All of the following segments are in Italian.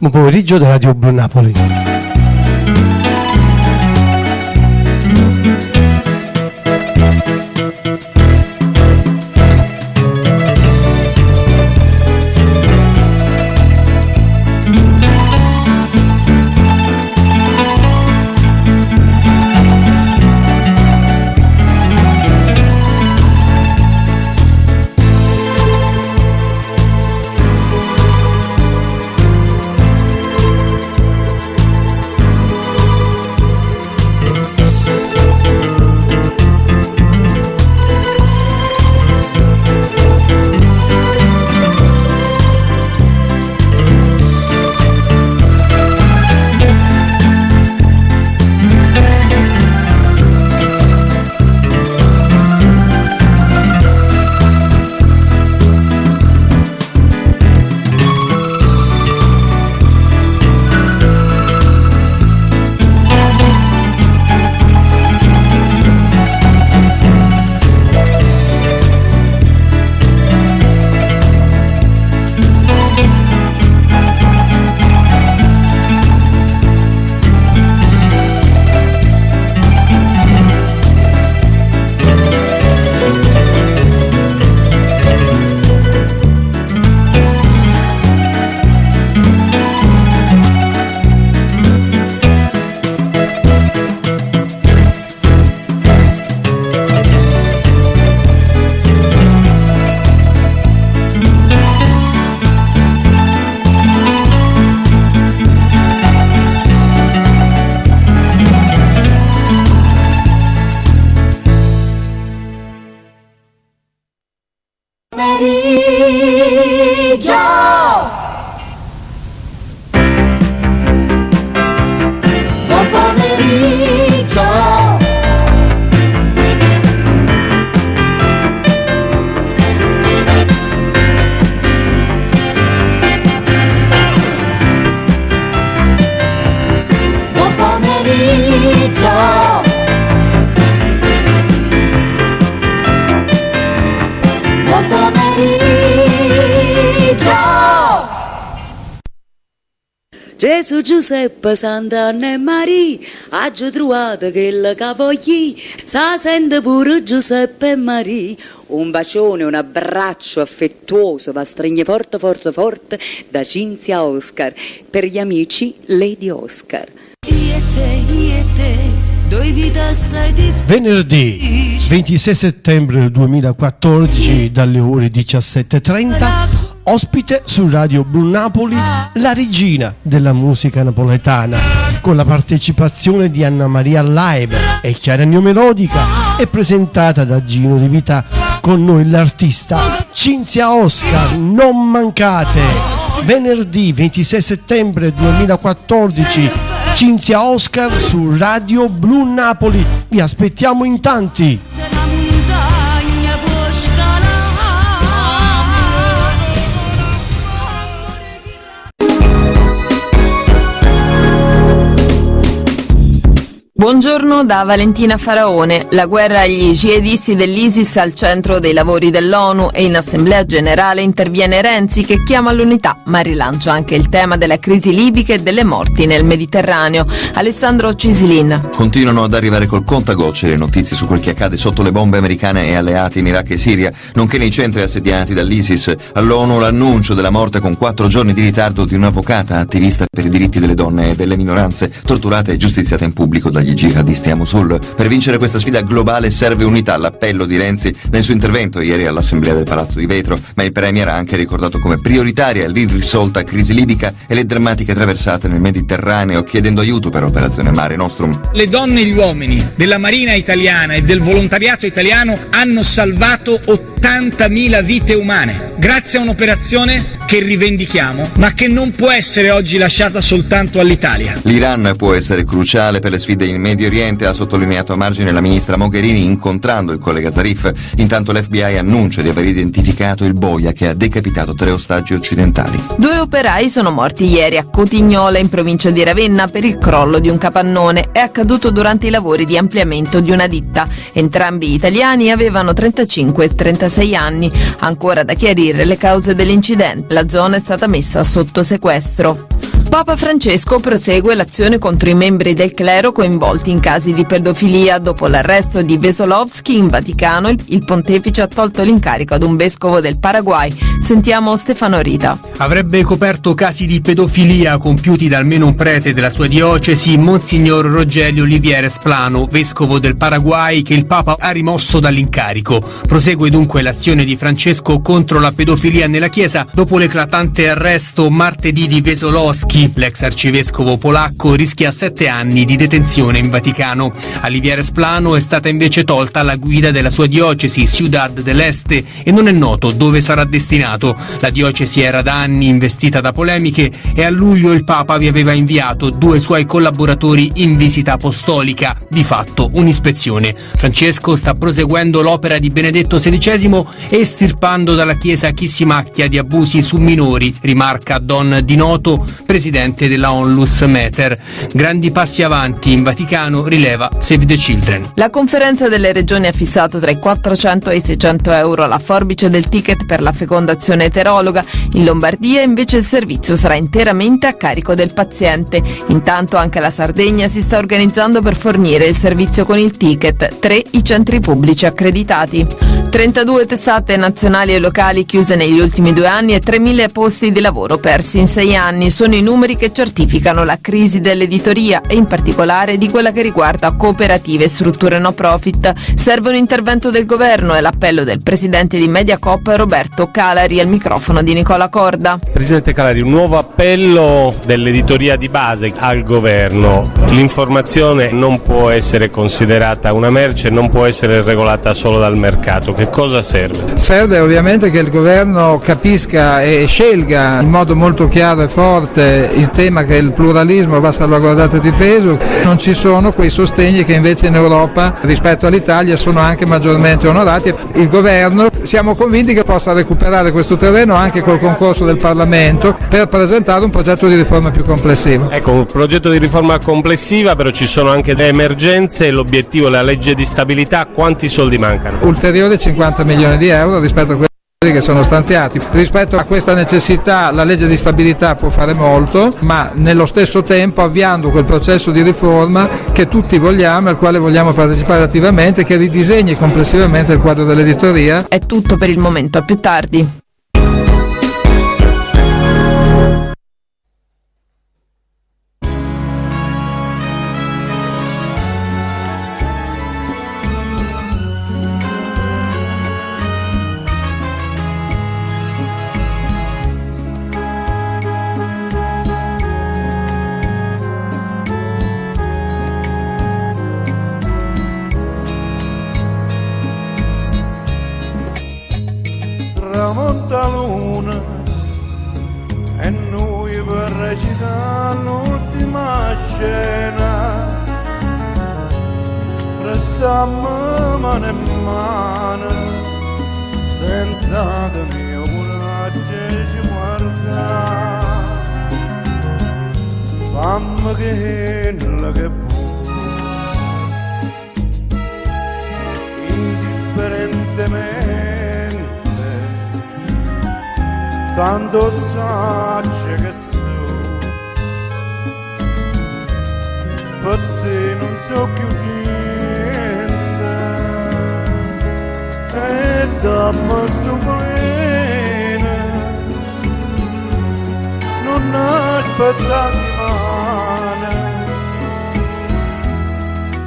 Buon pomeriggio da Radio Blu Napoli. Gesù Giuseppe Sant'Anna e Maria, oggi trovato che la cavogli, sa sente pure Giuseppe e Maria. Un bacione, un abbraccio affettuoso va stringere forte forte forte da Cinzia Oscar, per gli amici Lady Oscar. Venerdì 26 settembre 2014 dalle ore 17:30, ospite su Radio Blu Napoli la regina della musica napoletana, con la partecipazione di Anna Maria Live e Chiara Neomelodica, e presentata da Gino Di Vita. Con noi l'artista Cinzia Oscar. Non mancate, venerdì 26 settembre 2014, Cinzia Oscar su Radio Blu Napoli. Vi aspettiamo in tanti. Buongiorno da Valentina Faraone. La guerra agli jihadisti dell'ISIS al centro dei lavori dell'ONU, e in Assemblea Generale interviene Renzi che chiama all'unità, ma rilancia anche il tema della crisi libica e delle morti nel Mediterraneo. Alessandro Cisilin. Continuano ad arrivare col contagocce le notizie su quel che accade sotto le bombe americane e alleate in Iraq e Siria, nonché nei centri assediati dall'ISIS. All'ONU l'annuncio della morte con 4 giorni di ritardo di un'avvocata attivista per i diritti delle donne e delle minoranze, torturata e giustiziata in pubblico dagli jihadisti a Mosul. Per vincere questa sfida globale serve unità, l'appello di Renzi nel suo intervento ieri all'Assemblea del Palazzo di Vetro, ma il Premier ha anche ricordato come prioritaria l'irrisolta crisi libica e le drammatiche traversate nel Mediterraneo, chiedendo aiuto per l'operazione Mare Nostrum. Le donne e gli uomini della Marina italiana e del volontariato italiano hanno salvato 80.000 vite umane, grazie a un'operazione che rivendichiamo, ma che non può essere oggi lasciata soltanto all'Italia. L'Iran può essere cruciale per le sfide in Medio Oriente, ha sottolineato a margine la ministra Mogherini incontrando il collega Zarif. Intanto l'FBI annuncia di aver identificato il boia che ha decapitato 3 ostaggi occidentali. 2 operai sono morti ieri a Cotignola, in provincia di Ravenna, per il crollo di un capannone. È accaduto durante i lavori di ampliamento di una ditta. Entrambi italiani avevano 35 e 36 anni. Ancora da chiarire le cause dell'incidente. La zona è stata messa sotto sequestro. Papa Francesco prosegue l'azione contro i membri del clero coinvolti in casi di pedofilia. Dopo l'arresto di Wesolowski in Vaticano, il pontefice ha tolto l'incarico ad un vescovo del Paraguay. Sentiamo Stefano Rita. Avrebbe coperto casi di pedofilia compiuti da almeno un prete della sua diocesi, Monsignor Rogelio Oliviere Splano, vescovo del Paraguay, che il Papa ha rimosso dall'incarico. Prosegue dunque l'azione di Francesco contro la pedofilia nella Chiesa dopo l'eclatante arresto martedì di Wesolowski. L'ex arcivescovo polacco rischia 7 anni di detenzione in Vaticano. Oliviere Splano è stata invece tolta alla guida della sua diocesi, Ciudad del Este, e non è noto dove sarà destinato. La diocesi era da anni investita da polemiche e a luglio il Papa vi aveva inviato 2 suoi collaboratori in visita apostolica, di fatto un'ispezione. Francesco sta proseguendo l'opera di Benedetto XVI e estirpando dalla Chiesa chi si macchia di abusi su minori, rimarca Don Di Noto, presidente della Onlus Mater. Grandi passi avanti in Vaticano, rileva Save the Children. La conferenza delle regioni ha fissato tra i 400 e i 600 euro la forbice del ticket per la fecondazione eterologa. In Lombardia invece il servizio sarà interamente a carico del paziente. Intanto anche la Sardegna si sta organizzando per fornire il servizio con il ticket. 3 i centri pubblici accreditati. 32 testate nazionali e locali chiuse negli ultimi 2 anni e 3.000 posti di lavoro persi in 6 anni. Sono i numeri che certificano la crisi dell'editoria e in particolare di quella che riguarda cooperative e strutture no profit. Serve un intervento del governo, è l'appello del presidente di Mediacoop Roberto Calari al microfono di Nicola Corda. Presidente Calari, un nuovo appello dell'editoria di base al governo. L'informazione non può essere considerata una merce, non può essere regolata solo dal mercato. Che cosa serve? Serve ovviamente che il governo capisca e scelga in modo molto chiaro e forte il tema che il pluralismo va salvaguardato e difeso. Non ci sono quei sostegni che invece in Europa rispetto all'Italia sono anche maggiormente onorati. Il governo siamo convinti che possa recuperare questo terreno anche col concorso del Parlamento per presentare un progetto di riforma più complessivo. Ecco, un progetto di riforma complessiva, però ci sono anche delle emergenze e l'obiettivo è la legge di stabilità. Quanti soldi mancano? Ulteriori 50 milioni di euro rispetto a quelli che sono stanziati. Rispetto a questa necessità la legge di stabilità può fare molto, ma nello stesso tempo avviando quel processo di riforma che tutti vogliamo, al quale vogliamo partecipare attivamente, che ridisegni complessivamente il quadro dell'editoria. È tutto per il momento, a più tardi. Tramonta luna e noi per recitare l'ultima scena restammo mano in mano senza del mio coraggio ci guardare fammi che nulla che può indifferentemente tanto tu sai che so per te non so più niente e dammi sto pleno non aspettare male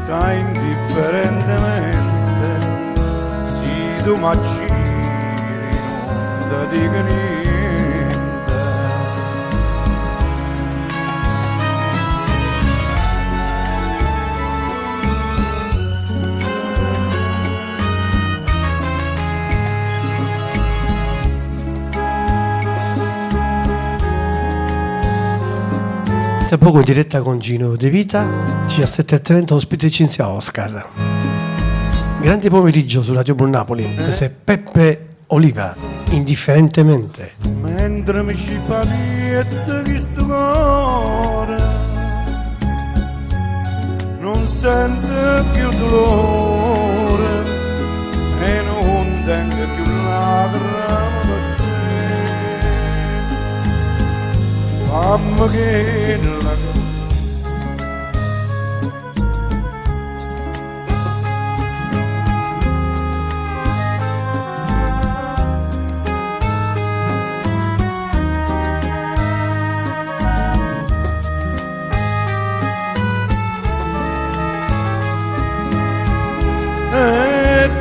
che indifferentemente si tu m'acciri non ti dico niente. Tra poco in diretta con Gino De Vita, 17:30, ospite Cinzia Oscar. Grande pomeriggio su Radio Buon Napoli, questo è Peppe Oliva, indifferentemente. Mentre mi ci fa dietro questo cuore non sente più dolore e non tengo più lacrime per te mamma che la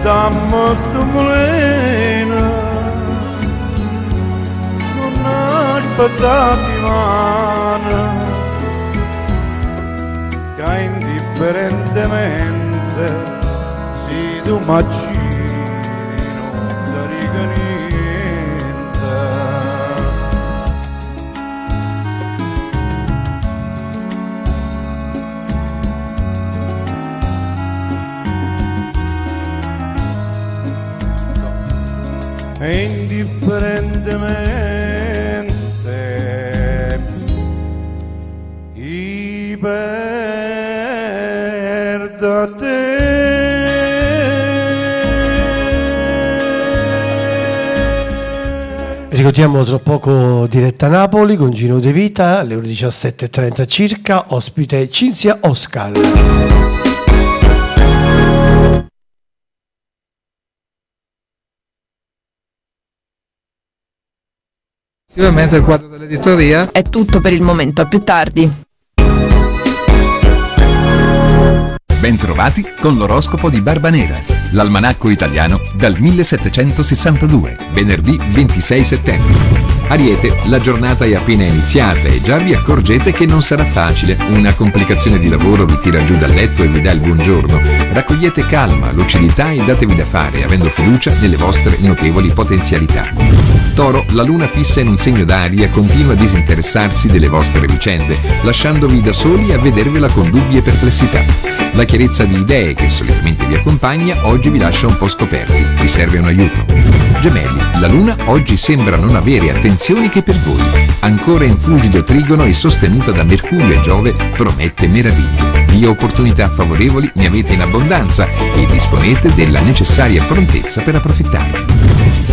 dammo sto mulino non aspettati mano che indifferentemente si tu macino da riga niente. E indifferentemente i perda te. Ricordiamo tra poco diretta Napoli con Gino De Vita alle ore 17:30 circa, ospite Cinzia Oscar. Sicuramente il quadro dell'editoria. È tutto per il momento, a più tardi. Bentrovati con l'oroscopo di Barbanera, l'almanacco italiano dal 1762, venerdì 26 settembre. Ariete, la giornata è appena iniziata e già vi accorgete che non sarà facile. Una complicazione di lavoro vi tira giù dal letto e vi dà il buongiorno. Raccogliete calma, lucidità e datevi da fare, avendo fiducia nelle vostre notevoli potenzialità. Toro, la luna fissa in un segno d'aria continua a disinteressarsi delle vostre vicende, lasciandovi da soli a vedervela con dubbi e perplessità. La chiarezza di idee che solitamente vi accompagna oggi vi lascia un po' scoperti, vi serve un aiuto. Gemelli, la luna oggi sembra non avere attenzioni che per voi. Ancora in fulgido trigono e sostenuta da Mercurio e Giove, promette meraviglie. Di opportunità favorevoli ne avete in abbondanza e disponete della necessaria prontezza per approfittarne.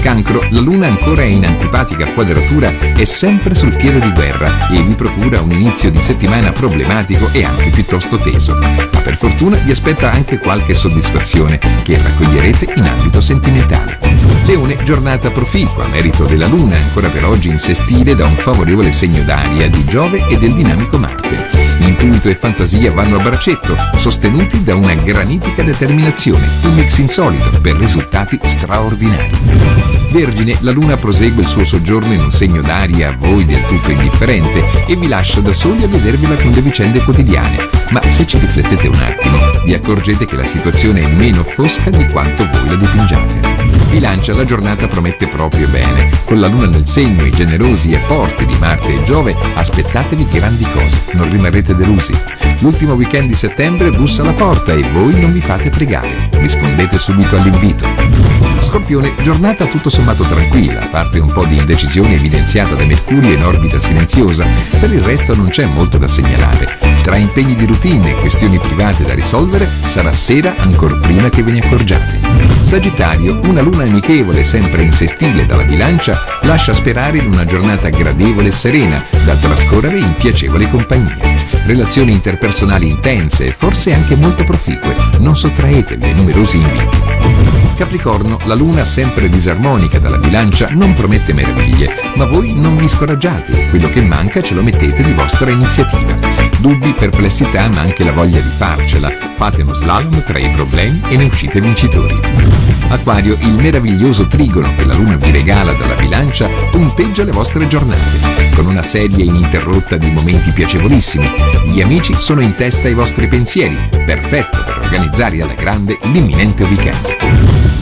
Cancro, la luna ancora in antipatica quadratura è sempre sul piede di guerra e vi procura un inizio di settimana problematico e anche piuttosto teso. Ma per fortuna vi aspetta anche qualche soddisfazione che raccoglierete in ambito sentimentale. Leone, giornata proficua a merito della luna, ancora per oggi in sestile da un favorevole segno d'aria di Giove e del dinamico Marte. Intuito e fantasia vanno a braccetto, sostenuti da una granitica determinazione, un mix insolito per risultati straordinari. Vergine, la luna prosegue il suo soggiorno in un segno d'aria a voi del tutto indifferente e vi lascia da soli a vedervela con le vicende quotidiane. Ma se ci riflettete un attimo, vi accorgete che la situazione è meno fosca di quanto voi la dipingiate. Bilancia, la giornata promette proprio bene. Con la luna nel segno, i generosi e forti di Marte e Giove, aspettatevi grandi cose, non rimarrete delusi. L'ultimo weekend di settembre bussa alla porta e voi non vi fate pregare, rispondete subito all'invito. Scorpione, giornata tutto sommato tranquilla, a parte un po' di indecisione evidenziata da Mercurio in orbita silenziosa, per il resto non c'è molto da segnalare. Tra impegni di routine e questioni private da risolvere, sarà sera ancor prima che ve ne accorgiate. Sagittario, una luna amichevole sempre in sestile dalla Bilancia lascia sperare in una giornata gradevole e serena da trascorrere in piacevole compagnia. Relazioni interpersonali intense e forse anche molto proficue, non sottraetevi ai numerosi inviti. Capricorno, la luna sempre disarmonica dalla Bilancia non promette meraviglie, ma voi non vi scoraggiate, quello che manca ce lo mettete di vostra iniziativa. Dubbi, perplessità, ma anche la voglia di farcela. Fate uno slalom tra i problemi e ne uscite vincitori. Acquario, il meraviglioso trigono che la luna vi regala dalla Bilancia punteggia le vostre giornate, con una serie ininterrotta di momenti piacevolissimi. Gli amici sono in testa ai vostri pensieri, perfetto per organizzare alla grande l'imminente weekend.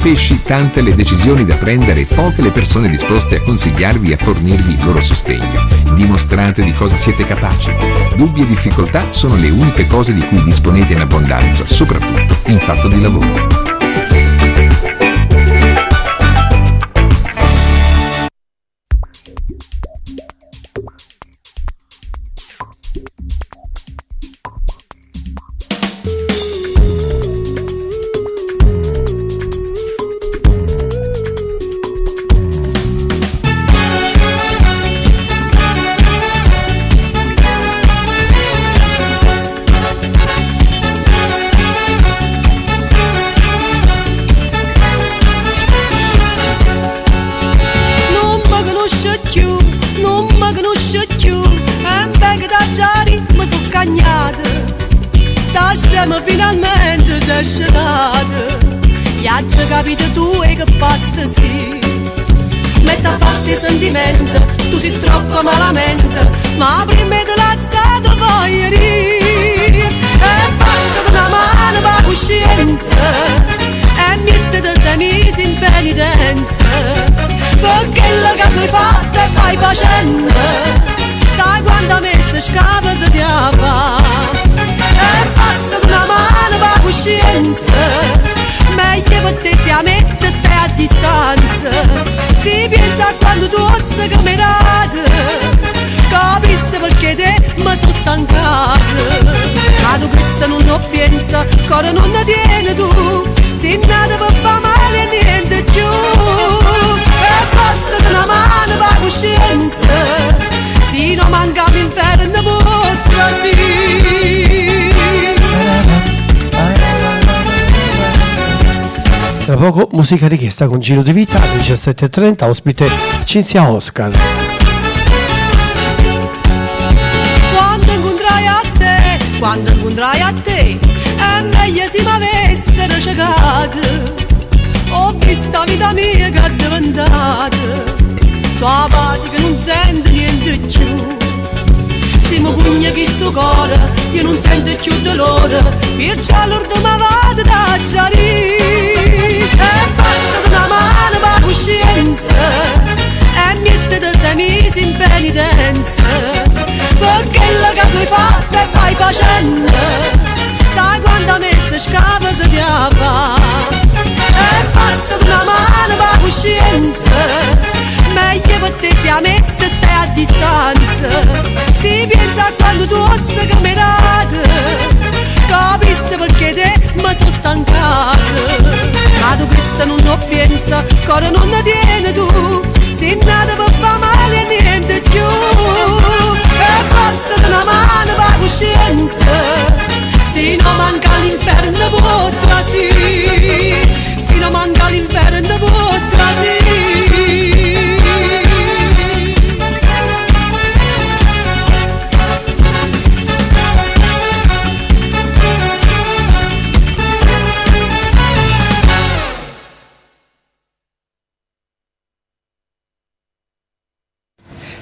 Pesci, tante le decisioni da prendere e poche le persone disposte a consigliarvi e a fornirvi il loro sostegno. Dimostrate di cosa siete capaci. Dubbi e difficoltà sono le uniche cose di cui disponete in abbondanza, soprattutto in fatto di lavoro. capito tu e che basta sì. Metti a parte i sentimenti, tu sei troppo malamente, ma prima di lasciato voglio dire. E basta una mano per coscienza, e mettete 6 mesi in penitenza, perché quello che tu hai fatto e vai facendo, sai quando messa scava se ti fa. E basta una mano per coscienza, meglio per te si mette stai a distanza. Si pensa a quando tu sei camerata, capisci perché te mi sono stancata. Ma tu questo non lo pensa, cosa non ne tieni tu, sei nata per fare male e niente più. E passate una mano per coscienza, se non manca l'inferno potrà sì. Tra poco musica richiesta con Giro di Vita alle 17.30, ospite Cinzia Oscar. Quando incontrai a te, è meglio se mi avessero ciecato. Ho visto la vita mia che è diventata sua parte che non sente niente più. Se mi pugna questo cuore, io non sento più dolore, perciò l'ordo mi vado da chiarire. E passate una mano per coscienza, e mettete 6 mesi in penitenza, perché quello che tu hai fatto e vai facendo, sai quando messa scava se ti fa. E passate una mano per coscienza, meglio per te si mette stai a distanza. Si pensa a quando tu sei camerata, capisci perché te mi sono stancata. Ma tu questo non lo pensa, cosa non ne tieni tu, sei nata per fare male e niente più. E passate una mano per coscienza, se non manca l'inferno potrà sì, se non manca l'inferno potrà sì.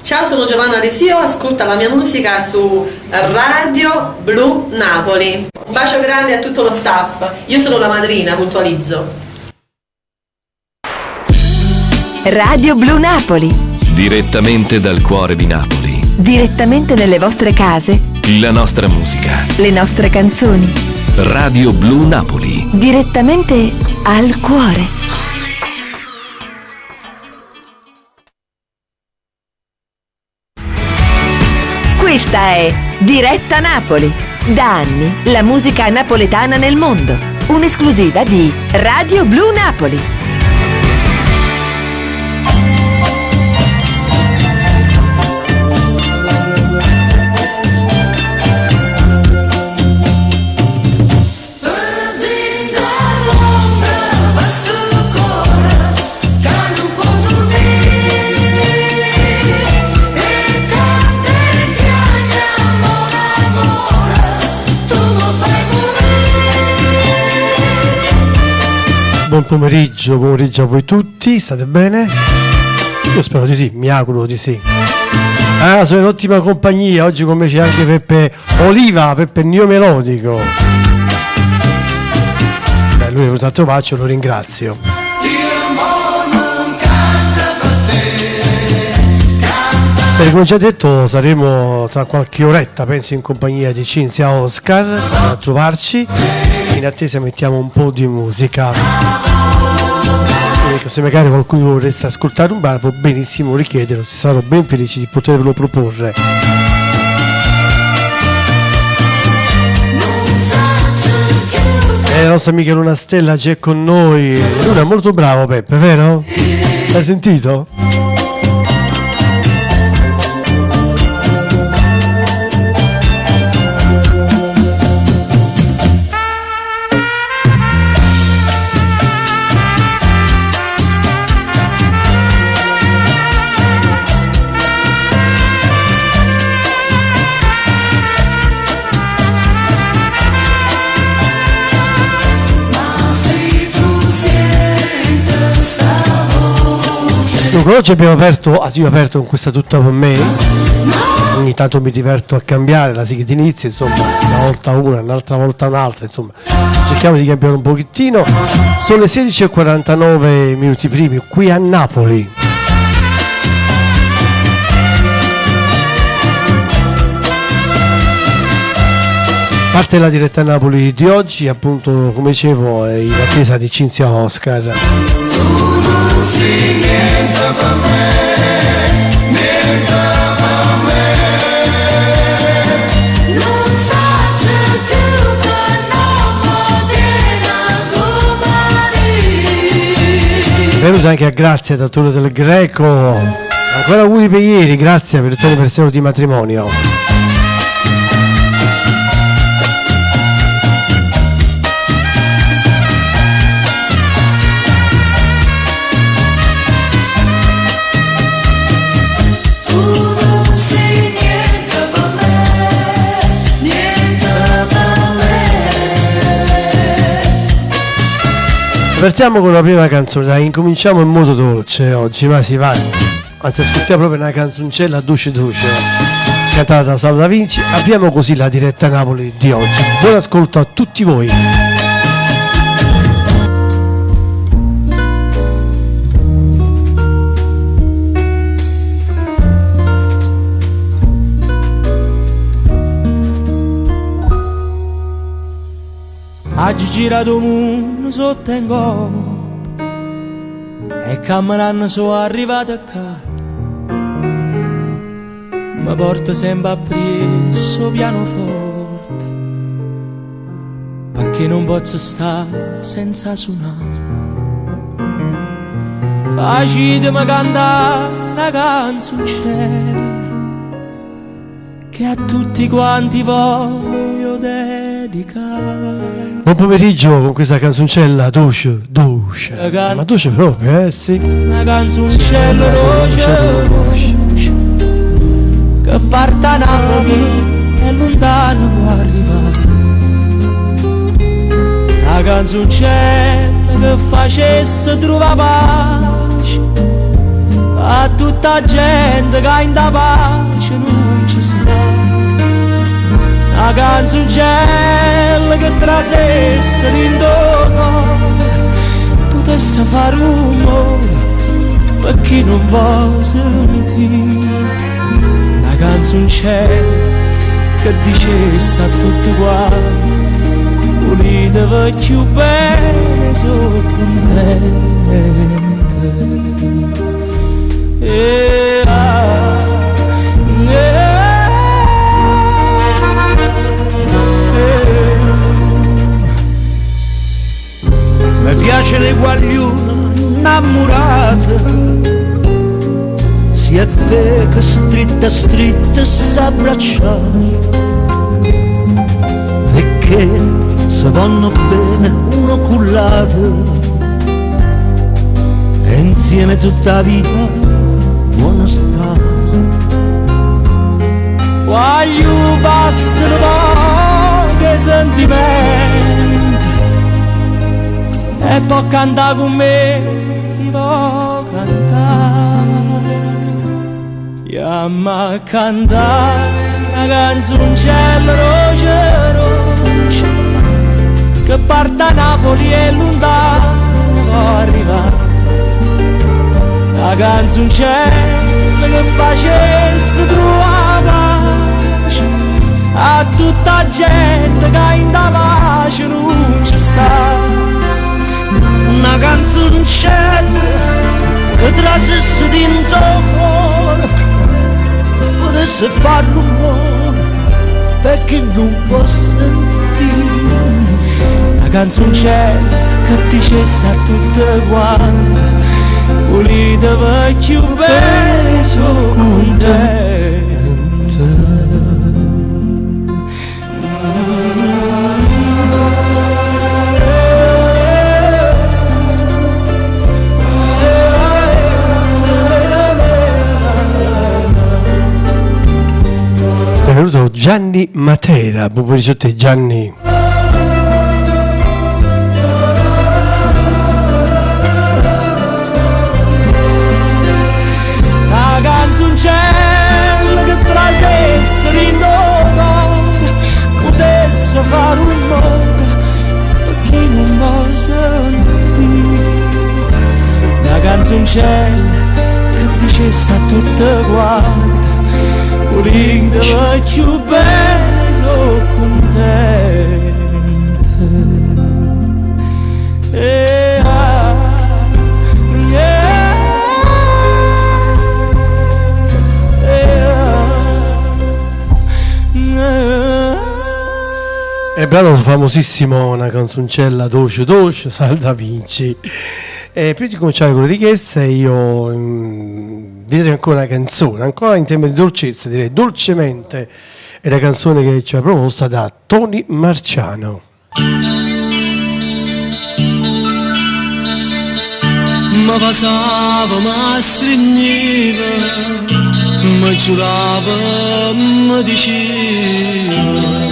Ciao, sono Giovanna Resio, ascolta la mia musica su Radio Blu Napoli. Un bacio grande a tutto lo staff. Io sono la madrina, puntualizzo. Radio Blu Napoli. Direttamente dal cuore di Napoli. Direttamente nelle vostre case. La nostra musica. Le nostre canzoni. Radio Blu Napoli. Direttamente al cuore. Questa è Diretta Napoli. Da anni la musica napoletana nel mondo. Un'esclusiva di Radio Blu Napoli. Buon pomeriggio a voi tutti, state bene? Io spero di sì, mi auguro di sì. Sono in ottima compagnia, oggi con me c'è anche Peppe Oliva, Peppe Neo Melodico. Beh, lui è venuto a trovarci, lo ringrazio. Beh, come già detto, saremo tra qualche oretta, penso, in compagnia di Cinzia Oscar a trovarci. In attesa mettiamo un po' di musica. E se magari qualcuno vorreste ascoltare un brano, può benissimo richiederlo, sarò ben felice di potervelo proporre. La nostra amica Luna Stella c'è con noi. Luna è molto bravo, Peppe, vero? L'hai sentito? Dunque oggi abbiamo aperto, io ho aperto con questa tutta con me, ogni tanto mi diverto a cambiare la sigla d'inizio, insomma, una volta una, un'altra volta un'altra, insomma, cerchiamo di cambiare un pochettino. Sono le 16:49 minuti primi qui a Napoli. Parte la diretta a Napoli di oggi, appunto, come dicevo, in attesa di Cinzia Oscar. Tu non sei niente per me, niente per me. Non saggio più che non domani. Venuto anche a Grazia, dottore del Greco. Ancora auguri per ieri, grazie per il tuo anniversario di matrimonio. Partiamo con la prima canzone, dai, incominciamo in modo dolce oggi, ma si va. Anzi, ascoltiamo proprio una canzoncella Duce Duce, cantata da Salvo Da Vinci. Apriamo così la diretta a Napoli di oggi. Buon ascolto a tutti voi. Oggi girato mondo sotto in coppa e camminando sono arrivato qua. Mi porto sempre appresso pianoforte perché non posso stare senza suonare. Facitemi cantare una canzoncella che a tutti quanti voglio dedicare. Buon pomeriggio con questa canzoncella Duce, Duce. Ma Duce proprio, sì. Una canzoncella roce, che parte da Napoli e lontano può arrivare. Una canzoncella che facesse trovare pace a tutta gente che in da pace non ci sta. Una canzoncella che trasesse l'intorno potesse fare rumore per chi non vuole sentire. Una canzoncella che dicesse a tutti quanti pulite più bene, sono contente. Mi piace le guaglione innamorate, si è vero che stritta stritta s'abbracciare, perché se vanno bene uno cullato e insieme tutta la vita buona sta. Voglio bastano pochi sentimenti e può cantare con me chi può cantare. Chiama a cantare una canzoncella roce roce che parte da Napoli e lontano può arrivare. La canzoncella che facesse trovare pace a tutta gente che in da pace non ci sta. Una canzoncella che trasesse dentro il cuore potesse far rumore per chi non può sentire. Una canzoncella che dicesse a tutte quante pulite più bene, sono contenta. È venuto Gianni Matera. Buon pomeriggio a te, Gianni. canzoncella che dicesse a tutte quante pulita va più bene, sono contenta. È brano famosissimo, una canzoncella dolce dolce, Salda Vinci. Prima di cominciare con le richieste io direi ancora una canzone, ancora in tema di dolcezza, direi Dolcemente, è la canzone che ci ha proposta da Tony Marciano. Ma passava, ma stringeva, mi giurava, mi diceva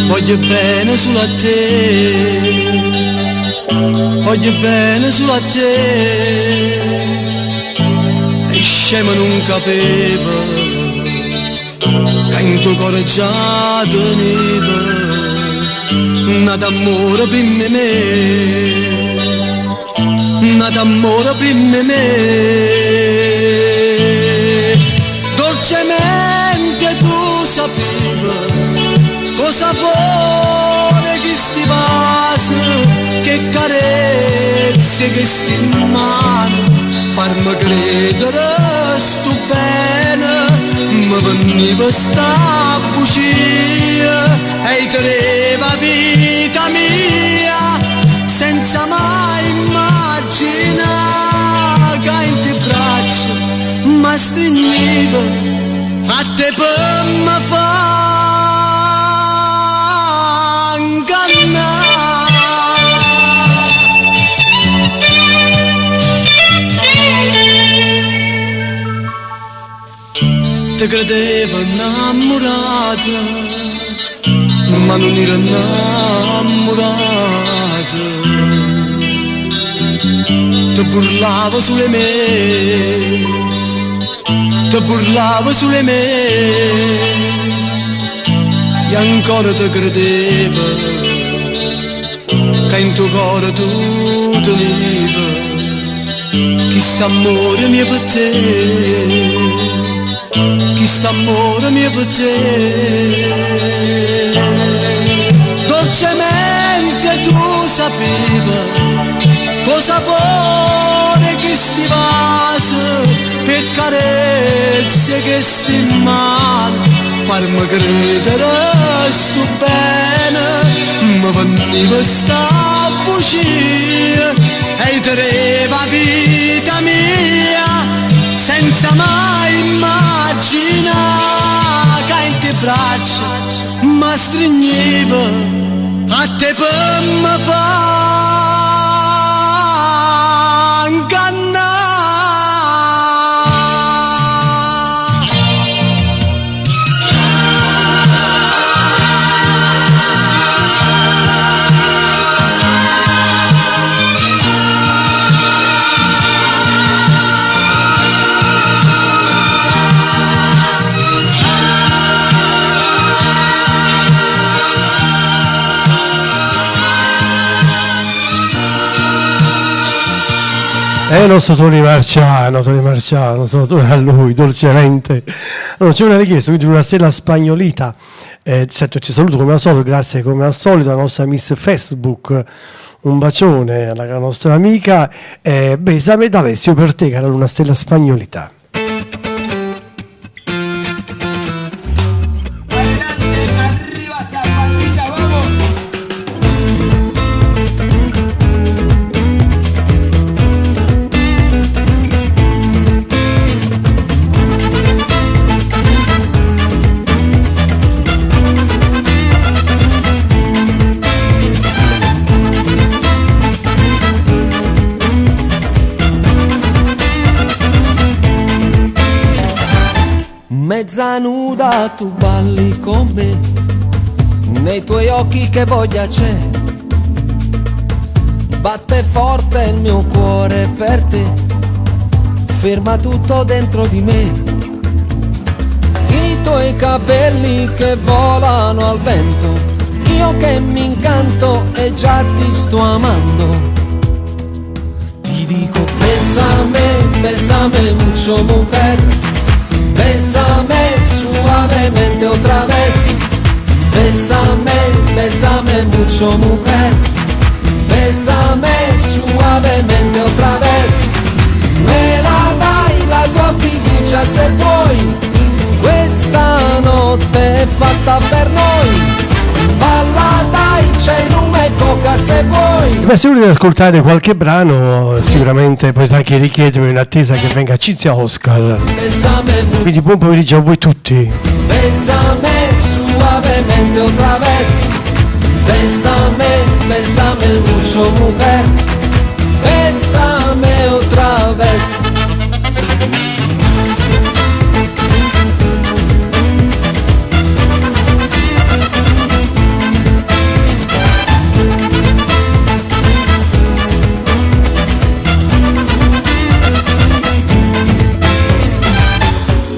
voglio bene solo a te, voglio bene solo a te. E scema non capeva che in tuo cuore già teneva nato amore prima di me, nato amore prima di me. Dolcemente tu sapevi cosa vuole che sti vasi, che carezze, che sti in mano, farmi credere sto bene, mi veniva sta bugia e teneva vita mia, senza mai immaginare che in te braccia mi stringeva a te per me fa. Te credevo innamorata, ma non ero innamorata. Te burlavo sulle me, te burlavo sulle me, e ancora te credevo che in tuo cuore tu tenevi chi sta amore mio per te, chi sta amore mio per te. Dolcemente tu sapevi cosa vuole che sti vasi, per carezze che sti in mano, farmi credere sto bene, mi veniva sta bugia e teneva vita mia, senza mai immaginare che in te braccia mi stringeva a te per me fa ingannare. Il nostro Tony Marciano, solo a lui, dolcemente. Allora, c'è una richiesta, quindi una stella spagnolita. Certo, ci saluto come al solito, grazie come al solito alla nostra Miss Facebook. Un bacione alla nostra amica. Besame d'Alessio per te, cara una stella spagnolita. Mezza nuda tu balli con me, nei tuoi occhi che voglia c'è, batte forte il mio cuore per te, ferma tutto dentro di me, i tuoi capelli che volano al vento, io che mi incanto e già ti sto amando, ti dico bésame mucho mujer, bésame suavemente otra vez, bésame mucho mujer, bésame suavemente otra vez, me la dai la tua fiducia se vuoi, questa notte è fatta per noi. Balla dai, c'è rum e coca se vuoi. Beh, se volete ascoltare qualche brano, sicuramente potete anche richiedermi in attesa che venga Cinzia Oscar. Quindi buon pomeriggio a voi tutti. Bésame suavemente otra vez, bésame mucho mujer, bésame otra vez.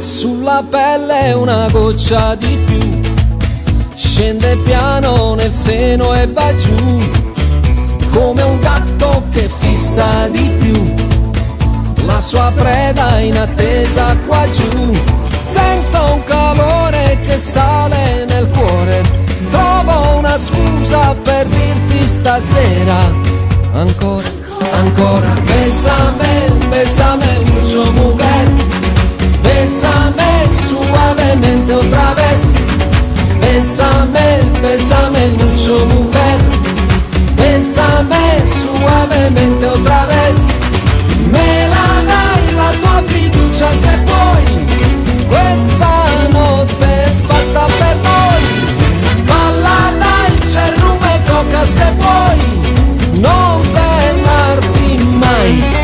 Sulla pelle una goccia di più, scende piano nel seno e va giù, come un gatto che fissa di più la sua preda in attesa qua giù. Sento un calore che sale nel cuore, trovo una scusa per dirti stasera ancora, ancora. Bésame mucho mujer, bésame suavemente otra vez, bésame mucho mujer, bésame suavemente otra vez, me la dai la tua fiducia se vuoi, questa notte è fatta per noi, balla dai, c'è rum e coca se vuoi, non fermarti mai.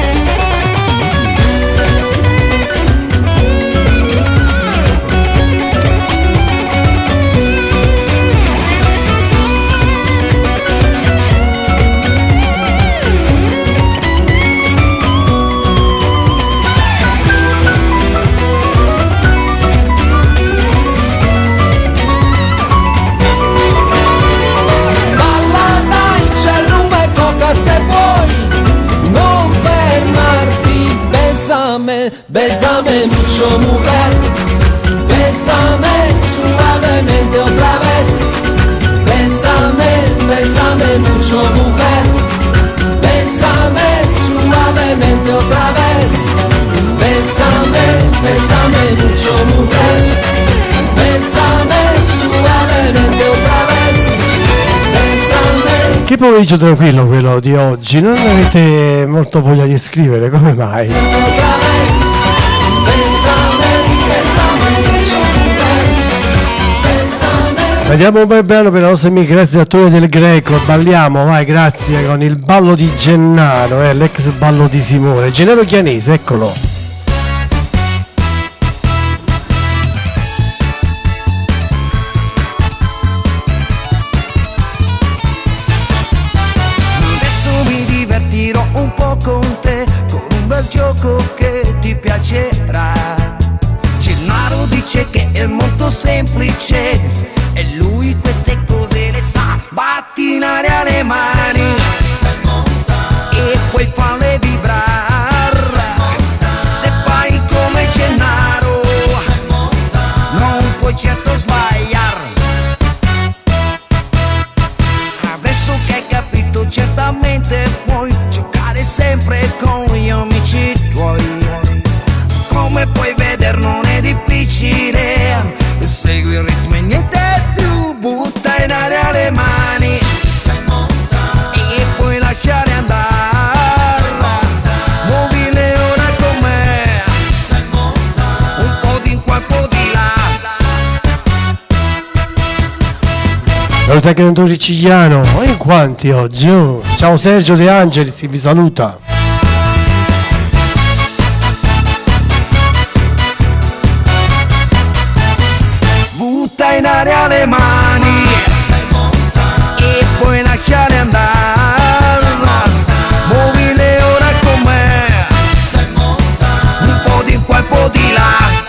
Se vuoi non fermarti, bésame mucho mujer, bésame suavemente otra vez, bésame mucho mujer, bésame suavemente otra vez, bésame mucho mujer, bésame suavemente otra vez, bésame. Che pomeriggio tranquillo quello di oggi, non avete molto voglia di scrivere, come mai? Vediamo un bel brano per la nostra amica Grazia Attore del Greco, balliamo, vai Grazia, con il ballo di Gennaro, l'ex ballo di Simone, Gennaro Chianese, eccolo. Un po' con te, con un bel gioco che ti piacerà. Gennaro dice che è molto semplice e lui queste cose le sa. Batti in aria le mani e poi falle vibrare. Se fai come Gennaro non puoi certo sbagliare. Adesso che hai capito certamente puoi sempre con gli amici tuoi, come puoi vedere non è difficile, segui il ritmo e niente più, butta in aria le mani e poi lasciare andare, muovile ora con me, un po' di qua, un po' di là. Saluta anche Antonio Riccigliano, ma in quanti oggi? Oh. Ciao Sergio De Angelis, vi saluta. Butta in aria le mani e poi lasciare andare, muovile ora con me, un po' di qua, un po' di là.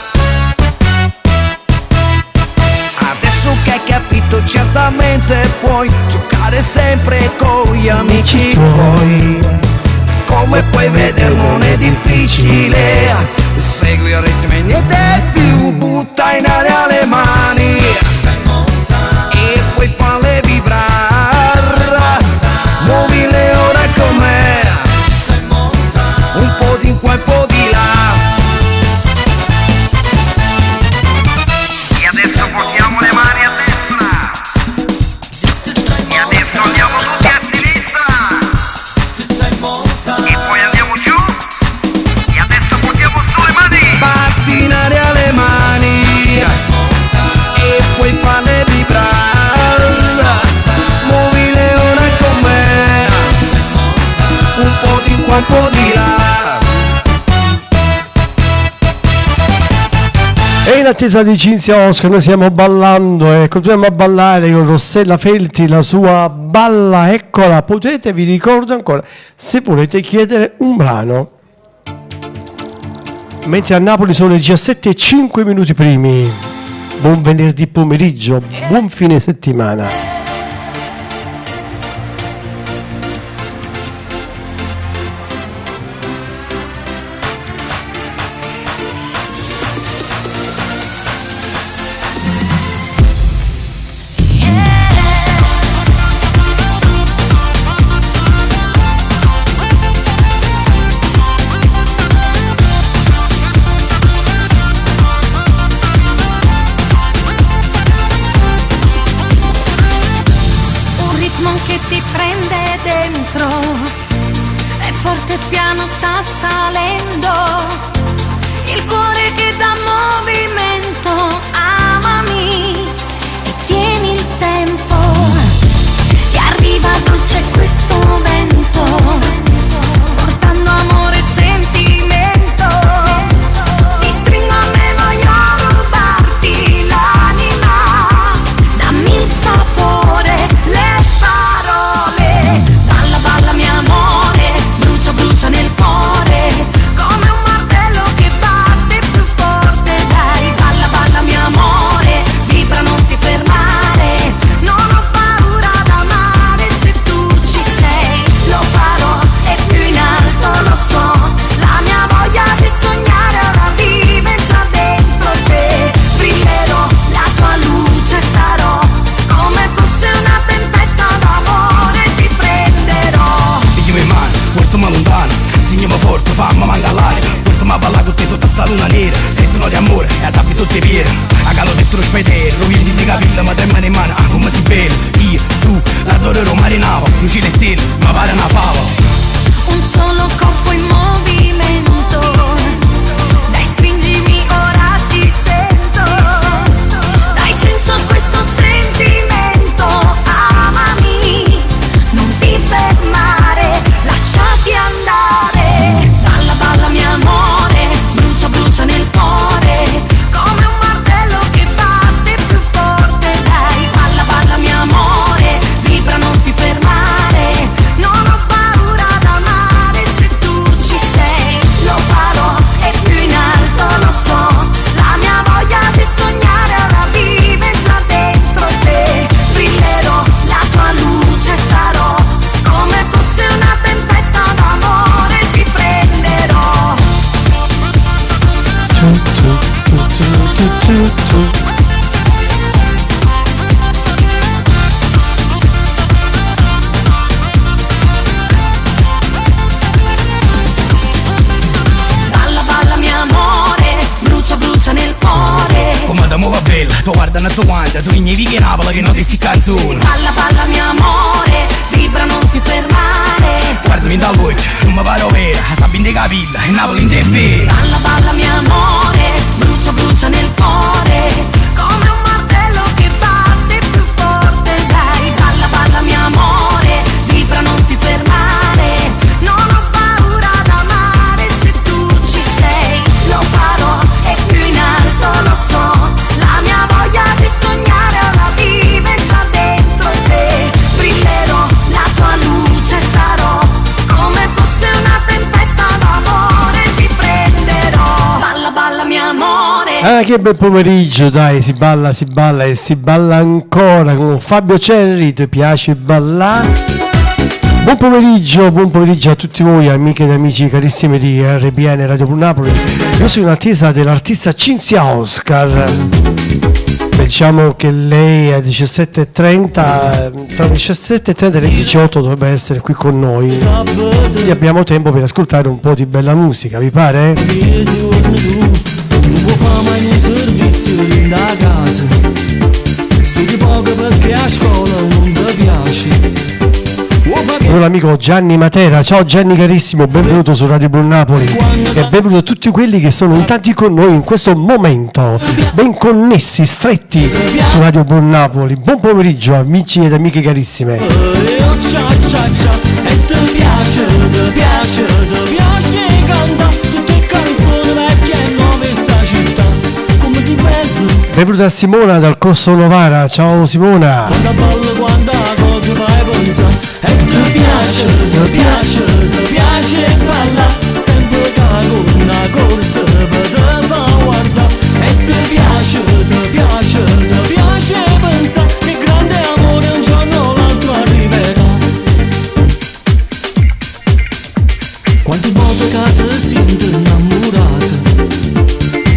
Adesso che hai capito certamente puoi giocare sempre con gli amici tuoi, come puoi vedere non è difficile. Segui il ritmo e niente più, butta in aria le mani e poi falle vibrare, muovile ora con me, un po' di qua e un po' di là. E adesso portiamo le mani a destra e adesso andiamo tutti a sinistra e poi andiamo giù e adesso portiamo su le mani. Batti in aria le mani e poi falle vibrare, muovile ora con me, un po' di qua un po' di là. E in attesa di Cinzia Oscar noi stiamo ballando e continuiamo a ballare con Rossella Feltri, la sua Balla Eccola. Potete, vi ricordo ancora, se volete chiedere un brano. Mentre a Napoli sono le 17:05 primi. Buon venerdì pomeriggio, buon fine settimana. Tu guarda, tu rignevi che Napoli che non ti sti canzoni. Balla, balla mio amore, vibra non ti fermare. Guardami da voce, non mi pare vera, sapi in te capilla e Napoli in te è vera. Balla, balla mio amore, brucia, brucia nel cuore, come un martello che batte più forte. Dai, balla, balla mio amore, vibra non ti fermare. Non ho paura d'amare, se tu ci sei lo farò e più in alto lo so. La mia voglia di sognare ora vive già dentro te. Brillerò, la tua luce sarò, come fosse una tempesta d'amore ti prenderò. Balla, balla mio amore. Ah, che bel pomeriggio, dai, si balla e si balla ancora con Fabio Cerri. Ti piace ballare? Buon pomeriggio a tutti voi, amiche ed amici carissimi di RPN Radio Blu Napoli. Io sono in attesa dell'artista Cinzia Oscar. Diciamo che lei a 17:30, tra le 17:30 e le 18 dovrebbe essere qui con noi. Quindi abbiamo tempo per ascoltare un po' di bella musica, vi pare? Non può fare mai un servizio da casa. Studi poco perché a scuola non ti piace. Con l'amico Gianni Matera. Ciao Gianni carissimo, benvenuto su Radio Blu Napoli e benvenuto a tutti quelli che sono in tanti con noi in questo momento, ben connessi, stretti su Radio Blu Napoli. Buon pomeriggio amici ed amiche carissime. E ti piace canta tutte canzoni vecchie e nuove sta città. Come si vede? Benvenuta Simona dal Corso Novara. Ciao Simona. Quando ballo, quando cosa fai pensare? E ti piace balla, sempre cago una corte per te fa guarda. E ti piace pensare che grande amore un giorno l'altro arriverà. Quante volte che ti senti innamorata,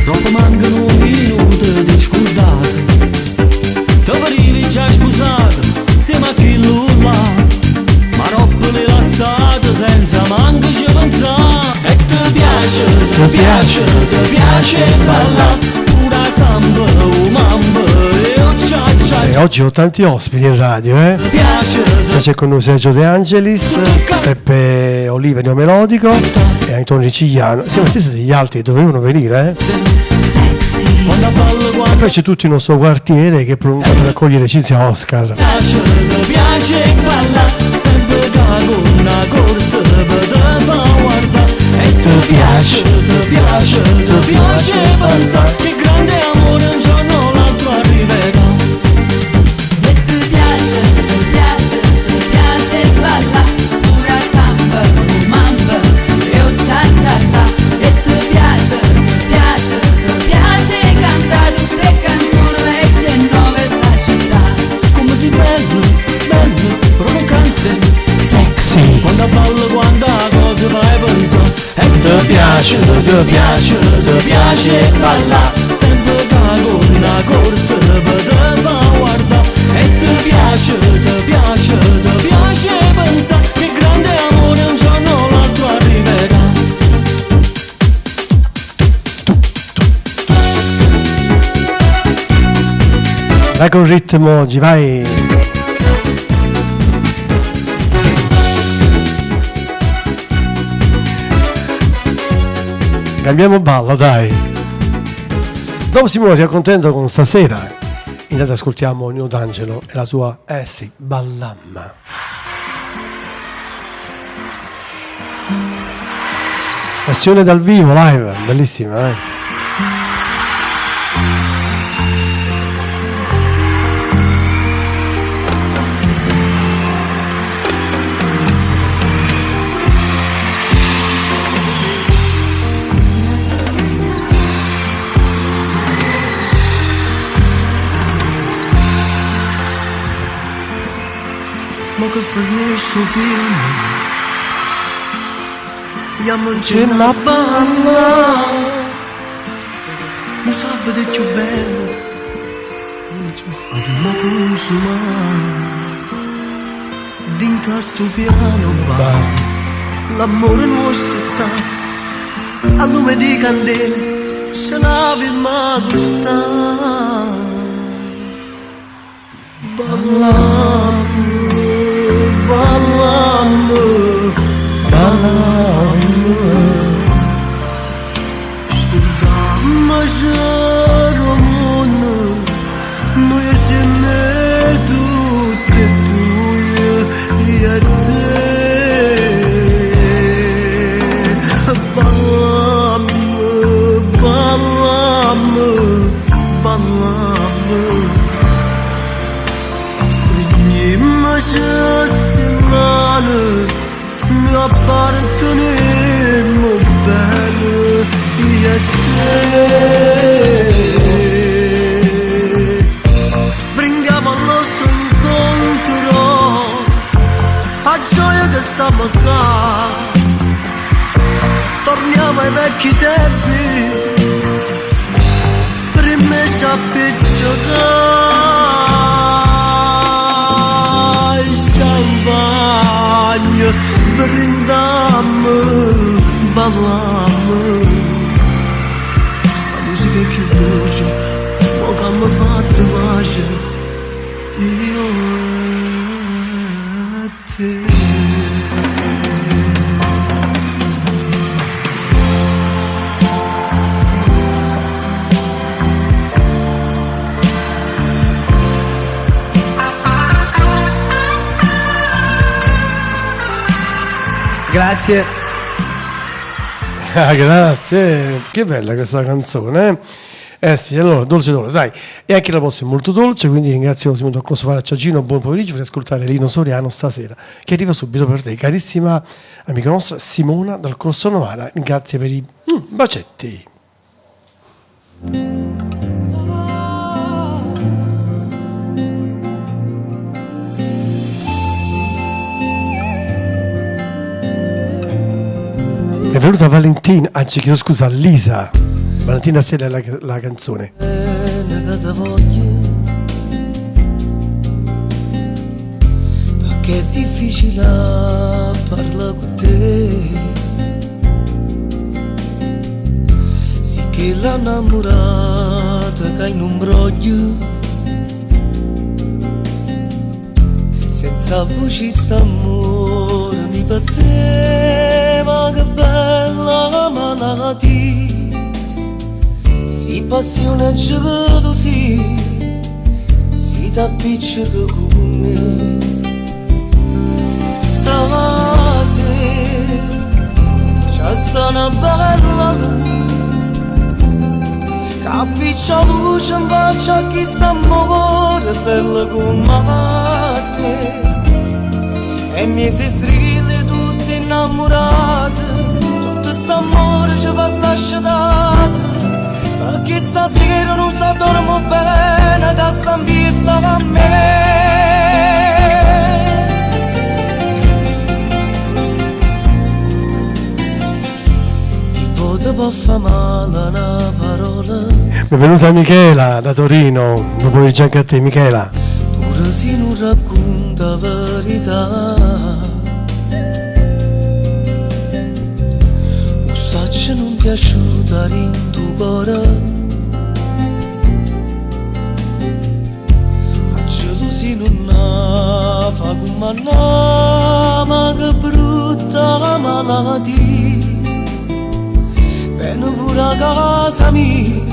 troppo mancano minuti di scordate. Te parivi già sposato, insieme a chi là. Ma roba rilassata senza manco ci pensare. E ti piace balla, pura samba o mamba e o cia. E oggi ho tanti ospiti in radio, C'è con noi Sergio De Angelis, Peppe Oliva Neo Melodico e Antonio Cigliano. Siamo attesi degli altri, dovevano venire, E poi c'è tutto il nostro quartiere che è pronto per accogliere Cinzia Oscar. Piace balla, sempre cago una corte per te fa guarda. E ti piace pensare che grande amore un giorno l'altro arriverà. E ti piace balla, pura samba, mamba e o cia. E ti piace cantare tutte canzoni vecchie e nuove sta città. Come si bello, provocante, sexy. Quando ballo, quando cosa fai pensare. E ti piace balla, sempre cago una corte per te fa guarda. E ti piace pensare che grande amore un giorno l'altro arriverà. Dai col ritmo oggi, vai! Cambiamo ballo, dai! Dopo Simone ti accontento con stasera. Intanto ascoltiamo Nino D'Angelo e la sua sì, Ballamma. Versione dal vivo, live, bellissima, Ma che finisce il film, andiamo C'è in la balla, mi sa di più bello, ma consumare, dentro a sto piano va, l'amore nostro sta, a lume di candele, se lavi il mago sta, ballando. Ascoltamma già Ramona, noi siamo tutte e due e te. Ballamma, stringimma già stimale, mi appartenemmo bene io e te. Prendiamo il nostro incontro, gioia che stiamo qua, torniamo ai vecchi tempi, prima si appiccica il champagne, brindammo, ballammo, sta musica è più dolce, mo che mi fatto pace, io e te. Grazie. Ah, grazie, che bella questa canzone, sì, allora, dolce dolce, dai, e anche la prossima è molto dolce, quindi ringrazio Simone Dal Corso Faracciagino, buon pomeriggio, per ascoltare Lino Soriano stasera, che arriva subito per te, carissima amica nostra Simona Dal Corso Novara, grazie per i bacetti. È venuta Valentina, anzi chiedo scusa, Lisa. Valentina Stella è la canzone. Perché è difficile parlare con te, sì che l'innamorata che in un broglio, senza voce st'amore mi batteva, che bella malattia, si passione gelosia, si t'appiccica con me. Stasera c'è sta una bella luce, che appiccia luce in faccia a chi sta amore bello come te. E miei strilli tutti innamorati, tutto st'amore ci fa sta scetate, perché stasera non si dormo bene, che sta in vita a me. Ti voto può fa male una parola. Benvenuta Michela da Torino, buon pomeriggio anche a te Michela. Pure se non racconta verità, un sacco non ti asciuta in tuo cuore, a gelosia non fa come no, ma che brutta malattia, viene pure a casa mia,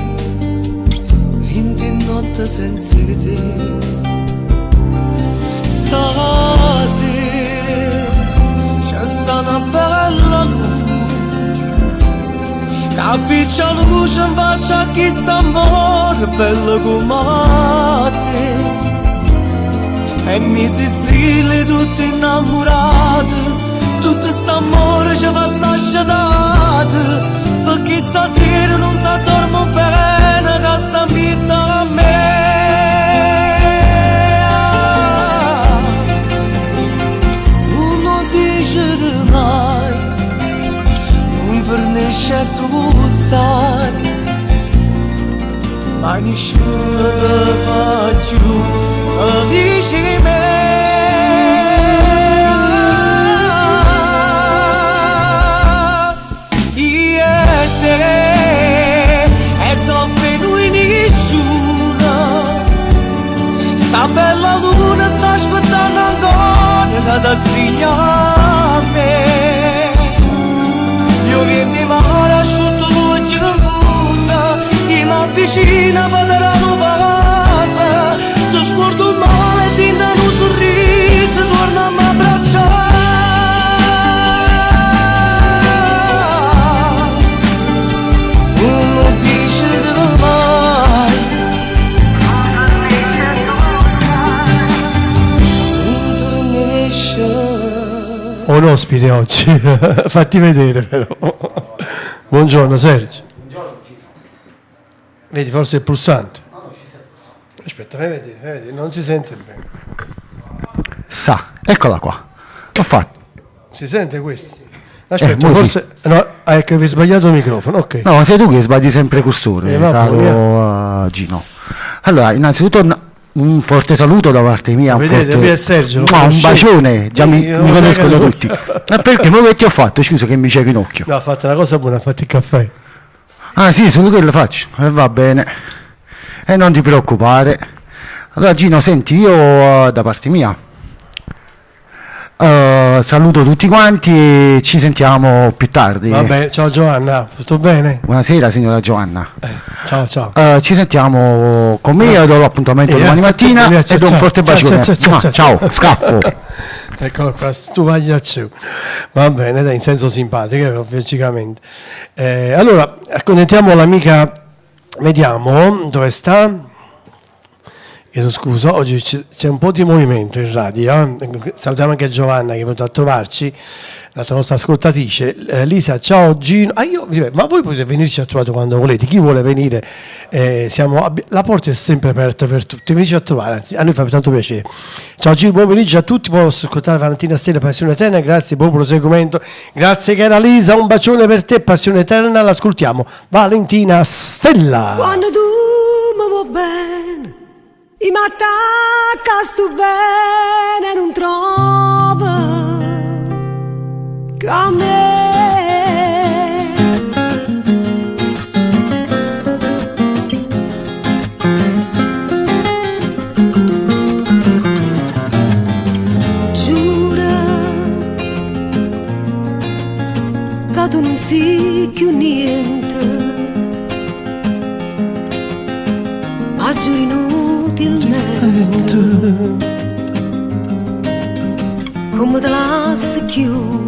in notte senza te. Stasera c'è sta una bella luce, che appiccia luce in faccia a chi sta amore bello come te. E mi si strilli tutti innamorati, tutto st'amore ci fa sta scetate, perché stasera non si dormo bene, che sta in vita a me. Non fornisce tu sai, ma nessuno ti fa più felice di me. Io e te e dopo noi nessuno, sta bella luna sta aspettando ancora da strigliare. Io vieni di mare asciutto l'occhio confusa, e mi avvicina a vedere la nuova casa, ti scordo male e ti dà un sorriso, torna a mi abbracciare. Non lo dice mai, non finisce. Ho un ospite oggi, fatti vedere però. Buongiorno Sergio. Vedi, forse è il pulsante. Aspetta, fai vedere, non si sente bene. Eccola qua, l'ho fatto. Si sente questo? Aspetta, mo forse no, ecco, avevi sbagliato il microfono, ok. No, sei tu che sbagli sempre i cursori, vabbè, caro Gino. Allora, innanzitutto un forte saluto da parte mia. Vedete, qui è Sergio. No, un bacione, già mi conoscono tutti. Ma perché? Ma che ti ho fatto? Scusa che mi c'è in occhio. No, ha fatto una cosa buona, ha fatto il caffè. Ah sì, solo che lo faccio. Va bene. E non ti preoccupare. Allora Gino, senti, io da parte mia saluto tutti quanti e ci sentiamo più tardi. Vabbè, ciao Giovanna, tutto bene? Buonasera signora Giovanna. Ciao. Ci sentiamo con me, io do l'appuntamento domani mattina e do un forte bacione. Ciao, scappo. Eccolo qua, tu vai a ciò. Va bene, dai, in senso simpatico, logicamente. Allora, accontentiamo l'amica, vediamo dove sta. Chiedo scusa, oggi c'è un po' di movimento in radio. Salutiamo anche Giovanna che è venuta a trovarci, la nostra ascoltatrice. Lisa, ciao Gino. Ma voi potete venirci a trovare quando volete. Chi vuole venire, la porta è sempre aperta per tutti. Venirci a trovare, anzi, a noi fa tanto piacere. Ciao Gino, buon pomeriggio a tutti. Posso ascoltare Valentina Stella, Passione Eterna. Grazie, buon proseguimento. Grazie cara Lisa, un bacione per te, Passione Eterna. L'ascoltiamo. Valentina Stella. Quando tu mi vuoi bene, i m'attacca sto bene, non trovo che a me. Giura che tu non sei più niente, ma giuri inutilmente, come te lasci più.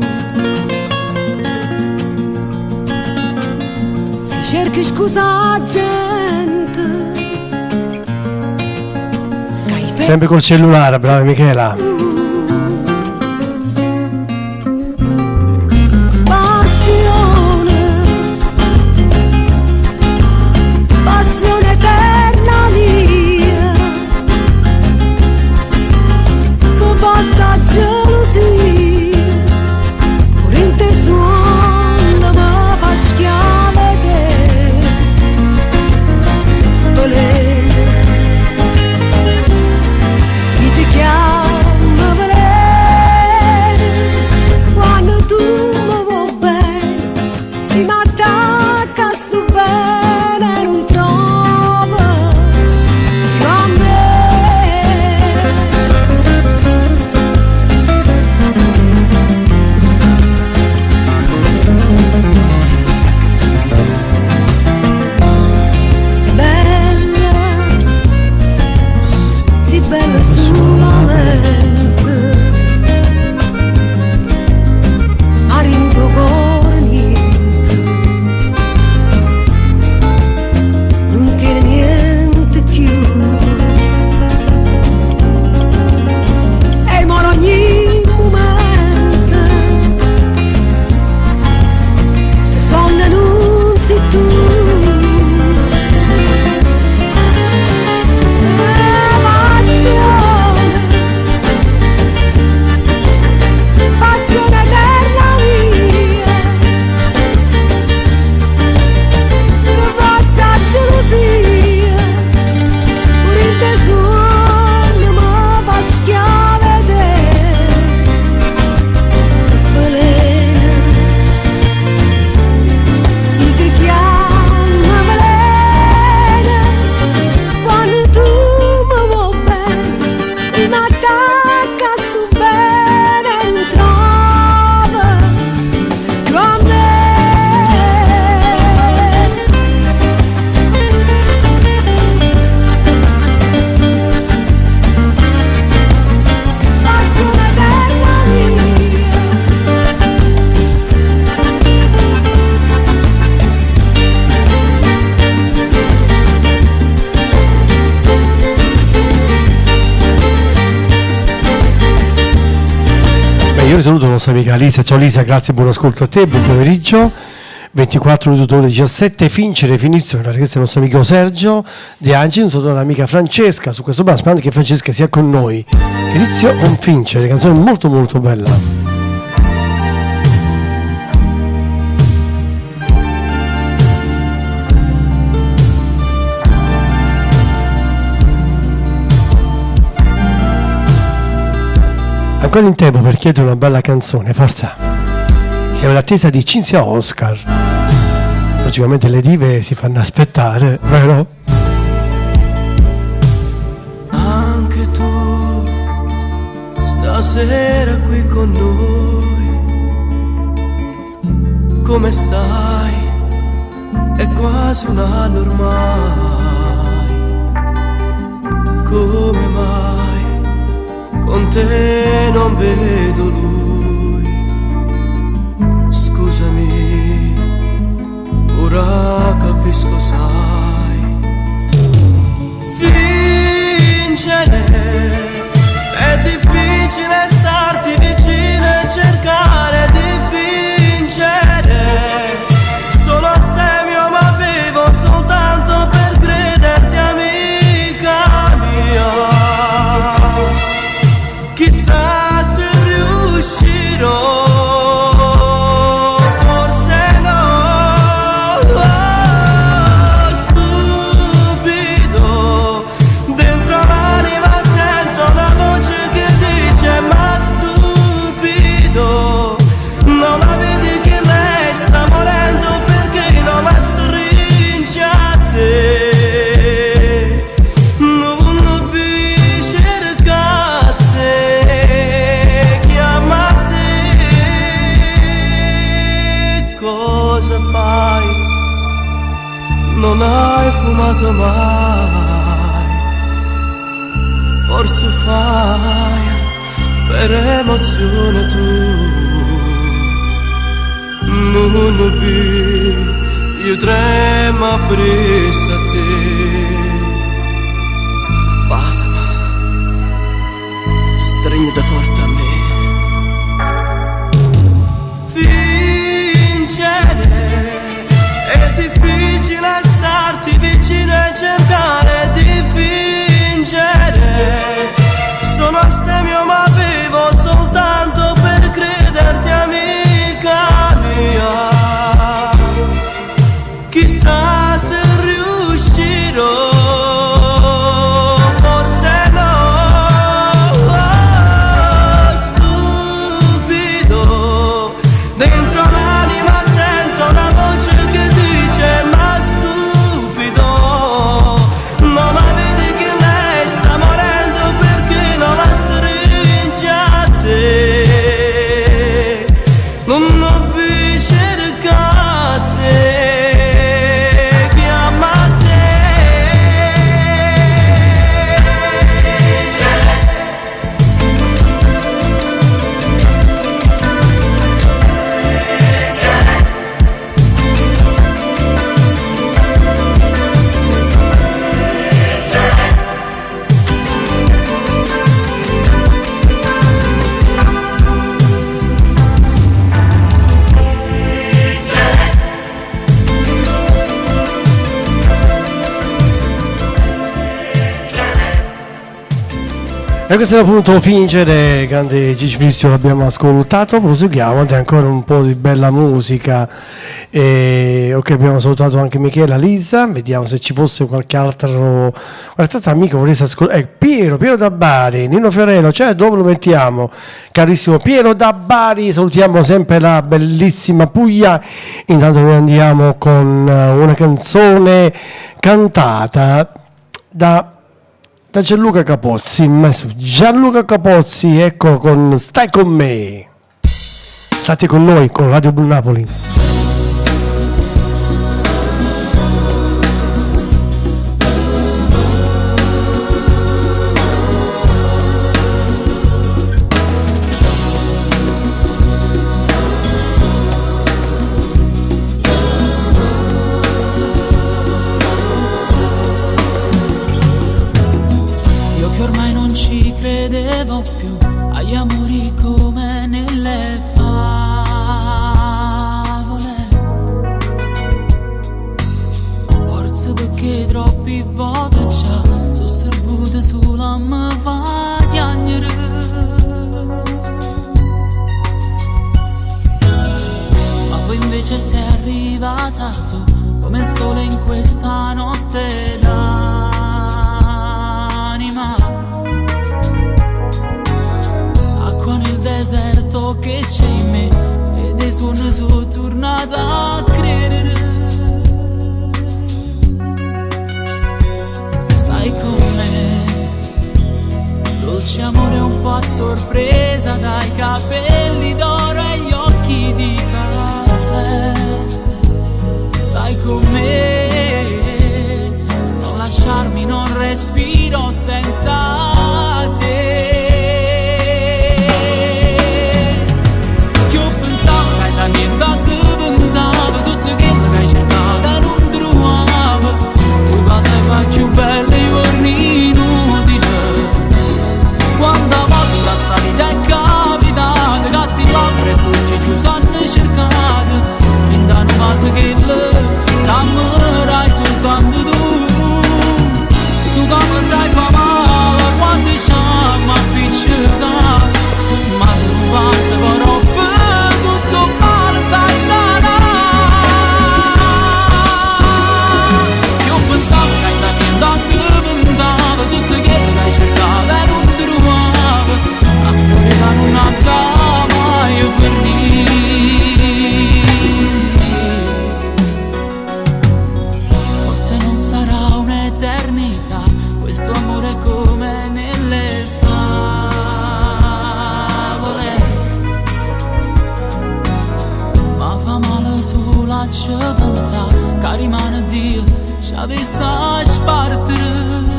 Se cerchi scusa gente, Sempre col cellulare, brava Michela. Passione eterna mia, che basta gelosia, pure in te suona mi fa schiave te, veleno, chi ti chiama veleno, quando tu mi vuoi bene, mi attacca sto bene, non trovo più a me. Bella, sì bella solamente, ma in tuo cuore niente, non tiene niente più, e moro ogni momento, te sonno non sei tu. Passione eterna mia, che basta gelosia, pure in te suona mi fa schiave te, veleno, chi ti chiama veleno, quando tu mi vuoi bene, mi attacca sto bene, non trovo più a me. Passione eterna mia, Beh, io saluto la nostra amica Lisa. Ciao Lisa, grazie, buon ascolto a te, buon pomeriggio. 24 ottobre 17, Fincere, Finizio, la richiesta del nostro amico Sergio De Angeli, un saluto all'amica Francesca su questo brano, sperando che Francesca sia con noi. Inizio con Fincere, canzone molto molto bella. ancora in tempo per chiedere una bella canzone, forza. Siamo in attesa di Cinzia Oscar. Logicamente le dive si fanno aspettare, vero? Anche tu stasera qui con noi, come stai? È quasi un anno ormai. Come mai con te non vedo lui? Scusami, ora capisco, sai. Vincere è difficile, starti vicino e cercare di vincere. Sono astemio ma vivo soltanto per crederti, amica mia. Chissà se riuscirò, forse no. Stupido, dentro l'anima sento una voce che dice: ma stupido, non la vedi che lei sta morendo perché non la stringi a te? Non vi cercate, chiama te. Cosa fai? Non hai fumato mai, forse fai per emozione tu. Non vi, io tremo appresso a te. Basama, stringete forte a me. Vincere è difficile, starti vicino e cercare di fingere. Sono astemio ma vivo soltanto per crederti, amica mia. Chissà se riuscirò, forse no. Stupido, dentro l'anima sento una voce che dice: ma stupido, non la vedi che lei sta morendo perché non la stringi a te? Non ho vi cercate, chiama te. E questo è appunto Fingere, grande Gigi Frisio, l'abbiamo ascoltato. Proseguiamo, ed è ancora un po' di bella musica. Ok, abbiamo salutato anche Michela, Lisa, vediamo se ci fosse qualche altro amico volesse ascoltare. Piero da Bari, Nino Ferrero, cioè dove lo mettiamo? Carissimo Piero da Bari, salutiamo sempre la bellissima Puglia. Intanto noi andiamo con una canzone cantata da Gianluca Capozzi, Gianluca Capozzi, ecco, con Stai con me. State con noi, con Radio Blu Napoli. Credevo più agli amori come nelle favole, forse perché troppi volte già sono servute sulla mia vagliagnere. Ma poi invece sei arrivata tu come il sole in questa notte d'anima. Acqua che c'è in me ed è suono sono tornata a credere. Stai con me, dolce amore un po' a sorpresa, dai capelli d'oro e gli occhi di caffè. Stai con me, non lasciarmi, non respiro senza te. Che ho pensato che da niente diventava tutto quello che hai cercato e non trovavo. Tu cosa fa più belle i giorni inutili. Quando a volte la sta vita è capitata che sti labbra storci ci sono cercate. Quindano base che l'amore soltanto tu. Tu come sai fa male quando siamo appiccicati. Ma tu base però per tutto male sai sarà. Io pensavo che da niente diventava tutto quello che hai cercato e non trovavo. La storia che non andava mai a finire. Forse non sarà un'eternità questo amore come nelle favole, ma fa male sulla ci pensare che rimane Dio ci avesse a spartere.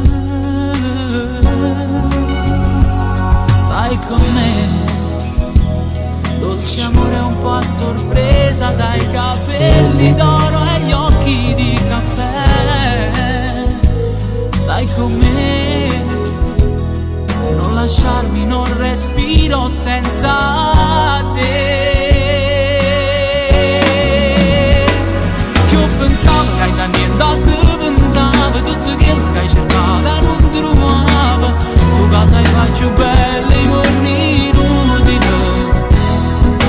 Stai con me, dolce amore un po' a sorpresa, dai capelli d'oro e gli occhi di caffè. Stai con me, non lasciarmi, non respiro senza te. Che ho pensato che da niente diventava tutto quello che hai cercato e non trovavo. Tu cosa hai faccio belle i giorni inutili.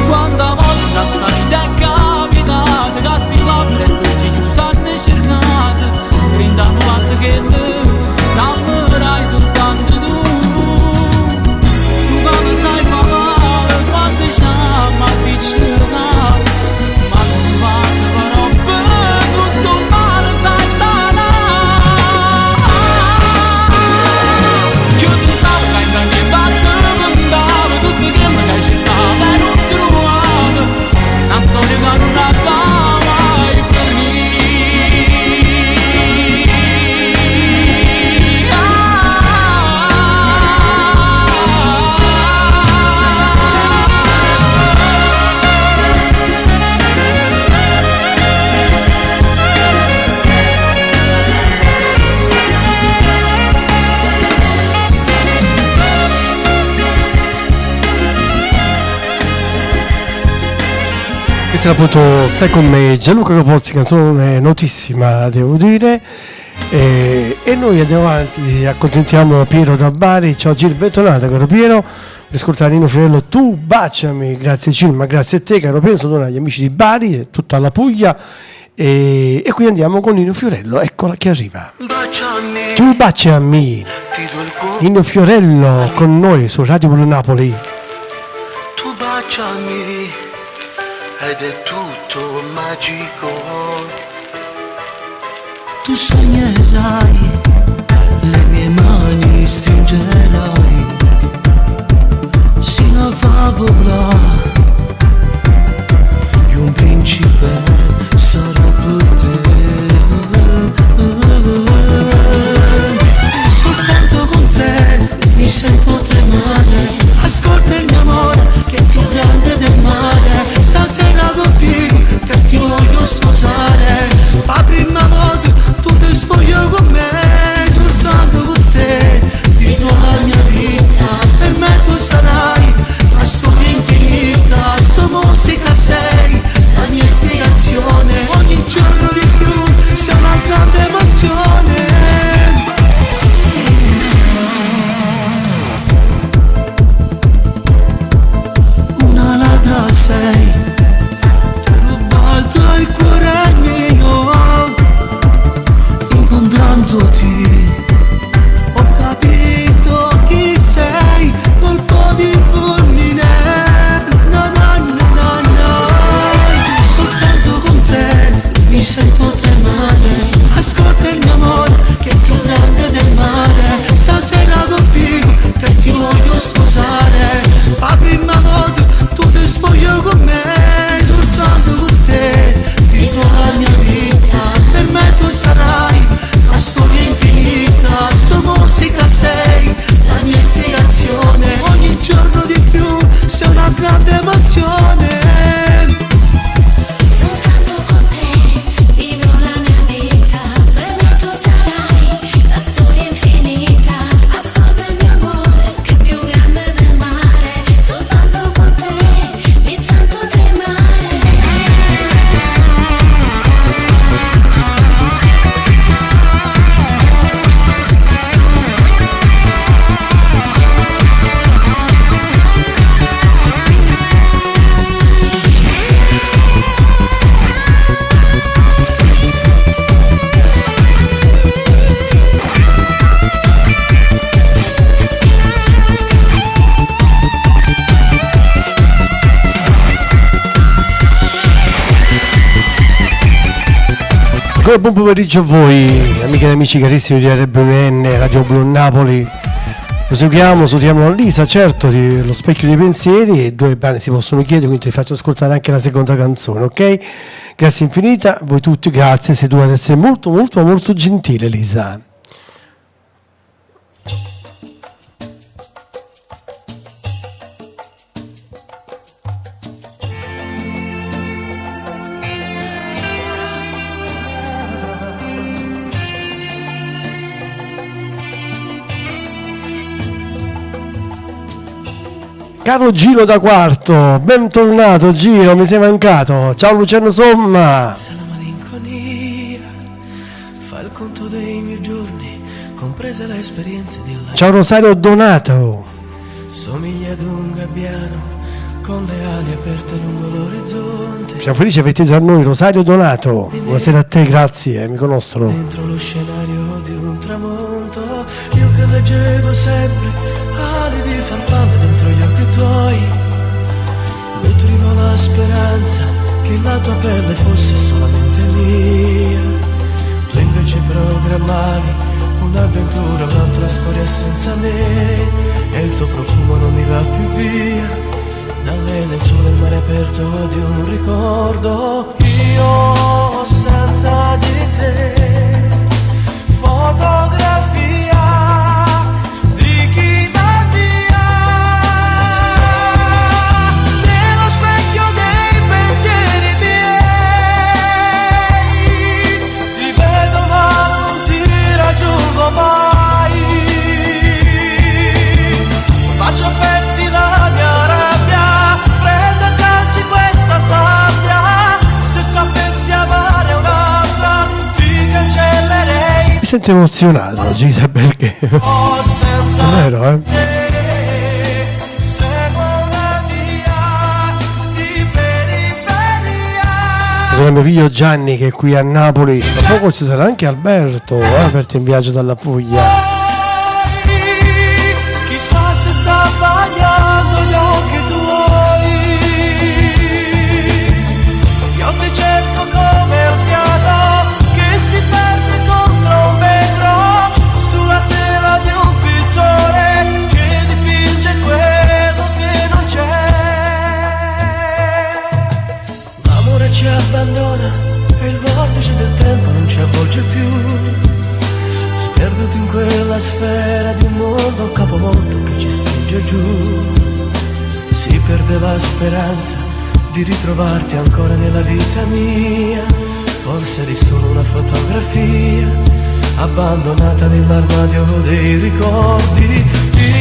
Quando a volte la sta vita è capitata che sti labbra storci ci sono cercate. Brindano base che l'amore soltanto tu. Tu come sai fa male quando siamo appiccicati. Ma non base però per tutto il male sai sarà. Che io pensavo che da niente diventava tutto quello che hai cercato e non trovavo. Una storia che non andava mai a finire. Questa era appunto Stai con me, Gianluca Capozzi, canzone notissima devo dire, e noi andiamo avanti, accontentiamo Piero da Bari. Ciao Gil, bentornato caro Piero, ascoltare Nino Fiorello, Tu baciami, grazie Cilma, grazie a te caro Piero, sono agli amici di Bari e tutta la Puglia, e qui andiamo con Nino Fiorello, eccola che arriva. Baciami, Tu baciami, ti do il cuore. Nino Fiorello con noi su Radio Blu Napoli. Tu baciami ed è tutto magico. Tu sognerai, le mie mani stringerai, sino a favola di un principe sarà per te. Soltanto con te mi sento tremare, ascolta il mio amore che è più grande del mare. Stasera tutti che ti voglio sposare, la prima volta tu ti spoglio con me. Soltanto con te vivrò la mia vita, per me tu sarai la storia infinita. Ancora buon pomeriggio a voi, amiche ed amici carissimi di RBN, Radio Blu Napoli. Salutiamo Lisa, certo, Lo Specchio dei Pensieri, e due brani si possono chiedere, quindi ti faccio ascoltare anche la seconda canzone, ok? Grazie infinita, voi tutti, grazie, sei tu ad essere molto molto molto gentile, Lisa. Caro Gino da Quarto, bentornato Gino, mi sei mancato. Ciao Luciano Somma. Se la malinconia fa il conto dei miei giorni, comprese le esperienze di là. Ciao Rosario Donato. Somiglia ad un gabbiano con le ali aperte lungo l'orizzonte. Siamo felici di averti tra noi, Rosario Donato. Buonasera a te, grazie, amico nostro. Dentro lo scenario di un tramonto, io che leggevo sempre ali di farfalle dentro gli occhi tuoi, nutrivo la speranza che la tua pelle fosse solamente mia. Tu invece programmavi un'avventura, un'altra storia senza me, e il tuo profumo non mi va più via dalle lenzuola del mare aperto di un ricordo. Io senza di te, fotografia di chi va via, nello specchio dei pensieri miei, ti vedo ma non ti raggiungo mai, faccio a pezzi la mia rabbia, prendo a calci questa sabbia, se sapessi amare un'altra ti cancellerei. Mi sento emozionato oggi, perché è vero, eh? Con il mio figlio Gianni che è qui a Napoli, tra poco ci sarà anche Alberto, Alberto in viaggio dalla Puglia. Chissà se sta bagnando gli occhi tuoi, io ti cerco come il fiato che si perde contro un vetro, sulla tela di un pittore che dipinge quello che non c'è. L'amore ci abbandona e il vortice del tempo non ci avvolge più, sperduti in quella sfera di un mondo capovolto che ci spinge giù. Si perde la speranza di ritrovarti ancora nella vita mia, forse eri solo una fotografia abbandonata nell'armadio dei ricordi.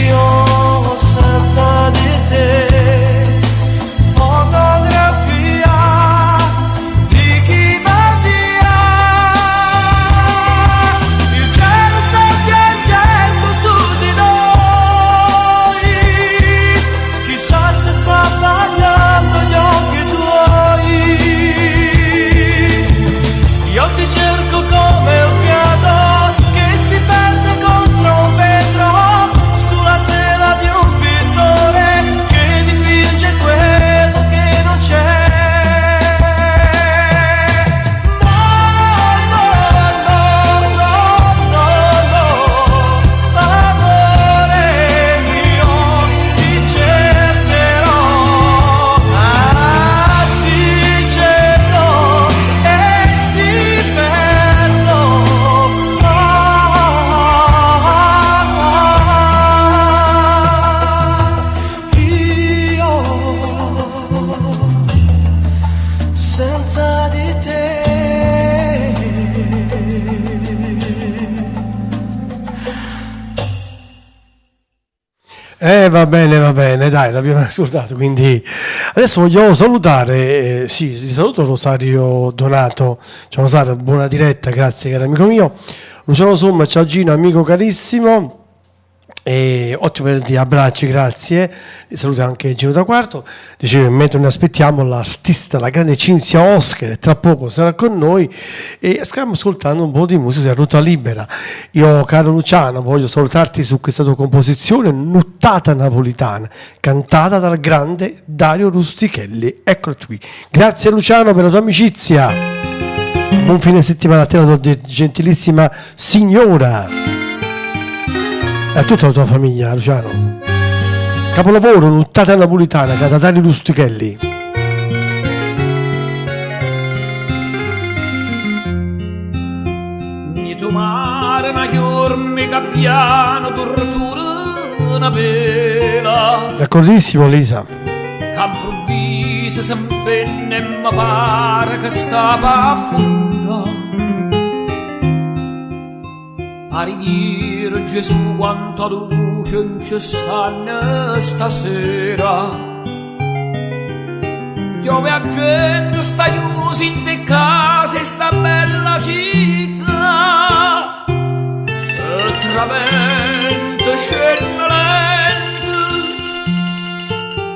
Io senza di te, fotografia di chi va via, il cielo sta piangendo su di noi, chissà se sta bagnando gli occhi tuoi, io ti cerco come un fiato che si perde contro un vetro, sulla tela di un pittore che dipinge quello che non c'è. No, no, no, no, no, no, amore mio, ti cercherò, ti cerco e ti perdo. Io senza di te. Va bene, dai, l'abbiamo ascoltato, quindi adesso voglio salutare, sì, saluto Rosario Donato. Ciao Rosario, buona diretta, grazie caro amico mio. Luciano Somma, ciao Gino, amico carissimo. E ottimo venerdì, abbracci, grazie. Saluto anche Gino da Quarto. Dicevo, mentre noi aspettiamo l'artista, la grande Cinzia Oscar, tra poco sarà con noi e stiamo ascoltando un po' di musica a ruota libera. Io, caro Luciano, voglio salutarti su questa tua composizione Nuttata napolitana, cantata dal grande Dario Rustichelli. Eccolo qui. Grazie Luciano per la tua amicizia. Buon fine settimana a te, la tua gentilissima signora e a tutta la tua famiglia, Luciano. Capolavoro, Nuttata napolitana, Catatari Rustichelli. Mi tomare una chiorme cappiano, tortura una vela. D'accordissimo, Lisa. Improvviso sempenne mi pare che stava a fondo. Pari dire Gesù quanta luce non ci stanno stasera. Piove a gente sta chiusa in te case in sta bella città. E tra vento scende lento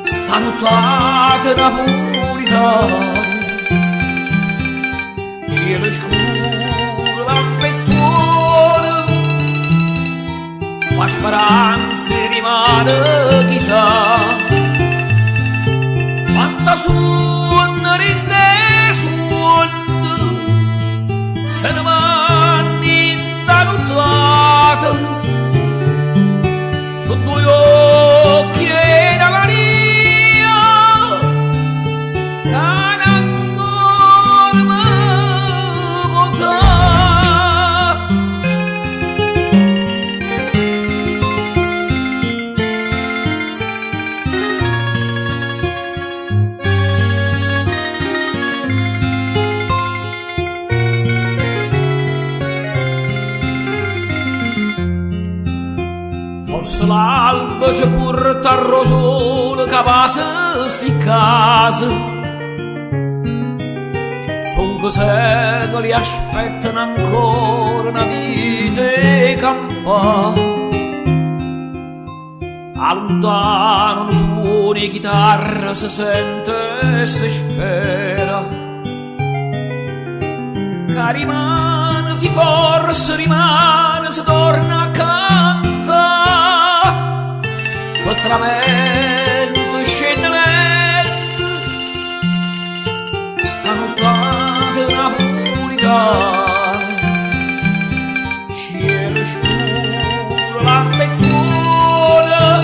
sta nottata napolitana. Cielo scuro la pettuola, ma speranza rimane chissà. Quanta suona rinde suona, se ne vanno in tanuttata, con due occhi e da Maria, che l'amore mi porta. Forse l'alba ci porta al rosone che passa sti case. Son che secoli aspettano ancora una vita e campa. A lontano un suono di chitarra si sente e si spera. Che rimane, si forse rimane, si torna a cantare. Potramento scende lento, sta nottata napolitana. Cielo scuro la pettuola,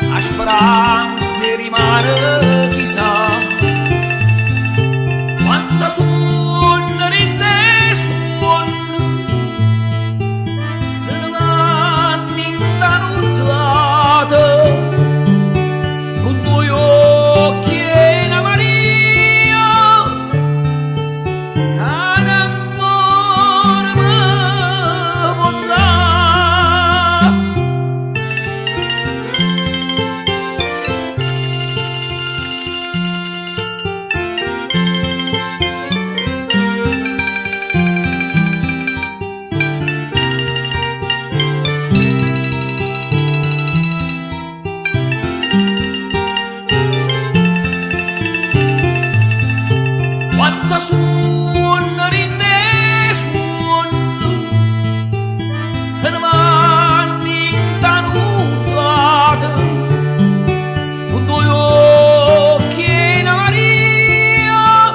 la speranza rimane chissà. Quanta suona rinde suona, se ne vanno in tanuttata, con due occhi e una Maria, che l'amore mi porta. Quanta suona rinde suona, se ne vanno in tanuttata, con due occhi e una Maria,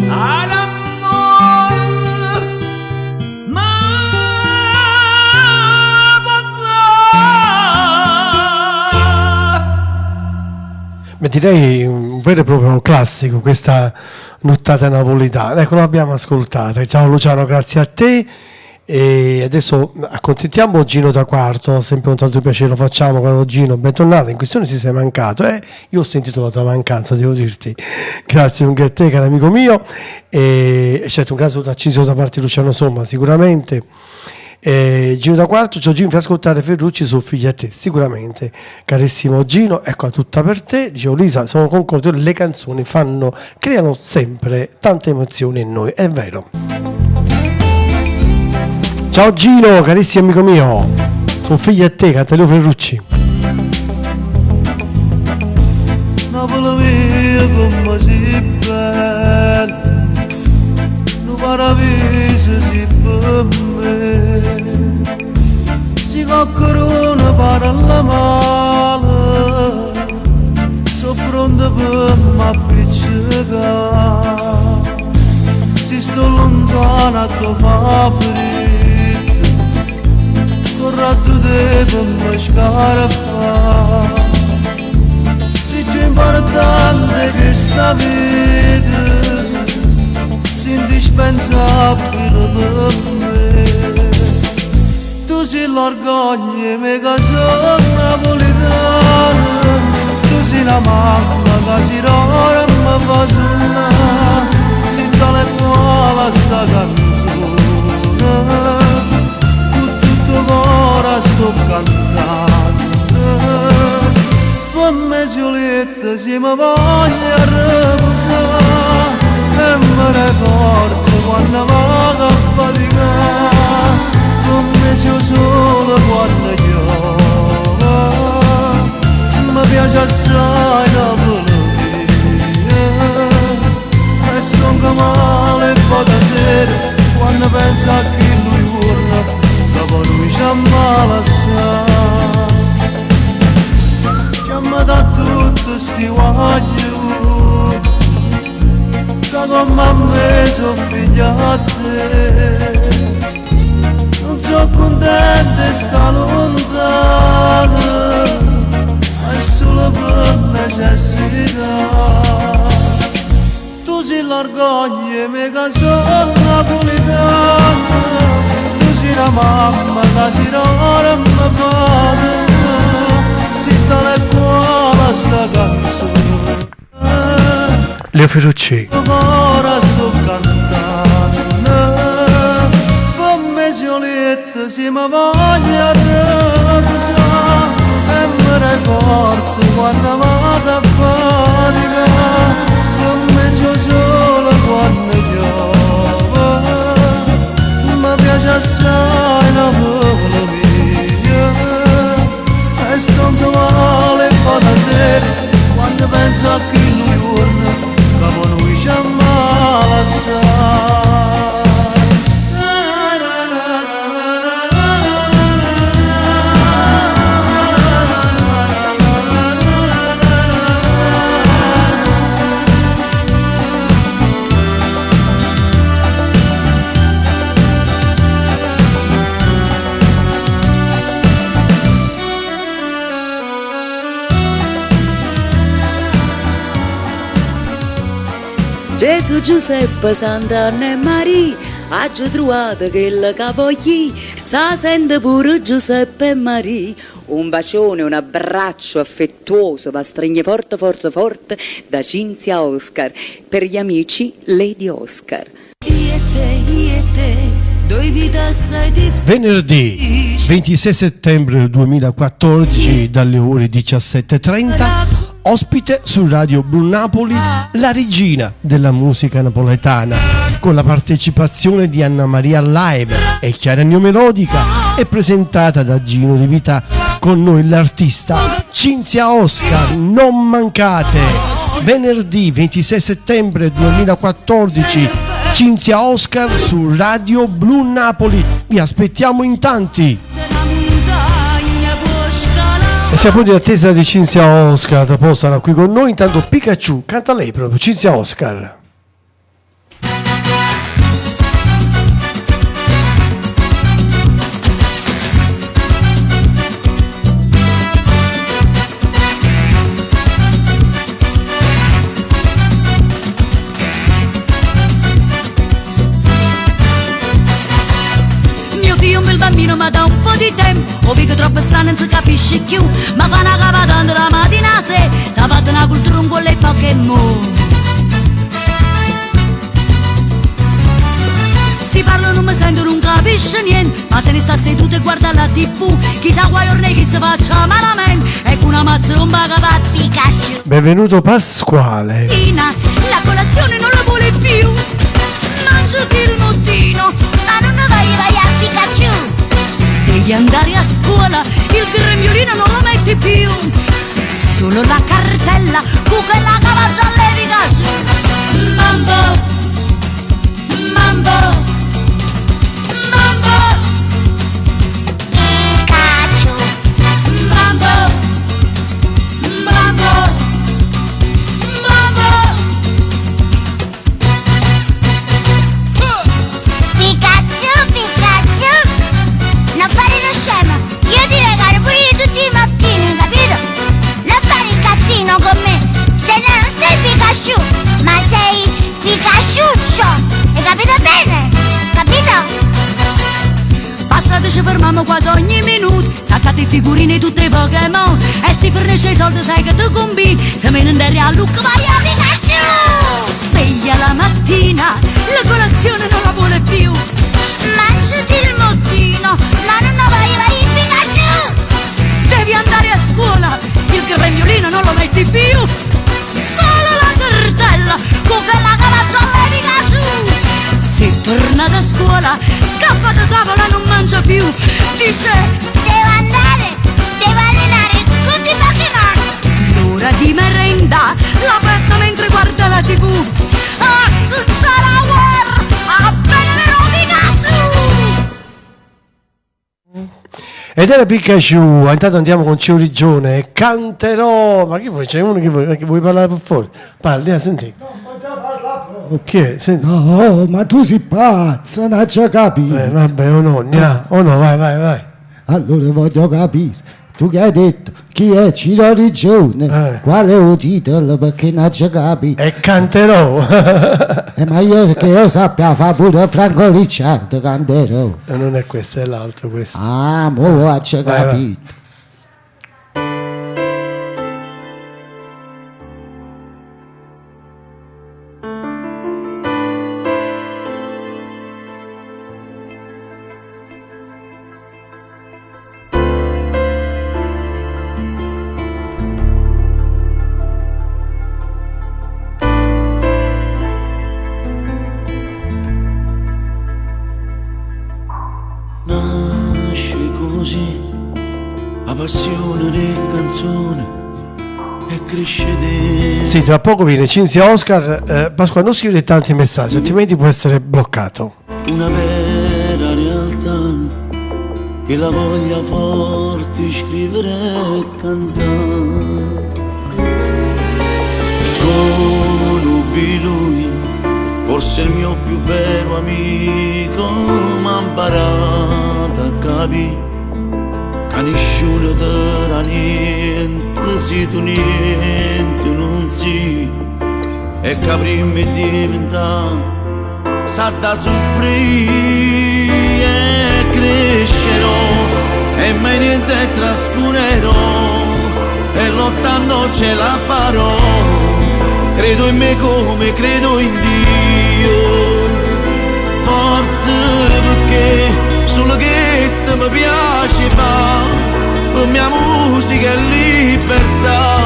all'amore mi porta. Beh, direi un vero e proprio classico, questa Nuttata napolitana. Ecco, l'abbiamo ascoltata. Ciao Luciano, grazie a te. E adesso accontentiamo Gino da Quarto, sempre un tanto piacere lo facciamo. Caro Gino, bentornato. In questione si sei mancato, io ho sentito la tua mancanza, devo dirti. Grazie anche a te, caro amico mio. E certo, un grande saluto acceso da parte di Luciano Somma, sicuramente. Gino da Quarto, ciao Gino, fai ascoltare Ferrucci su Figli a te, sicuramente, carissimo Gino, eccola tutta per te. Dicevo Lisa, sono concordo, le canzoni creano sempre tante emozioni in noi, è vero. Ciao Gino, carissimo amico mio, su Figli a te, Cataleo Ferrucci. Napoli mia come si bella, non paradiso si per me, si coccorona para la mala, sopra un mondo per m'appiccicare. Se sto lontano a tua favorita, corretto te per mi scarafare. Se c'è importante che sta vita sia indispensabile per me. Tu sei l'orgoglio mio che sono napoletano, tu sei la mamma che si rora e mi fa suonare. Se tale quale sta canzone, con tutto cuore sto cantando. Fammi soletta se mi voglio riposare e me ne forza quando vado a faticare. Fammi solo quando piove, mi piace assai la melodia. E son che male poi da sera quando penso a chi lui urla, dopo lui c'ha male assai. Chiama da tutto sti guagliu che come a me sono figli a te. Non sono contento di sta lontana, è solo per necessità. Tu sei l'orgoglio mio che sono napoletano, tu sei la mamma che si rora e mi fa se tale quale sta canzone. Leo Ferrucci. Ora sto cantando, fammi soletta se mi voglio riposare e mi dai forza quando vado a faticare. Fammi solo quando piove, mi piace assai la melodia. E sto male poi da sera quando penso a chi lui urla, dopo lui c'ha male assai. Gesù, Giuseppe, Sant'Anna e Maria, oggi trovato che la cavogli, sa sente pure Giuseppe e Maria. Un bacione, un abbraccio affettuoso va stringe forte forte forte da Cinzia Oscar, per gli amici Lady Oscar. Venerdì 26 settembre 2014 dalle ore 17:30, ospite su Radio Blu Napoli la regina della musica napoletana, con la partecipazione di Anna Maria Live e Chiara Neomelodica, e presentata da Gino Di Vita. Con noi l'artista Cinzia Oscar. Non mancate, venerdì 26 settembre 2014, Cinzia Oscar su Radio Blu Napoli. Vi aspettiamo in tanti. E siamo in attesa di Cinzia Oscar, tra poco sarà qui con noi. Intanto Pikachu, canta lei proprio, Cinzia Oscar. Bambino ma da un po' di tempo, ho visto troppo strano, non si capisce più, ma fa una cavatanda la mattina a se, si ha fatto una cultura un po' le Pokémon. Si parla, non mi sento, non capisce niente, ma se ne sta seduto e guarda la TV, chissà quai orne che si faccia malamente, ecco una mazzomba che va a Pikachu. Benvenuto Pasquale. La colazione non la vuole più, mangiati il mottino, ma non vai a Pikachu. Devi andare a scuola, il grembiulino non lo metti più, solo la cartella con quella cavaccia all'Erica. Mambo, mambo, mambo, Pikachu. Mambo, mambo, Pikachu, ma sei Pikachuccio, hai capito bene? Capito? Basta ci fermiamo quasi ogni minuto, saccate figurine tutte i Pokémon, e si fornisce i soldi sai che tu combini, se me ne andare a Luca vai a Pikachu! Sveglia la mattina, la colazione non la vuole più, Mangiati il mottino, ma non vai Pikachu! devi andare a scuola, il grembiulino non lo metti più, solo la cartella con quella cavazzola di Pikachu! Se torna da scuola, scappa da tavola, non mangia più, dice devo allenare tutti i Pokémon! l'ora di merenda, la passa mentre guarda la TV, succede la guerra, a benevero Pikachu! Ed era Pikachu. Intanto andiamo con Ciorigione. Canterò. Ma che vuoi? C'è uno che vuoi parlare per fuori? Parli, senti. Ok, senti. No, ma tu sei pazzo, non c'è capito. Vabbè, o no, vai. Allora voglio capire, tu che hai detto chi è Ciorigione, qual è il titolo, perché non c'è capito. E canterò. Ma io che io sappia fa pure Franco Ricciardo, canterò. Non è questo, è l'altro questo. Ah, mo' c'è capito. Sì, tra poco viene Cinzia Oscar. Pasqua, non scrivere tanti messaggi, altrimenti può essere bloccato. Una vera realtà che la voglia forte scrivere e cantare. Conobbi lui, forse il mio più vero amico, m'ha imparato a capire che nessuno te da niente, se tu niente non si, e che prima è diventato sa da soffrire e crescerò, e mai niente trascurerò, e lottando ce la farò. Credo in me come credo in Dio, forse perché solo questo mi piace fare, per mia musica e libertà,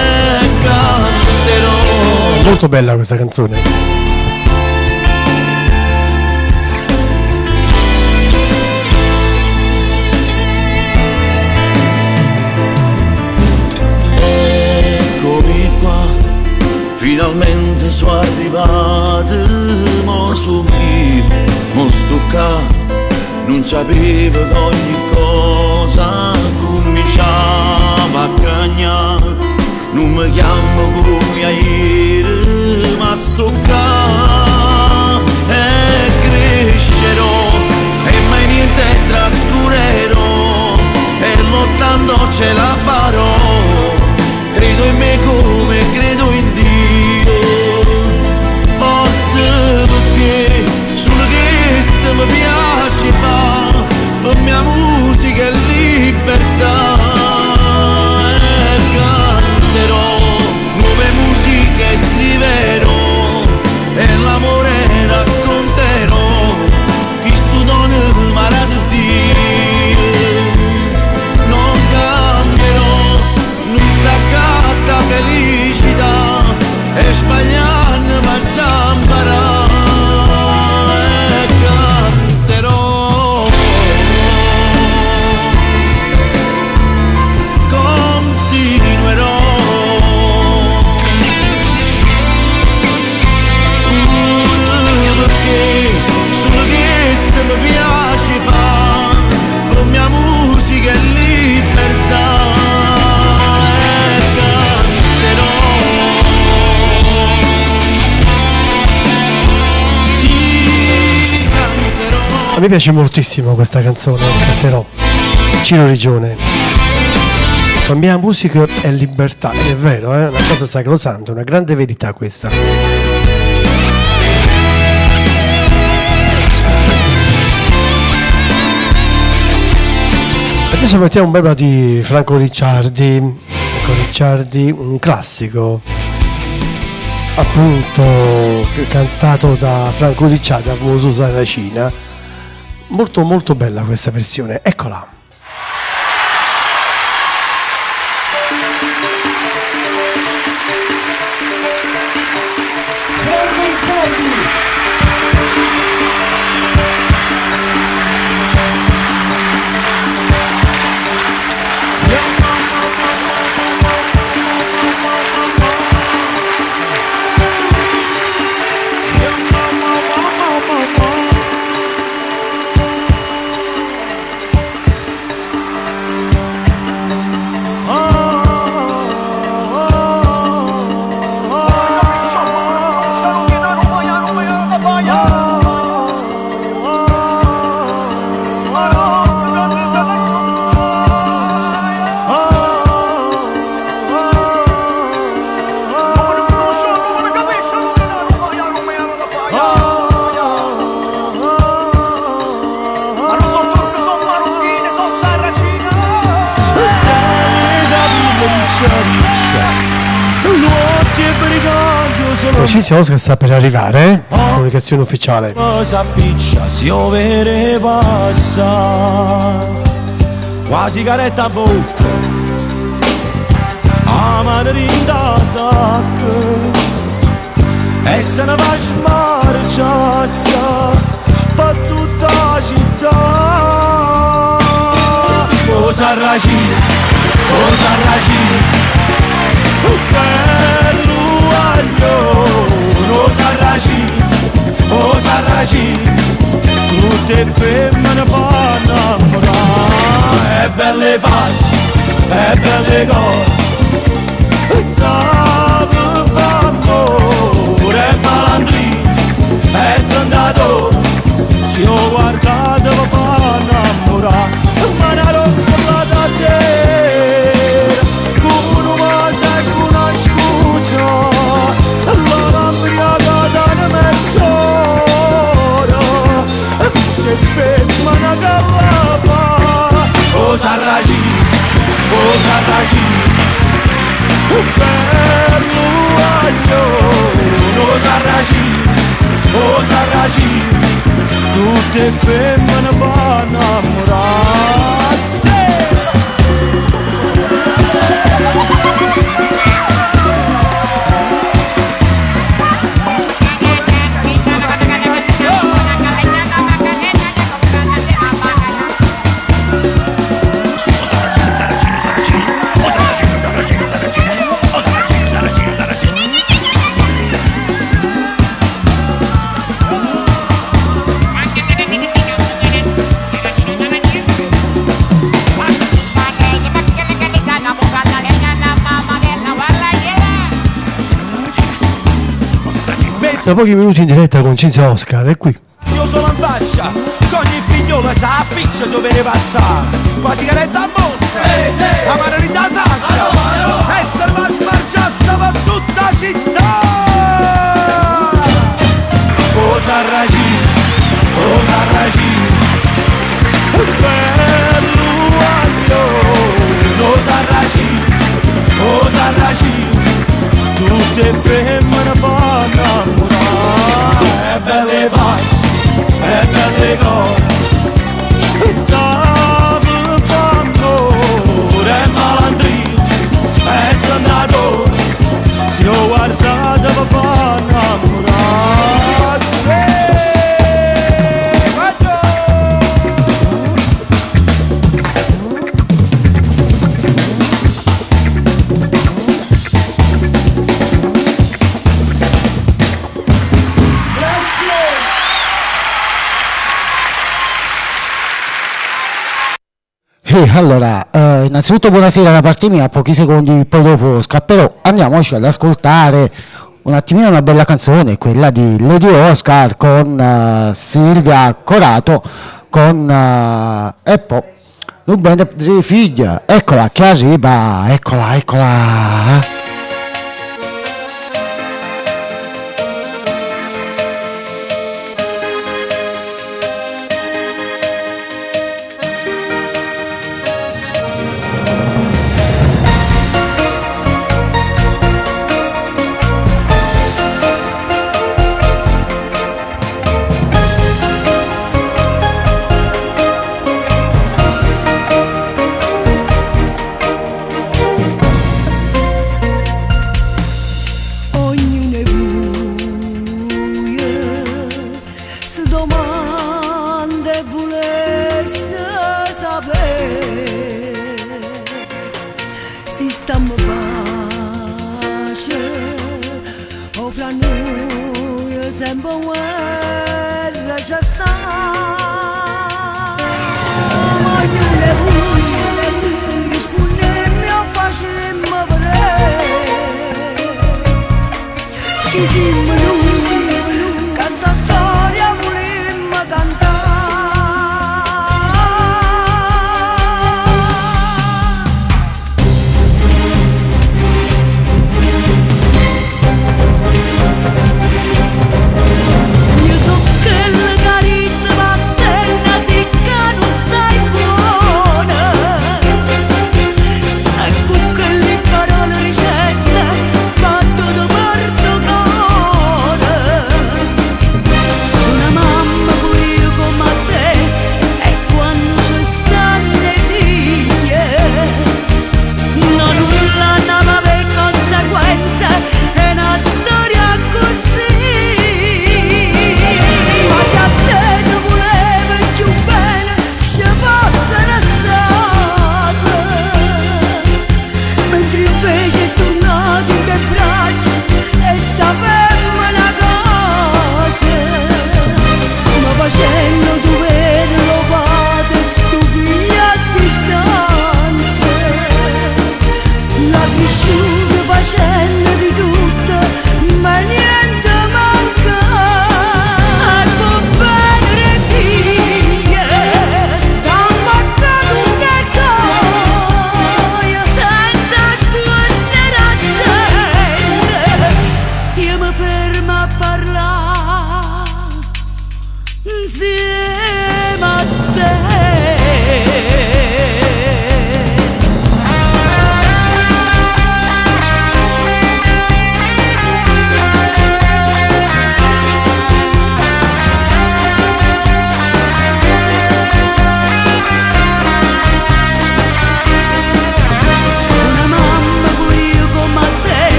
e canterò. Molto bella questa canzone. Finalmente sono arrivato, mo su qui, mo sto qua, non sapevo che ogni cosa cominciava a cagnare, non mi chiamo come ieri, ma sto qua, e crescerò, e mai niente trascurerò, e lottando ce la farò, credo in me come credo in Dio. Perché solo questo mi piace fare, per mia musica e libertà, e canterò nuove musiche, scriverò, e l'amore racconterò, chi sto dono m'ha di Dio, non cambierò, non s'accatta felicità, e sbagliando facciamo imparare. Mi piace fare per mia musica e libertà, e canterò, sì, canterò. A me piace moltissimo questa canzone, canterò. Ciorigione. La mia musica è libertà, ed è vero, è una cosa sacrosanta, una grande verità questa. Adesso mettiamo un bel brano di Franco Ricciardi, un classico, appunto cantato da Franco Ricciardi, famoso Sarracina. Molto molto bella questa versione, eccola. Cinzia Oscar sta per arrivare, comunicazione ufficiale. Cosa piccia si overe passa, quasi caretta a botte, a mandarinda sacca, e se ne va smarciassa per tutta la città. Cosa ragì, bello aglio. O Sarraci, tutte femmine fanno innamorare. E belle facce, e belle cose, sanno f'amore e malandrini, e tentatori, se ho guardato mi fanno innamorare. Ma una rossa da sera, come una cosa e una scusa, la lambriata da me cuore, se femmina che la fa. O Sarraci, bello aglio. O Sarraci, tutte femmine fanno innamorare. Da pochi minuti in diretta con Cinzia Oscar, è qui. Io sono in faccia, con ogni figliola sa piccia se vede passare, quasi caretta a monte, la margarita sacca, e se va smarciassa per tutta la città. O Sarraci, bello aglio. O Sarraci, tutte femmine fanno innamorare. E belle facce, e belle cose, sanno f'amore e malandrini, e tentatori, se ho guardato mi fanno innamorare. Allora, innanzitutto buonasera da parte mia, pochi secondi poi dopo scapperò. Andiamoci ad ascoltare un attimino una bella canzone, quella di Lady Oscar con Silvia Corato con e poi non bene di figlia, eccola che arriva, eccola.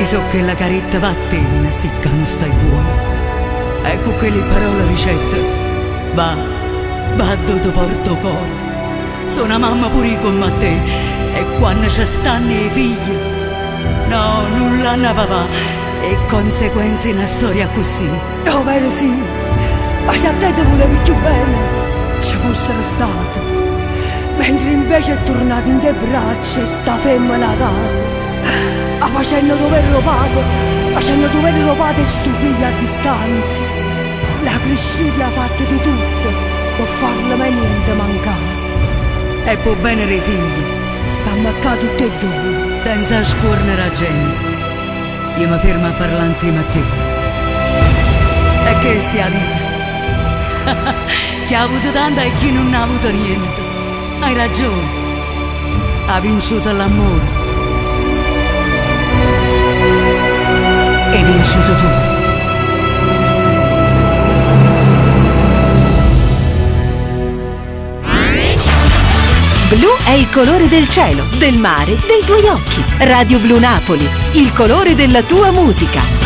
So che la caretta va a te, sicca non stai buono. Ecco quelle parole ricette. Va dove porto cuore. Sono mamma pure come a te. E quando ci stanno i figli, no, nulla hanno papà. E conseguenze in una storia così. No, vero sì. Ma se a te ti volevi più bene, ci fossero state. Mentre invece è tornato in te braccia e sta femmina a casa. Facendo dover rubare sto figlio a distanza. La cresciuta ha fatto di tutto per farle mai niente mancare. e può bene i figli. Stiamo qua tutti e due. Senza scornere la gente. Io mi fermo a parlare insieme a te. E che stia vita? Chi ha avuto tanto e chi non ha avuto niente. Hai ragione. Ha vinciuto l'amore. Hai vinciuto tu. Blu è il colore del cielo, del mare, dei tuoi occhi. Radio Blu Napoli, il colore della tua musica.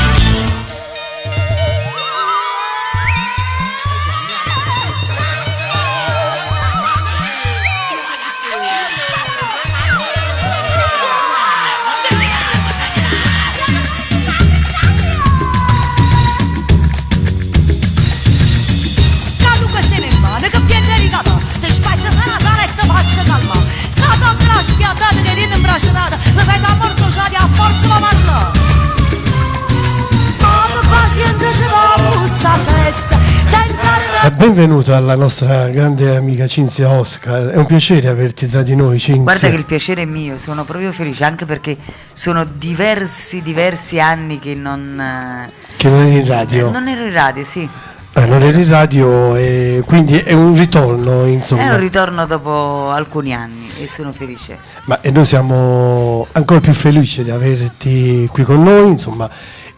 Benvenuta alla nostra grande amica Cinzia Oscar, è un piacere averti tra di noi, Cinzia. Guarda che il piacere è mio, sono proprio felice, anche perché sono diversi anni che non eri in radio. Non ero in radio, sì. Non eri in radio e quindi è un ritorno, insomma. È un ritorno dopo alcuni anni e sono felice. E noi siamo ancora più felici di averti qui con noi, insomma.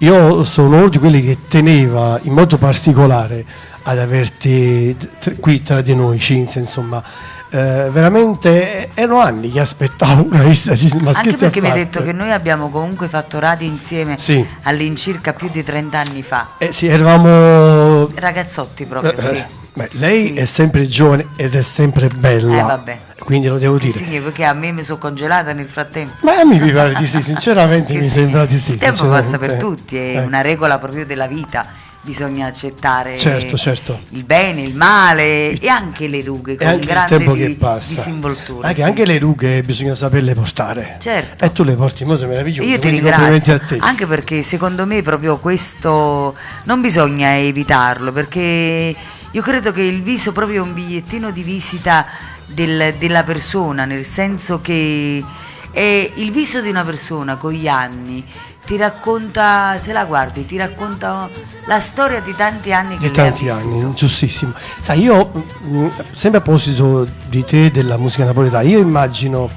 Io sono uno di quelli che teneva in modo particolare ad averti qui tra di noi, Cinzia, insomma. Veramente erano anni che aspettavo una vista, ma anche perché mi hai detto che noi abbiamo comunque fatto radio insieme, sì, all'incirca più di 30 anni fa. Sì, eravamo ragazzotti proprio, sì. Lei sì, è sempre giovane ed è sempre bella, vabbè, quindi lo devo dire. Sì, perché a me mi sono congelata nel frattempo. Ma mi pare di sì, sinceramente mi sembra di sì. Il tempo passa per tutti, è una regola proprio della vita. Bisogna accettare certo. il bene, il male e anche le rughe con anche grande il tempo che passa. disinvoltura. Anche le rughe bisogna saperle postare. Certo. E tu le porti in modo meraviglioso. Io ti ringrazio, a te. Anche perché secondo me proprio questo non bisogna evitarlo, perché io credo che il viso proprio è un bigliettino di visita della persona, nel senso che è il viso di una persona con gli anni ti racconta, se la guardi, ti racconta la storia di tanti anni che di tanti anni, giustissimo. Sai, io sempre a proposito di te, della musica napoletana, io immagino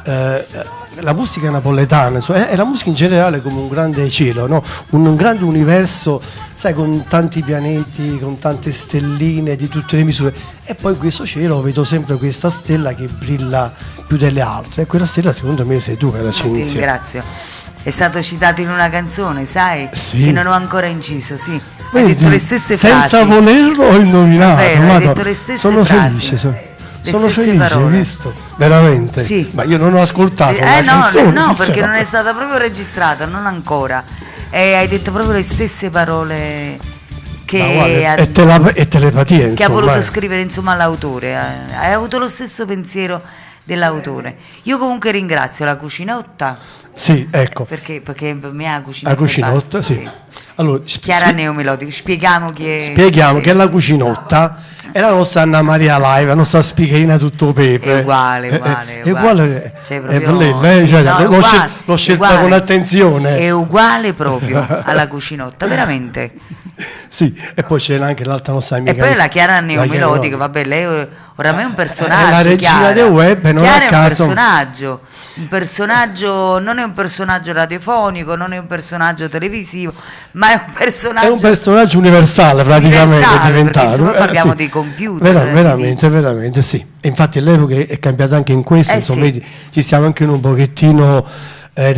la musica napoletana e la musica in generale come un grande cielo, no? Un grande universo, sai, con tanti pianeti, con tante stelline di tutte le misure, e poi in questo cielo vedo sempre questa stella che brilla più delle altre, e quella stella secondo me sei tu, cara Cinzia. Ti ringrazio. È stato citato in una canzone, sai? Sì. Che non ho ancora inciso, sì. Vedi, hai detto le stesse frasi. Senza volerlo ho indovinato. Vero, hai detto le stesse sono frasi. Felice, sono felice, parole. Hai visto? Veramente? Sì. Ma io non ho ascoltato la no, canzone. No, perché non è stata proprio registrata, non ancora. E hai detto proprio le stesse parole che è telepatia, insomma. Che ha voluto scrivere, insomma, l'autore. Hai avuto lo stesso pensiero dell'autore. Io comunque ringrazio la Cucinotta. Sì, ecco. Perché per me la Cucinotta. La Cucinotta, sì. Allora, Chiara Neomelodica, spieghiamo chi è. Spieghiamo che la Cucinotta è la nostra Anna Maria Live, la nostra speakerina tutto pepe. È uguale. È uguale. Cioè, l'ho scelta con attenzione. È uguale proprio alla Cucinotta, veramente. Sì, e poi c'è anche l'altra nostra amica. E poi la Chiara Neomelodica, vabbè, lei oramai è un personaggio. È la regina del web, non Chiara a caso. È un personaggio, non è un personaggio radiofonico, non è un personaggio televisivo, ma è un personaggio. È un personaggio universale, praticamente è diventato. Insomma, parliamo di computer. Veramente sì. E infatti l'epoca è cambiata anche in questo, insomma, sì. Ci siamo anche un pochettino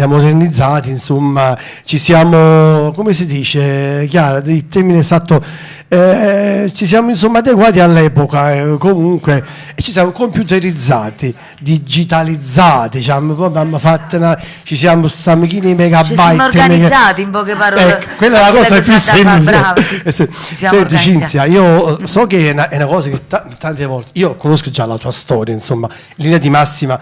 modernizzati, insomma, ci siamo, come si dice, Chiara, il termine esatto, ci siamo insomma adeguati all'epoca, comunque, e ci siamo computerizzati, digitalizzati, diciamo, ci siamo chini megabyte. Ci siamo organizzati, in poche parole. Quella è la cosa più semplice. Senti Cinzia, io so che è una cosa che tante volte, io conosco già la tua storia, insomma, in linea di massima.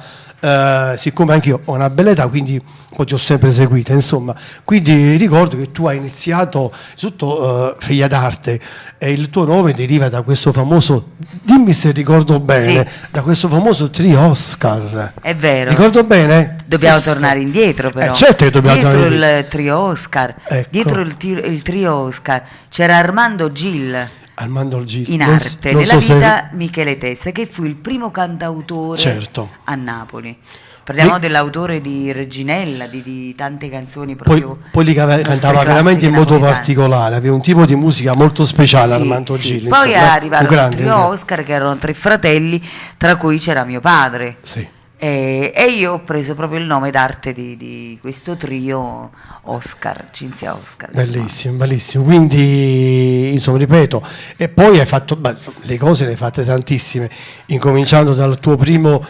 siccome anch'io ho una bella età, quindi poi ti ho sempre seguita, insomma, quindi ricordo che tu hai iniziato sotto figlia d'arte e il tuo nome deriva da questo famoso, dimmi se ricordo bene, da questo famoso trio Oscar. È vero. Ricordo bene? Dobbiamo tornare indietro però. Certo che dobbiamo dietro tornare indietro. Il trio Oscar, Ecco. dietro il trio Oscar c'era Armando Gil. Armando Gil. In Non arte, non nella so se- vita Michele Testa, che fu il primo cantautore Certo. a Napoli. Parliamo E- dell'autore di Reginella, di tante canzoni proprio. Poi li nostre cantava veramente in classiche modo napoletane. particolare, aveva un tipo di musica molto speciale Sì, Armando sì. Gil. Poi insomma, arrivarono un grande, il trio un grande. Oscar, che erano 3 fratelli, tra cui c'era mio padre. Sì. E io ho preso proprio il nome d'arte di questo trio, Oscar, Cinzia Oscar. Bellissimo, bellissimo. Quindi, insomma, ripeto, e poi hai fatto, le cose le hai fatte tantissime, incominciando dal tuo primo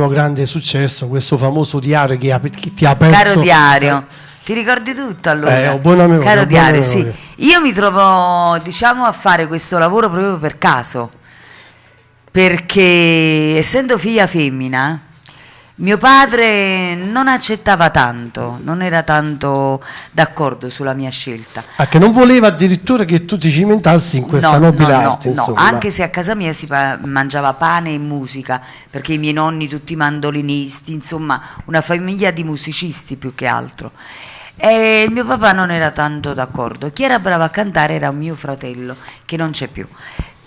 grande successo, questo famoso diario che ti ha aperto. Caro diario, ti ricordi tutto allora? Ho buona memoria, Caro ho buona diario, sì. memoria. Io mi trovo, diciamo, a fare questo lavoro proprio per caso, perché essendo figlia femmina, mio padre non accettava tanto, non era tanto d'accordo sulla mia scelta. Che non voleva addirittura che tu ti cimentassi in questa nobile arte, no, insomma. anche se a casa mia si mangiava pane e musica, perché i miei nonni tutti mandolinisti, insomma una famiglia di musicisti più che altro. E mio papà non era tanto d'accordo. Chi era bravo a cantare era un mio fratello, che non c'è più,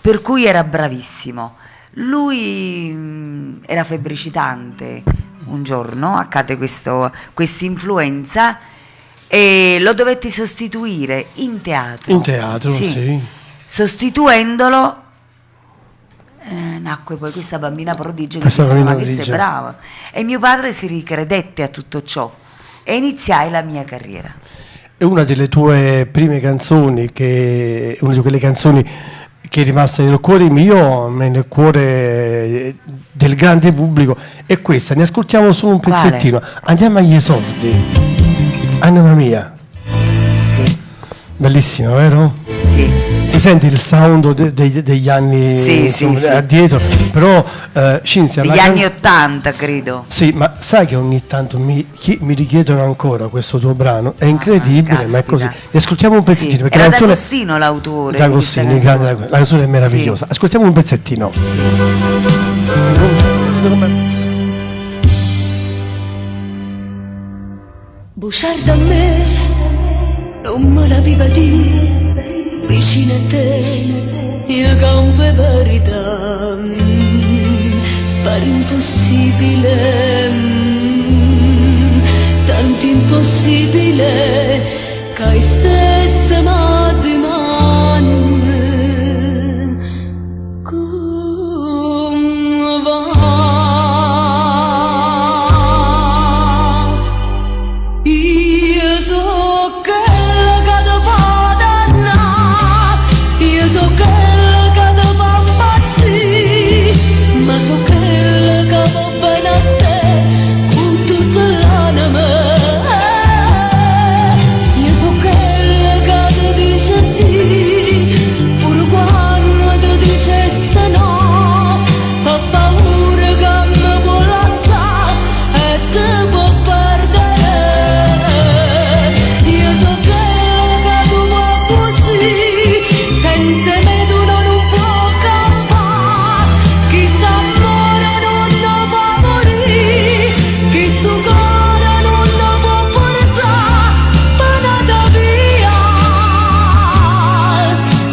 per cui era bravissimo. Lui era febbricitante. Un giorno accade questa influenza e lo dovetti sostituire in teatro. In teatro, sì. Sostituendolo nacque poi questa bambina prodigio, che Questa disse: bambina ma che sei prodigio. brava. E mio padre si ricredette a tutto ciò e iniziai la mia carriera. È una delle tue prime canzoni, una di quelle canzoni che è rimasta nel cuore mio, nel cuore del grande pubblico, è questa. Ne ascoltiamo solo un Quale? pezzettino. Andiamo agli esordi. Anima mia. Sì. Bellissima, vero? Sì. Si sente il sound degli anni Sì, sì, sì. addietro, però Cinzia, Degli anni 80, credo. Sì, ma sai che ogni tanto mi richiedono ancora questo tuo brano, è incredibile, ma è così. Ne ascoltiamo un pezzettino, Sì. perché Era la canzone D'Agostino l'autore. D'Agostino, di questa canzone. la canzone è meravigliosa. Ascoltiamo un pezzettino. Bussarda a me, non me l'aveva di vicino a te, io campo e verità, pare impossibile, tanto impossibile, che stessa ma dimane. Come va? Io so quella che ti fa dannare, io so quella che ti fa impazzire, ma so quella che va bene a te con tutta l'anima. Io so quella che ti dice sì, pure quando ti dice se no, ho paura che mi può lasciare e ti può perdere. Io so quella che tu vuoi così, senza me tu non puoi campare. Chi s'amore non può morire, chi sto cuore non può portare, panata via,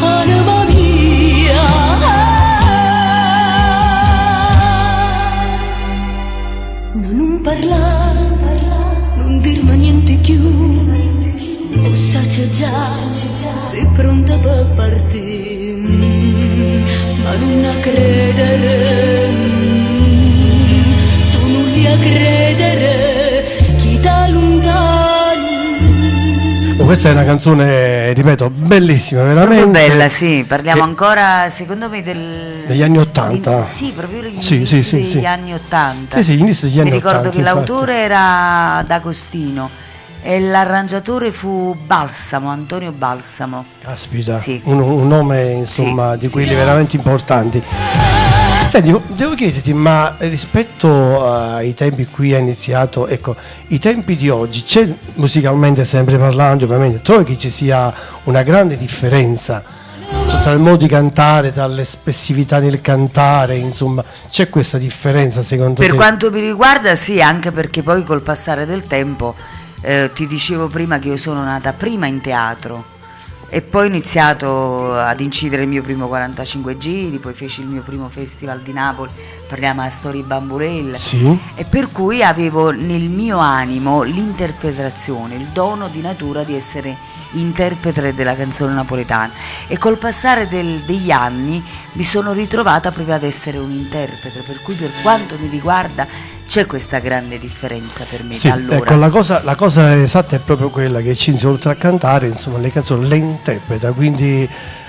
anima mia. Non parlare, non dirmi niente più, o saggio già, sei pronta per partire, ma non a credere, tu non li a credere, chi t'allontani. Questa è una canzone, ripeto, bellissima, Proprio veramente. bella, sì, parliamo E- ancora, secondo me, degli anni 80. Sì, proprio gli Sì, inizi sì, sì, degli sì. anni 80. Sì, sì, gli inizi degli anni Mi ricordo 80, che l'autore era D'Agostino e l'arrangiatore fu Balsamo, Antonio Balsamo. Caspita, Sì. un nome insomma di quelli veramente importanti. Senti, devo chiederti, ma rispetto ai tempi qui è iniziato, ecco, i tempi di oggi, c'è musicalmente, sempre parlando ovviamente, trovi che ci sia una grande differenza tra il modo di cantare, tra l'espressività del cantare, insomma, c'è questa differenza secondo te? Per quanto mi riguarda sì, anche perché poi col passare del tempo, ti dicevo prima che io sono nata prima in teatro e poi ho iniziato ad incidere il mio primo 45 giri, poi feci il mio primo festival di Napoli, parliamo a Storie Bamburelle, sì. E per cui avevo nel mio animo l'interpretazione, il dono di natura di essere interprete della canzone napoletana, e col passare degli anni mi sono ritrovata proprio ad essere un interprete, per cui per quanto mi riguarda c'è questa grande differenza per me, sì, da allora. Ecco, la cosa esatta è proprio quella che Cinzia, oltre a cantare, insomma, le canzoni le interpreta, quindi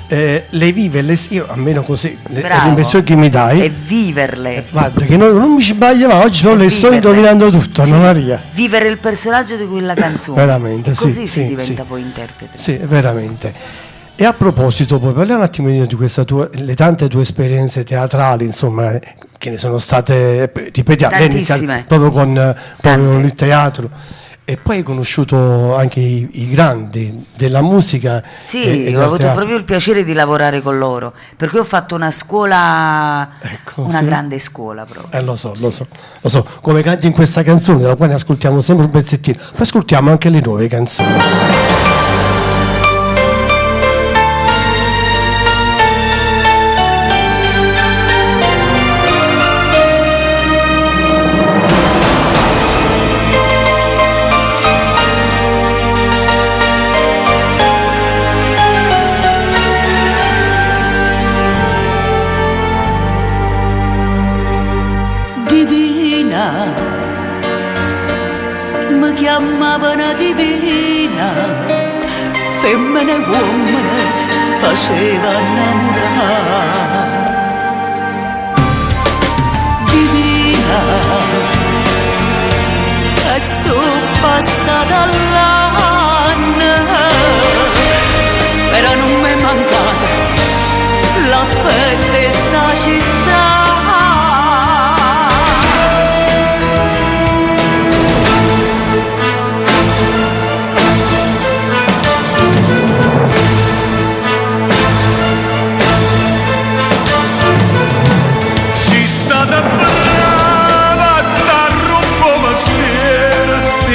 le vive, io almeno così è l'impressione che mi dai, e viverle, guarda che non mi sbaglia, ma oggi non le sto indovinando tutto, sì, Anna Maria, vivere il personaggio di quella canzone, veramente, e così sì, si sì, diventa sì. poi interprete. Sì, veramente. E a proposito, poi parliamo un attimino di questa le tante tue esperienze teatrali, insomma, che ne sono state, ripetiamo, tantissime, proprio con il teatro. E poi hai conosciuto anche i grandi della musica. Sì, ho avuto proprio il piacere di lavorare con loro, perché ho fatto una scuola, una sì, grande scuola proprio. Lo so, come canti in questa canzone, dalla quale ascoltiamo sempre un pezzettino, poi ascoltiamo anche le nuove canzoni. Mi chiamavano divina, femmine e uomini faceva innamorare. Divina, e sono passata l'anno, però non mi è mancata l'affetto di sta città.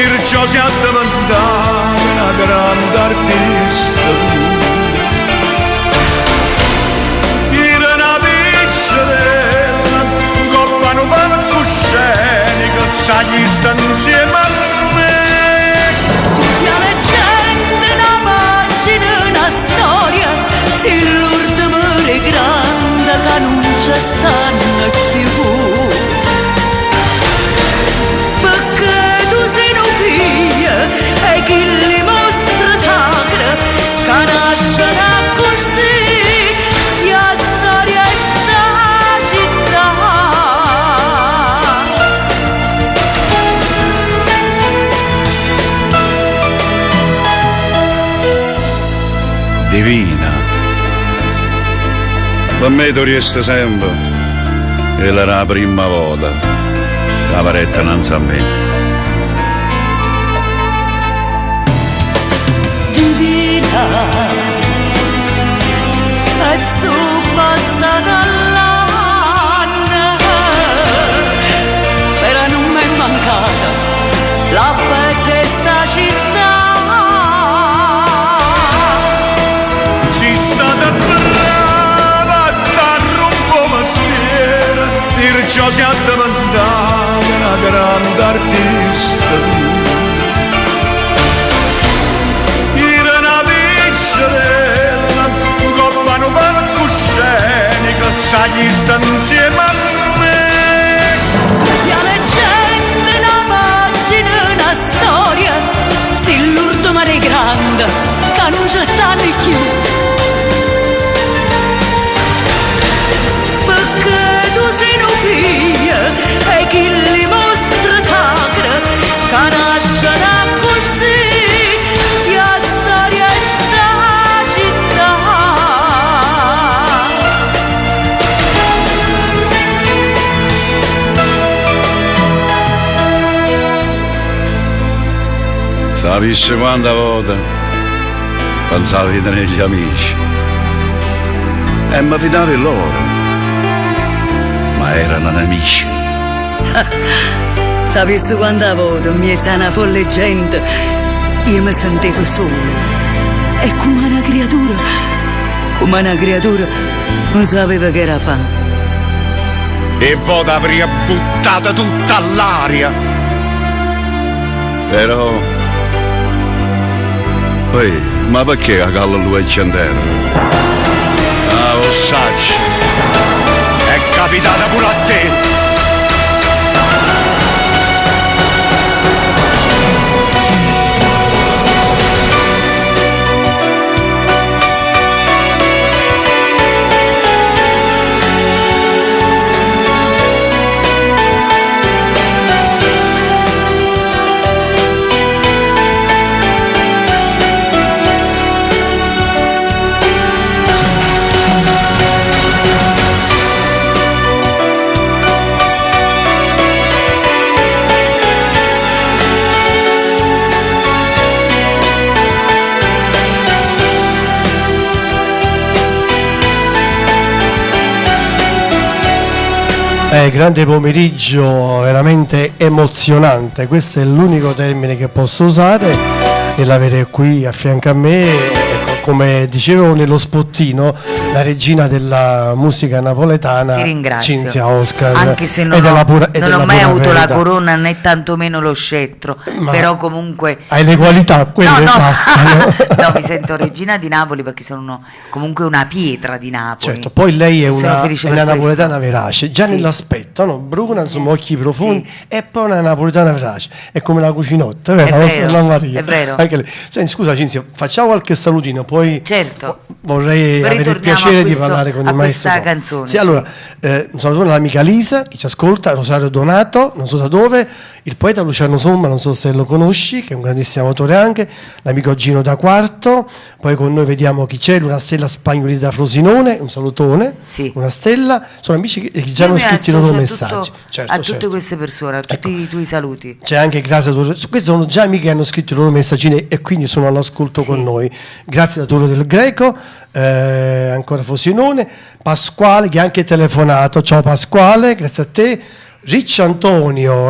Perciò si addimandava una grande artista, in una piccerella con mano palcoscenica sai sta insieme a me. Tu sia leggenda, una pagina, una storia, se l'ultima è grande che non ci stanno più. E chi li mostra sacra, che nascerà così, sia storia e sta città. Divina, per me tu resti sempre, e era la prima volta, la paretta innanzi a me. E su passata l'anno, però non mi è mancata l'affetto di sta città. Si stata brava a rompo mestiere, perciò si addimandava una grande artista. Con palcoscenica sai sta insieme a me. Tu sia leggenda, una pagina, una storia, se l'ultima è grande che non ci stanno più. Perché tu sei un figlio e chi li mostra sacra, che nascerà così, sia storia e sta città. Ma visto quanta volta pensavi negli amici e mi fidavi loro, ma erano nemici. Sapessi quanta volta in mezzo a una folle gente io mi sentivo solo e come una creatura non sapeva che era fare. E voi avrei buttata tutta all'aria. Però poi, ma perché a Gallo lui è centero? Ah, lo sacci, è capitata pure a te. Grande pomeriggio, veramente emozionante, questo è l'unico termine che posso usare, e l'avere qui a fianco a me, ecco, come dicevo nello spottino, la regina della musica napoletana, Ti ringrazio. Cinzia Oscar, anche se non ho mai avuto la corona né tantomeno lo scettro, però comunque hai le qualità, quelle bastano. No, mi sento regina di Napoli perché sono comunque una pietra di Napoli. Certo, poi lei è Sono una felice per napoletana verace, già Sì. nell'aspetto, no? Bruna, insomma, occhi profondi, e poi una napoletana verace, è come la cucinotta, vero? La nostra Anna Maria. è vero. Anche lei. Senti, scusa Cinzia, facciamo qualche salutino, poi Certo. vorrei Poi avere il ritorniamo piacere a di questo- parlare con a il maestro. questa canzone, Sì, allora, un saluto all'amica Lisa, che ci ascolta, Rosario Donato, non so da dove, il poeta Luciano Somma, non so se lo conosci, che è un grandissimo autore anche, l'amico Gino da Quarto, poi con noi vediamo chi c'è, una stella Spagnoli da Frosinone, un salutone, una stella, sono amici che già Io hanno mi scritto i loro associo messaggi. Certo, a tutte certo. queste persone, a tutti i tuoi saluti. C'è anche Grazia Torre, questi sono già amici che hanno scritto i loro messaggini e quindi sono all'ascolto con noi. Grazie da Torre del Greco, ancora Frosinone, Pasquale che ha anche telefonato, ciao Pasquale, grazie a te. Ricci Antonio,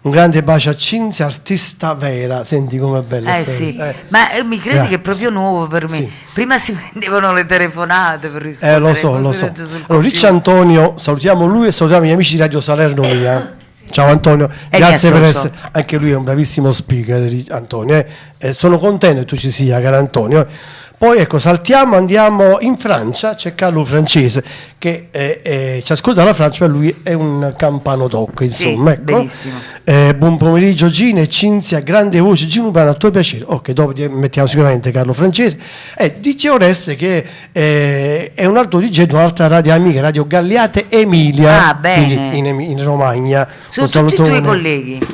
un grande bacio a Cinzia, artista vera, senti com'è bella. Sì, ma mi credi Grazie. che è proprio nuovo per me? Sì. Prima si prendevano le telefonate per rispondere. Lo so. così Allora, sul Ricci Antonio, salutiamo lui e salutiamo gli amici di Radio Salerno Mia. Ciao Antonio, E grazie mi per associo. essere, anche lui è un bravissimo speaker, Antonio, sono contento che tu ci sia, caro Antonio. Poi ecco, saltiamo, andiamo in Francia, c'è Carlo Francese che ci ascolta dalla Francia, per lui è un campano doc, insomma. Sì, ecco. benissimo. Buon pomeriggio Gino e Cinzia, grande voce, Gino Urbano, a tuo piacere. Ok, dopo mettiamo sicuramente Carlo Francese. Dice Oreste che è un altro DJ di un'altra radio amica, Radio Galliate Emilia, Ah, bene. quindi in Romagna. Sono Un tutti i tuoi salutone. colleghi.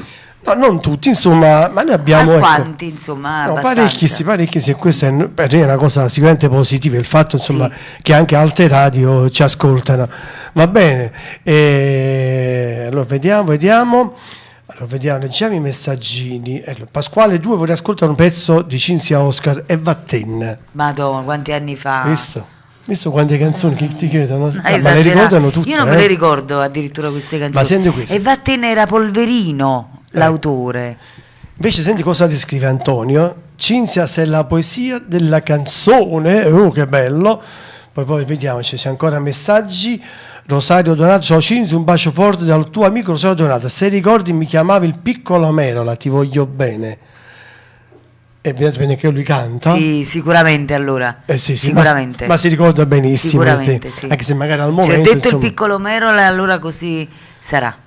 No, non tutti, insomma, ma noi abbiamo... A ecco, quanti, insomma? no, Abbastanza. parecchi, sì, questa è per me una cosa sicuramente positiva, il fatto insomma che anche altre radio ci ascoltano. Va bene, allora vediamo, leggiamo i messaggini. Pasquale 2 vorrei ascoltare un pezzo di Cinzia Oscar e Vatten. Madonna, quanti anni fa? Visto quante canzoni che ti chiedono? Ma le Esagerato. ricordano tutte? Io non me le ricordo addirittura queste canzoni. Ma senti questo. E Vatten era Polverino, l'autore. Invece senti cosa ti scrive Antonio. Cinzia, sei la poesia della canzone, che bello. Poi vediamo se c'è ancora messaggi. Rosario Donato, ciao Cinzia, un bacio forte dal tuo amico Rosario Donato. Se ricordi mi chiamavi il piccolo Merola, ti voglio bene. E vedete bene che lui canta? Sì, sicuramente allora. Sì, sicuramente. ma si ricorda benissimo. Sicuramente, sì. Anche se magari al Se momento... ho detto insomma, il piccolo Merola, allora così sarà.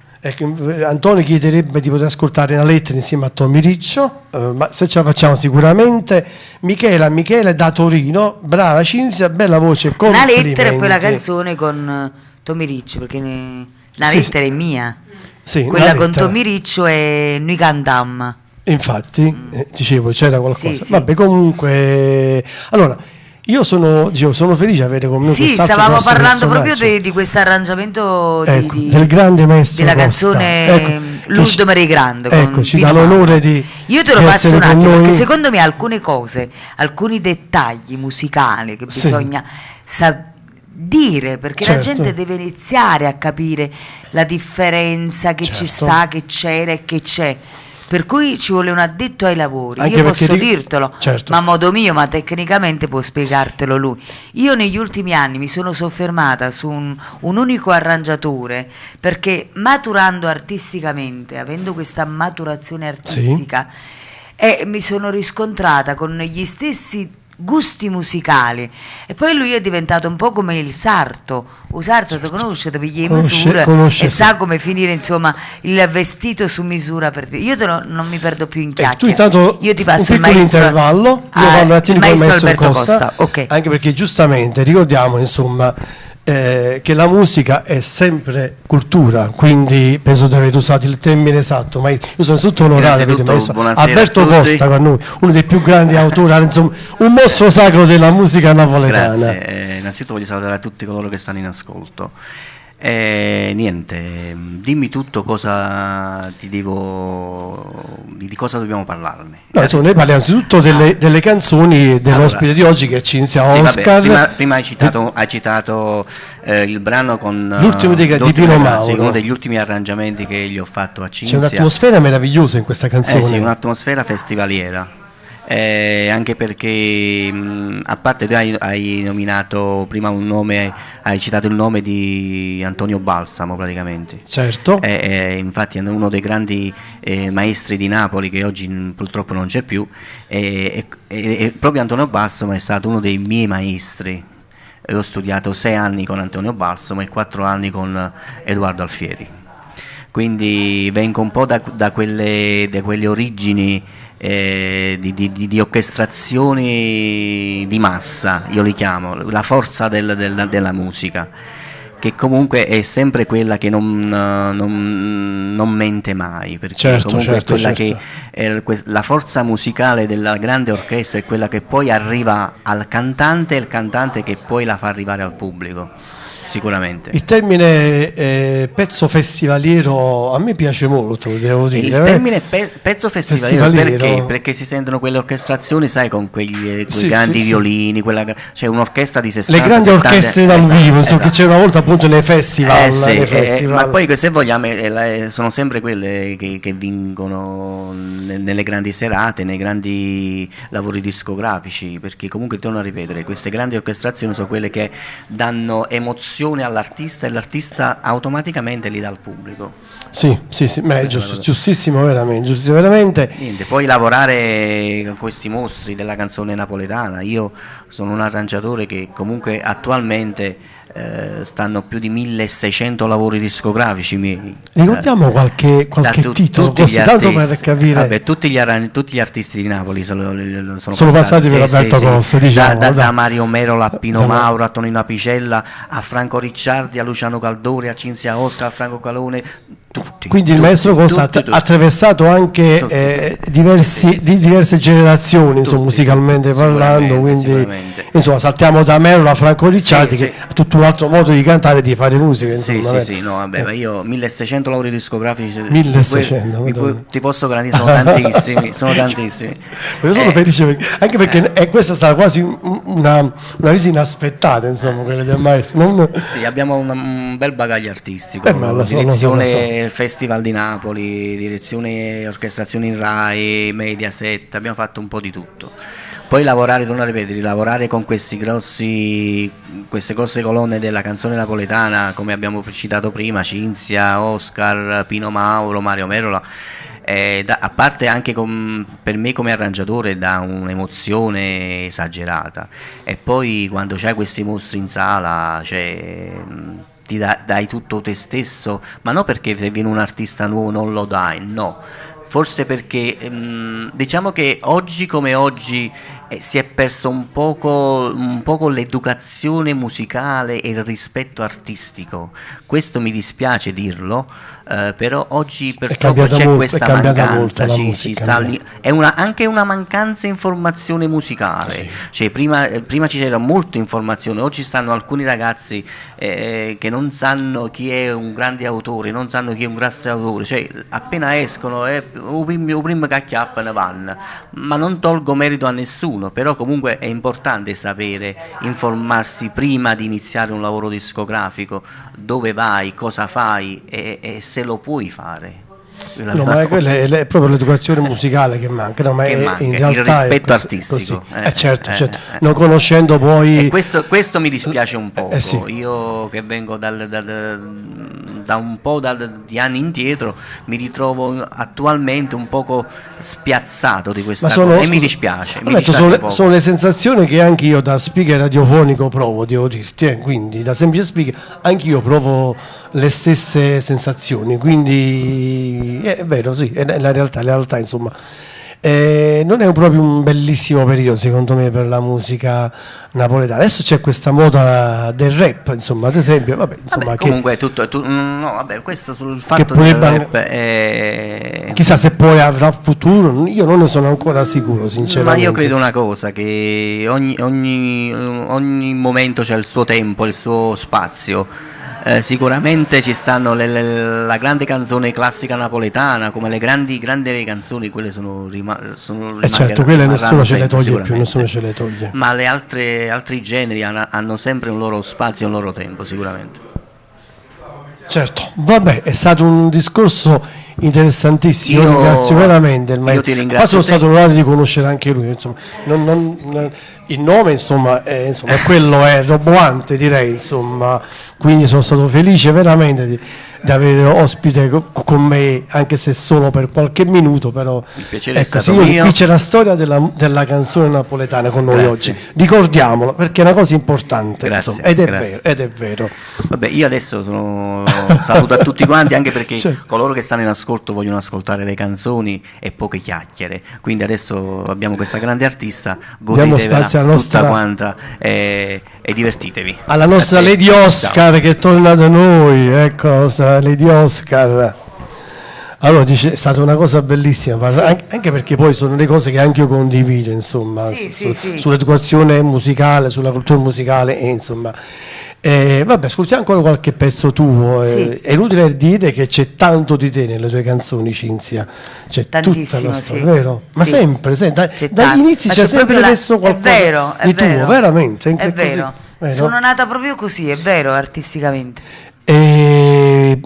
Antonio chiederebbe di poter ascoltare una lettera insieme a Tommy Riccio, ma se ce la facciamo sicuramente. Michela da Torino, brava Cinzia, bella voce, La complimenti. lettera e poi la canzone con Tommy Riccio, perché la Sì. lettera è mia. Sì, Quella una con lettera. Tommy Riccio è Noi Cantam. Infatti, dicevo, c'era qualcosa. Sì, sì. Vabbè, comunque, allora, io sono felice di avere con noi Sì, quest'altro stavamo nostro parlando personaggio. proprio di questo arrangemento Ecco, del grande maestro della Costa. canzone Ecco, Lourdes Marie Grande. Ecco, ci dà l'onore di Io te lo di passo essere un con attimo, noi. perché secondo me alcune cose, alcuni dettagli musicali che Sì. bisogna dire, perché Certo. la gente deve iniziare a capire la differenza che ci Certo. sta, che c'era e che c'è. Per cui ci vuole un addetto ai lavori. Anche Io perché posso dirtelo, certo. ma a modo mio, ma tecnicamente può spiegartelo lui. Io negli ultimi anni mi sono soffermata su un unico arrangiatore, perché maturando artisticamente, avendo questa maturazione artistica, mi sono riscontrata con gli stessi gusti musicali, e poi lui è diventato un po' come il sarto. Un sarto ti conosce, ti pigli misure conosce, e sì. sa come finire, insomma, il vestito su misura per te. Io non mi perdo più in Tu chiacchiere. intanto Io ti passo un il piccolo maestro, intervallo, io parlo un attimo con il maestro Alberto Costa, ok. anche perché giustamente ricordiamo, insomma, che la musica è sempre cultura, quindi penso di aver usato il termine esatto, ma io sono tutto onorato di Innanzitutto, maestro buonasera Alberto a tutti. Costa con noi, uno dei più grandi autori, insomma, un mostro sacro della musica napoletana. Grazie, innanzitutto voglio salutare a tutti coloro che stanno in ascolto. Niente, dimmi tutto, cosa ti devo, di cosa dobbiamo parlarne. No, insomma, noi parliamo innanzitutto delle canzoni dell'ospite di oggi, che è Cinzia Sì, vabbè, Oscar. prima hai citato il brano con L'ultimo di l'ultimo Pino brano, sì, Mauro. uno degli ultimi arrangiamenti che gli ho fatto a C'è Cinzia. un'atmosfera meravigliosa in questa canzone. Sì, un'atmosfera festivaliera. Anche perché a parte tu hai nominato prima un nome, hai citato il nome di Antonio Balsamo praticamente. Certo. Infatti è uno dei grandi maestri di Napoli, che oggi purtroppo non c'è più, e proprio Antonio Balsamo è stato uno dei miei maestri. Ho studiato 6 anni con Antonio Balsamo e 4 anni con Edoardo Alfieri, quindi vengo un po' da quelle origini di orchestrazioni di massa, io li chiamo, la forza della musica, che comunque è sempre quella che non mente mai, perché Certo, comunque certo, è quella certo. che la forza musicale della grande orchestra è quella che poi arriva al cantante, e il cantante che poi la fa arrivare al pubblico. Sicuramente. Il termine pezzo festivaliero a me piace molto, devo dire. Il termine pezzo festivaliero perché si sentono quelle orchestrazioni, sai, con quei Sì, grandi sì, violini, c'è un'orchestra di 60, Le grandi 70, orchestre dal vivo, insomma, che esatto. c'era una volta appunto nei festival. Sì, nei festival. ma poi se vogliamo sono sempre quelle che vincono nelle grandi serate, nei grandi lavori discografici, perché comunque torno a ripetere, queste grandi orchestrazioni sono quelle che danno emozione all'artista, e l'artista automaticamente li dà al pubblico. Sì, ma è giustissimo veramente. Niente, poi lavorare con questi mostri della canzone napoletana. Io sono un arrangiatore che comunque attualmente stanno più di 1600 lavori discografici miei. Ricordiamo qualche titolo, tutti gli tanto per artisti. capire. Vabbè, tutti gli artisti di Napoli sono passati per Alberto Costa, diciamo, da Mario Merola a Pino Mauro, a Tonino Apicella, a Franco Ricciardi, a Luciano Caldori, a Cinzia Oscar, a Franco Calone. Quindi il maestro Costa ha attraversato anche diverse generazioni, insomma, musicalmente parlando, quindi insomma saltiamo da Merola a Franco Ricciardi, che ha tutto un altro modo di cantare e di fare musica, insomma. No, vabbè, ma io 1600 lavori discografici, 1600, ti posso garantire, sono tantissimi, Io sono felice anche perché questa è stata quasi una visita inaspettata, insomma, quella del maestro. Sì, abbiamo un bel bagaglio artistico, lo so. direzione Festival di Napoli, direzione orchestrazioni in Rai, Mediaset, abbiamo fatto un po' di tutto. Poi lavorare con queste grosse colonne della canzone napoletana, come abbiamo citato prima, Cinzia, Oscar, Pino Mauro, Mario Merola, a parte anche per me come arrangiatore dà un'emozione esagerata, e poi quando c'hai questi mostri in sala, ti dai tutto te stesso, ma non perché se viene un artista nuovo non lo dai, no, forse perché diciamo che oggi come oggi si è perso un poco l'educazione musicale e il rispetto artistico. Questo mi dispiace dirlo, però oggi purtroppo c'è questa mancanza, è anche una mancanza informazione musicale. Sì. Cioè, prima c'era molta informazione, oggi stanno alcuni ragazzi che non sanno chi è un grande autore, non sanno chi è un grande autore, cioè appena escono o prima che acchiappano vanno, ma non tolgo merito a nessuno, però comunque è importante sapere, informarsi prima di iniziare un lavoro discografico, dove vai, cosa fai e se lo puoi fare. No, ma quella è proprio l'educazione musicale che manca, no, ma che manca, in realtà il rispetto è artistico. Certo, non conoscendo poi... Questo mi dispiace un po'. Sì. Io che vengo da un po' di anni indietro mi ritrovo attualmente un poco spiazzato di questa cosa e mi dispiace. Sono le sensazioni che anche io da speaker radiofonico provo, devo dirti, quindi da semplice speaker anche io provo le stesse sensazioni, quindi è vero, sì, è la realtà insomma. Non è proprio un bellissimo periodo secondo me per la musica napoletana. Adesso c'è questa moda del rap, insomma, ad esempio, comunque questo sul fatto del rap chissà se poi avrà futuro, io non ne sono ancora sicuro sinceramente. Ma io credo una cosa, che ogni momento c'è il suo tempo, il suo spazio. Sicuramente ci stanno la grande canzone classica napoletana, come le grandi canzoni, quelle sono certo, quelle nessuno ce le toglie più, nessuno ce le toglie. Ma altri generi hanno sempre un loro spazio e un loro tempo, sicuramente. Certo, vabbè, è stato un discorso interessantissimo, io ringrazio veramente il maestro. Io ti ringrazio. Qua sono stato onorato di conoscere anche lui, insomma, il nome insomma, quello è roboante, direi, insomma, quindi sono stato felice veramente di avere ospite con me, anche se solo per qualche minuto, però il piacere è stato mio. Qui c'è la storia della canzone napoletana con noi oggi, ricordiamola perché è una cosa importante, insomma, ed è vero. Vabbè, io adesso saluto a tutti quanti, anche perché coloro che stanno in ascolto vogliono ascoltare le canzoni e poche chiacchiere, quindi adesso abbiamo questa grande artista, godetevela tutta quanta e divertitevi. Alla nostra Lady Oscar che è tornata da noi, ecco la nostra Lady Oscar. Allora dice, è stata una cosa bellissima, anche perché poi sono le cose che anche io condivido, insomma, sull'educazione musicale, sulla cultura musicale, insomma. Vabbè, ascoltiamo ancora qualche pezzo tuo. È inutile dire che c'è tanto di te nelle tue canzoni, Cinzia. C'è tantissimo, tutta la storia, vero? Ma sempre, dagli inizi c'è sempre messo qualcosa di tuo, veramente. È vero. Sono nata proprio così, è vero, artisticamente. E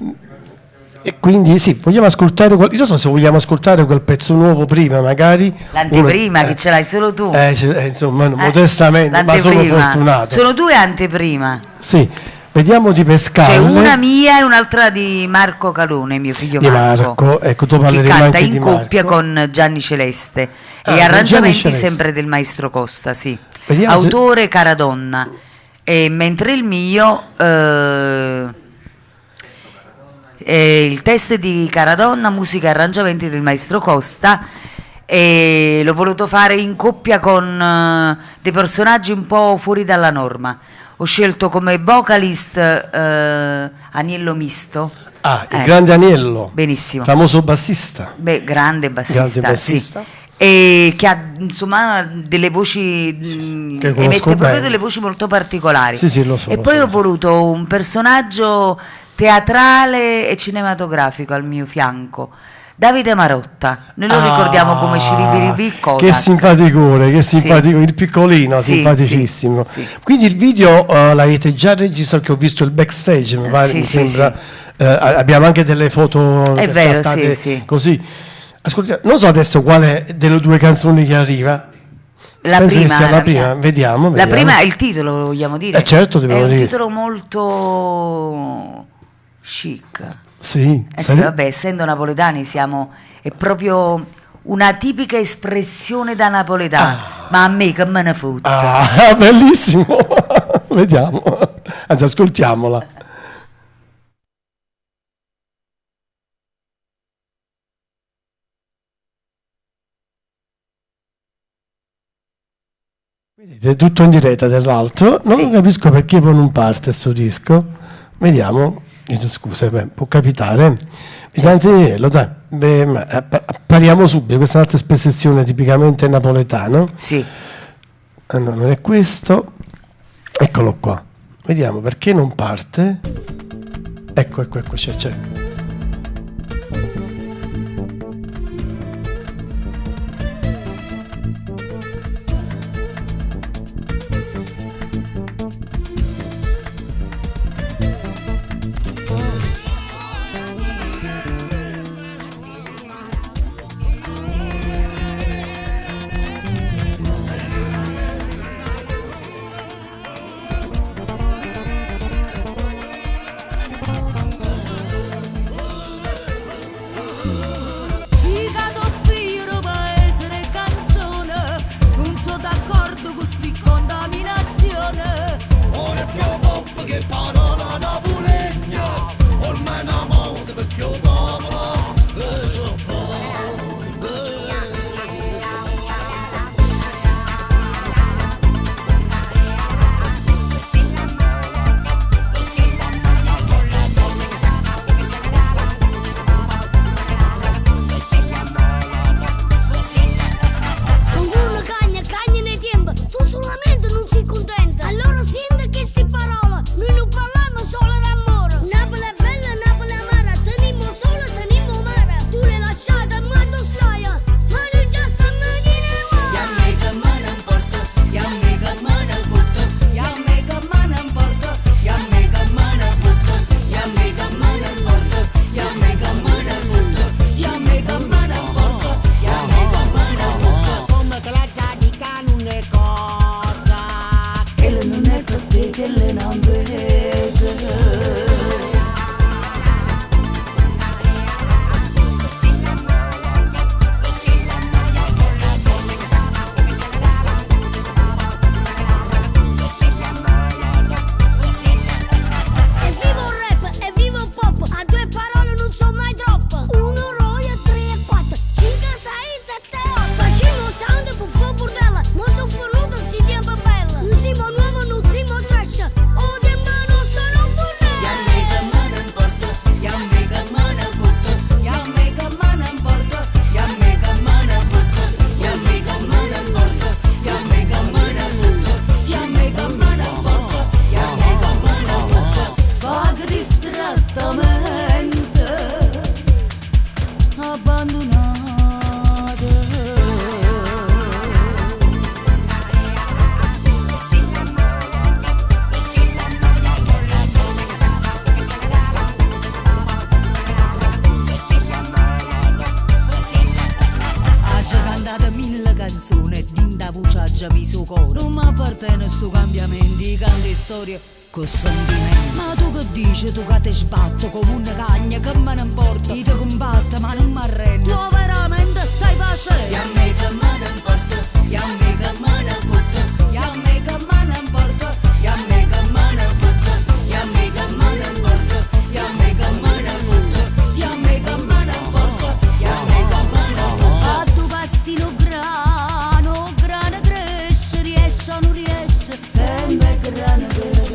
quindi sì, vogliamo ascoltare io non so se vogliamo ascoltare quel pezzo nuovo prima, magari l'anteprima che ce l'hai solo tu, insomma, modestamente, ma sono fortunato. Sono 2 anteprima. Sì, vediamo di pescare. C'è una mia e un'altra di Marco Calone, mio figlio Marco. Ecco, tu che canta anche in di coppia Marco. con Gianni Celeste e arrangiamenti sempre del maestro Costa, vediamo autore Caradonna, e mentre il mio il testo è di Caradonna, musica e arrangiamenti del maestro Costa, e l'ho voluto fare in coppia con dei personaggi un po' fuori dalla norma. Ho scelto come vocalist Aniello Misto. Il grande Aniello, benissimo, famoso bassista. Grande bassista. Sì. E che ha insomma delle voci, emette proprio delle voci molto particolari. Lo so, e poi ho voluto un personaggio teatrale e cinematografico al mio fianco, Davide Marotta. Noi lo ricordiamo come Ciribiribì Kodak. Che simpaticone, il piccolino, simpaticissimo. Quindi il video l'avete già registrato, che ho visto il backstage, mi sembra. Abbiamo anche delle foto. È vero, così. Ascoltiamo, non so adesso quale delle 2 canzoni che arriva. La prima. Vediamo. La prima, il titolo lo vogliamo dire? Certo, dobbiamo dire. È un titolo molto chic. Sì, vabbè, essendo napoletani è proprio una tipica espressione da napoletano, ma a me che me ne fotte. Bellissimo. Vediamo, anzi ascoltiamola. Vedete, tutto in diretta dell'altro. Non capisco perché poi non parte sto disco. Vediamo. Scusa, può capitare. Dai. Pariamo subito. Questa è un'altra espressione tipicamente napoletana. Sì. No, non è questo. Eccolo qua. Vediamo perché non parte. Ecco, c'è. Con sentimento. Ma tu che dici, tu che ti sbatto come una cagna, che me ne importa? Io ti combatto ma non mi arrendo. Tu veramente stai facendo? E a me che me ne importa, e a me che me ne fotte, e a me che me ne importa, e a me che me ne fotte, e a me che me ne importa, e a me che me ne fotte, e a me che me ne importa, e a me che me ne fotte. A tu pastino grano cresce, riesce o non riesce, sempre grano cresce.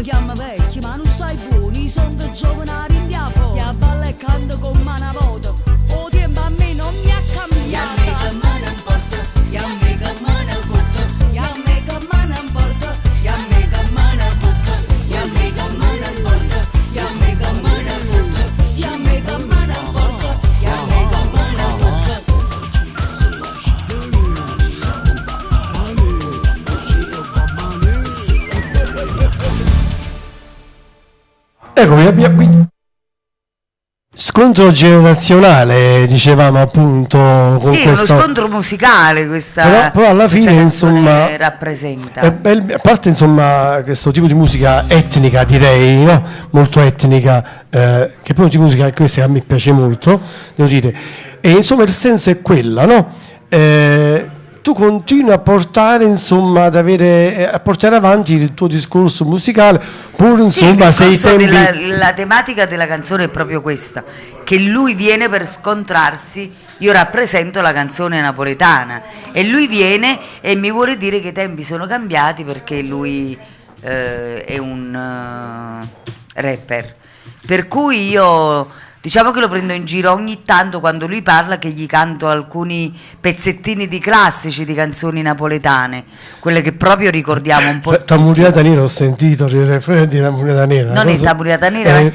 Chiama vecchi, ma non stai buoni, sono che giovanari in biafo. E a balla e canto con mano a voto. O tempo a me non mi ha cambiato. E a me che me ne importa, e a me che me ne fotte, e a me che me ne importa, e a me che me ne fotte, e a me che me ne importa, e a me che me ne fotte, e a me che me ne importa, e a me che me ne fotte. Ecco, Scontro generazionale, dicevamo appunto con sì, questo... uno scontro musicale questa, però alla fine insomma rappresenta. a parte insomma questo tipo di musica etnica, direi, no? Molto etnica, che è proprio di musica questa che a me piace molto, devo dire, e insomma il senso è quella, no? Tu continui a portare, insomma, a portare avanti il tuo discorso musicale, pur insomma sì, sei tempi... la tematica della canzone è proprio questa, che lui viene per scontrarsi, io rappresento la canzone napoletana e lui viene e mi vuole dire che i tempi sono cambiati perché lui è un rapper, per cui io... Diciamo che lo prendo in giro ogni tanto quando lui parla, che gli canto alcuni pezzettini di classici di canzoni napoletane, quelle che proprio ricordiamo un po'. Tamuriata Nera, ho sentito il refrain di Tamuriata Nera. Non è Tamuriata Nera,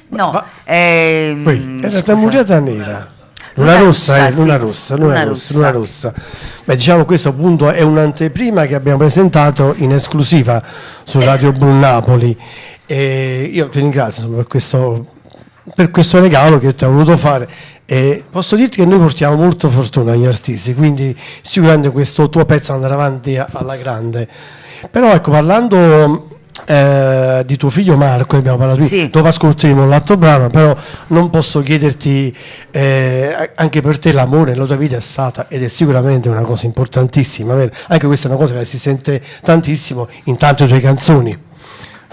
no, era Tamuriata Nera. Luna rossa. Beh, diciamo questo appunto è un'anteprima che abbiamo presentato in esclusiva su Radio Blu Napoli. E io ti ringrazio insomma, per questo regalo che ti ho voluto fare, e posso dirti che noi portiamo molta fortuna agli artisti, quindi sicuramente questo tuo pezzo andrà avanti alla grande. Però ecco, parlando di tuo figlio Marco, abbiamo parlato qui, dopo ascolteremo l'altro brano, però non posso chiederti, anche per te l'amore nella tua vita è stata ed è sicuramente una cosa importantissima, vero? Anche questa è una cosa che si sente tantissimo in tante tue canzoni.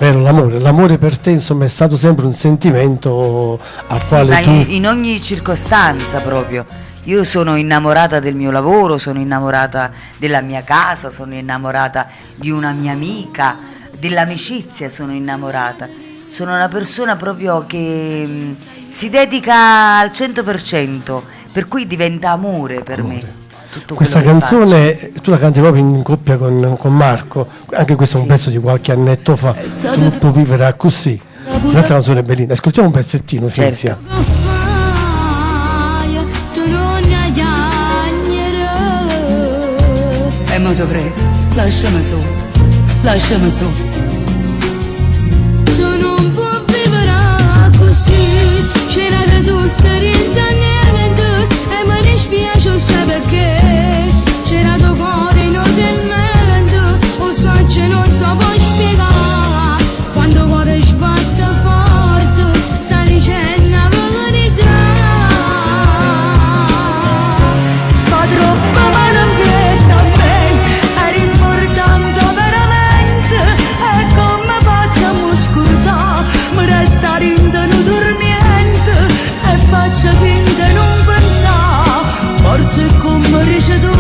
Vero, l'amore per te insomma è stato sempre un sentimento a quale tu... in ogni circostanza proprio. Io sono innamorata del mio lavoro, sono innamorata della mia casa, sono innamorata di una mia amica, dell'amicizia sono innamorata. Sono una persona proprio che si dedica al 100%, per cui diventa amore per me. Questa canzone tu la canti proprio in coppia con Marco, anche questo è un pezzo di qualche annetto fa, Tu puoi vivere così, un'altra canzone bellina, ascoltiamo un pezzettino, Cinzia. E mo dovrei, lasciami su. Tu non puoi vivere così, c'era da tutte rintanniente e mi dispiace sai perché. C'era tuo cuore inutilmente, o sai non so puoi spiegare, quando cuore sbatte forte, sta dicendo la verità. Fa troppo male a me, era importante veramente, e come facciamo scordare, mi resta rintenuto dormiente, e faccio finta di non pensare, forse come dici tu.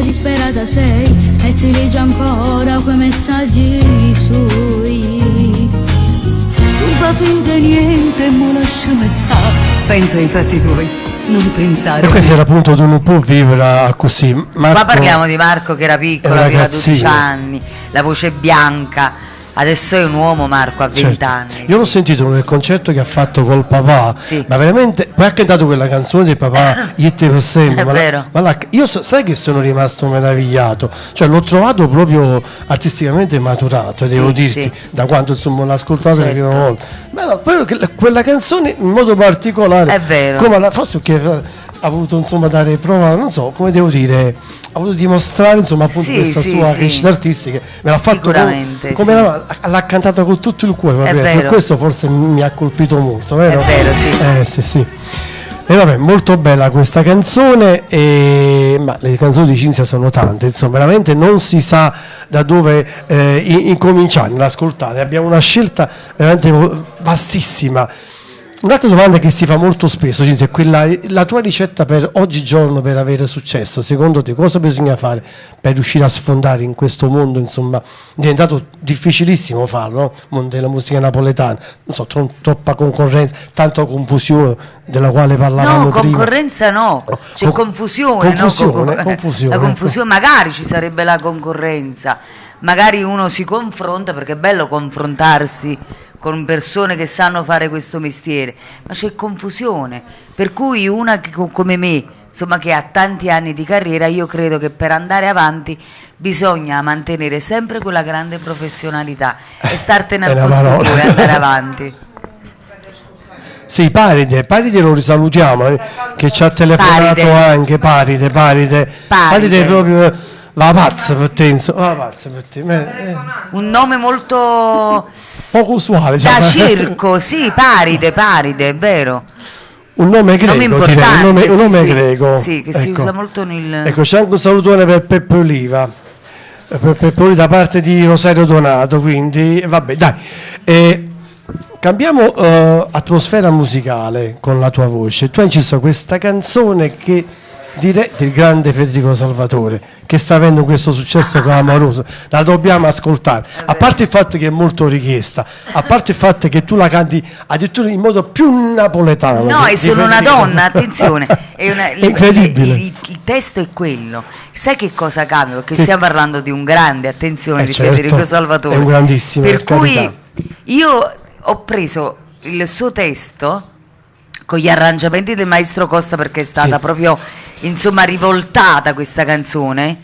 Disperata sei e ti leggi ancora quei messaggi suoi. Non fa finta niente e mo lasciami stare. Pensa ai fatti tuoi, non pensare. E questo era appunto Tu non puoi vivere così. Qua parliamo di Marco che era piccolo, aveva 12 anni, la voce bianca. Adesso è un uomo, Marco, a 20 anni. Io l'ho sentito nel concerto che ha fatto col papà, ma veramente, poi ha cantato quella canzone del papà, Io te lo sento, io sai che sono rimasto meravigliato, cioè l'ho trovato proprio artisticamente maturato, devo dirti, da quando insomma l'ho ascoltato la prima volta. Ma no, poi quella canzone in modo particolare, è vero, come forse perché ha voluto insomma dare prova, non so come devo dire, ha voluto dimostrare insomma appunto questa sua crescita artistica, me l'ha fatto come l'ha cantata con tutto il cuore, per questo forse mi ha colpito molto, vero? È vero, sì. Sì. E vabbè, molto bella questa canzone, ma le canzoni di Cinzia sono tante, insomma, veramente non si sa da dove incominciare nell'ascoltare, abbiamo una scelta veramente vastissima. Un'altra domanda che si fa molto spesso, Cinzia, è quella: la tua ricetta per oggigiorno per avere successo, secondo te cosa bisogna fare per riuscire a sfondare in questo mondo, insomma, è diventato difficilissimo farlo, no? Mondo della musica napoletana, non so, troppa concorrenza, tanta confusione della quale parlavamo no, prima. Concorrenza no, c'è confusione, confusione, no? confusione. La confusione, magari ci sarebbe la concorrenza, magari uno si confronta, perché è bello confrontarsi con persone che sanno fare questo mestiere, ma c'è confusione, per cui una come me, insomma, che ha tanti anni di carriera, io credo che per andare avanti bisogna mantenere sempre quella grande professionalità e startene al posto tuo e andare avanti. Sì, Paride lo risalutiamo, che ci ha telefonato anche Paride proprio. Va pazza per te, insomma, pazza per te. Un nome molto poco usuale, da circo, sì, Paride, è vero. Un nome greco, direi, un nome greco. Sì, che si usa molto nel... Ecco, c'è anche un salutone per Peppe Oliva, da parte di Rosario Donato, quindi vabbè, dai. Cambiamo atmosfera musicale con la tua voce. Tu hai inciso questa canzone che direi del grande Federico Salvatore, che sta avendo questo successo clamoroso, la dobbiamo ascoltare, a parte il fatto che è molto richiesta, a parte il fatto che tu la canti addirittura in modo più napoletano. No, e sono una donna, attenzione, è incredibile. Il testo è quello. Sai che cosa cambia? Perché stiamo parlando di un grande, attenzione, di certo, Federico Salvatore, è un grandissimo, per cui io ho preso il suo testo con gli arrangiamenti del maestro Costa, perché è stata proprio, insomma, rivoltata questa canzone,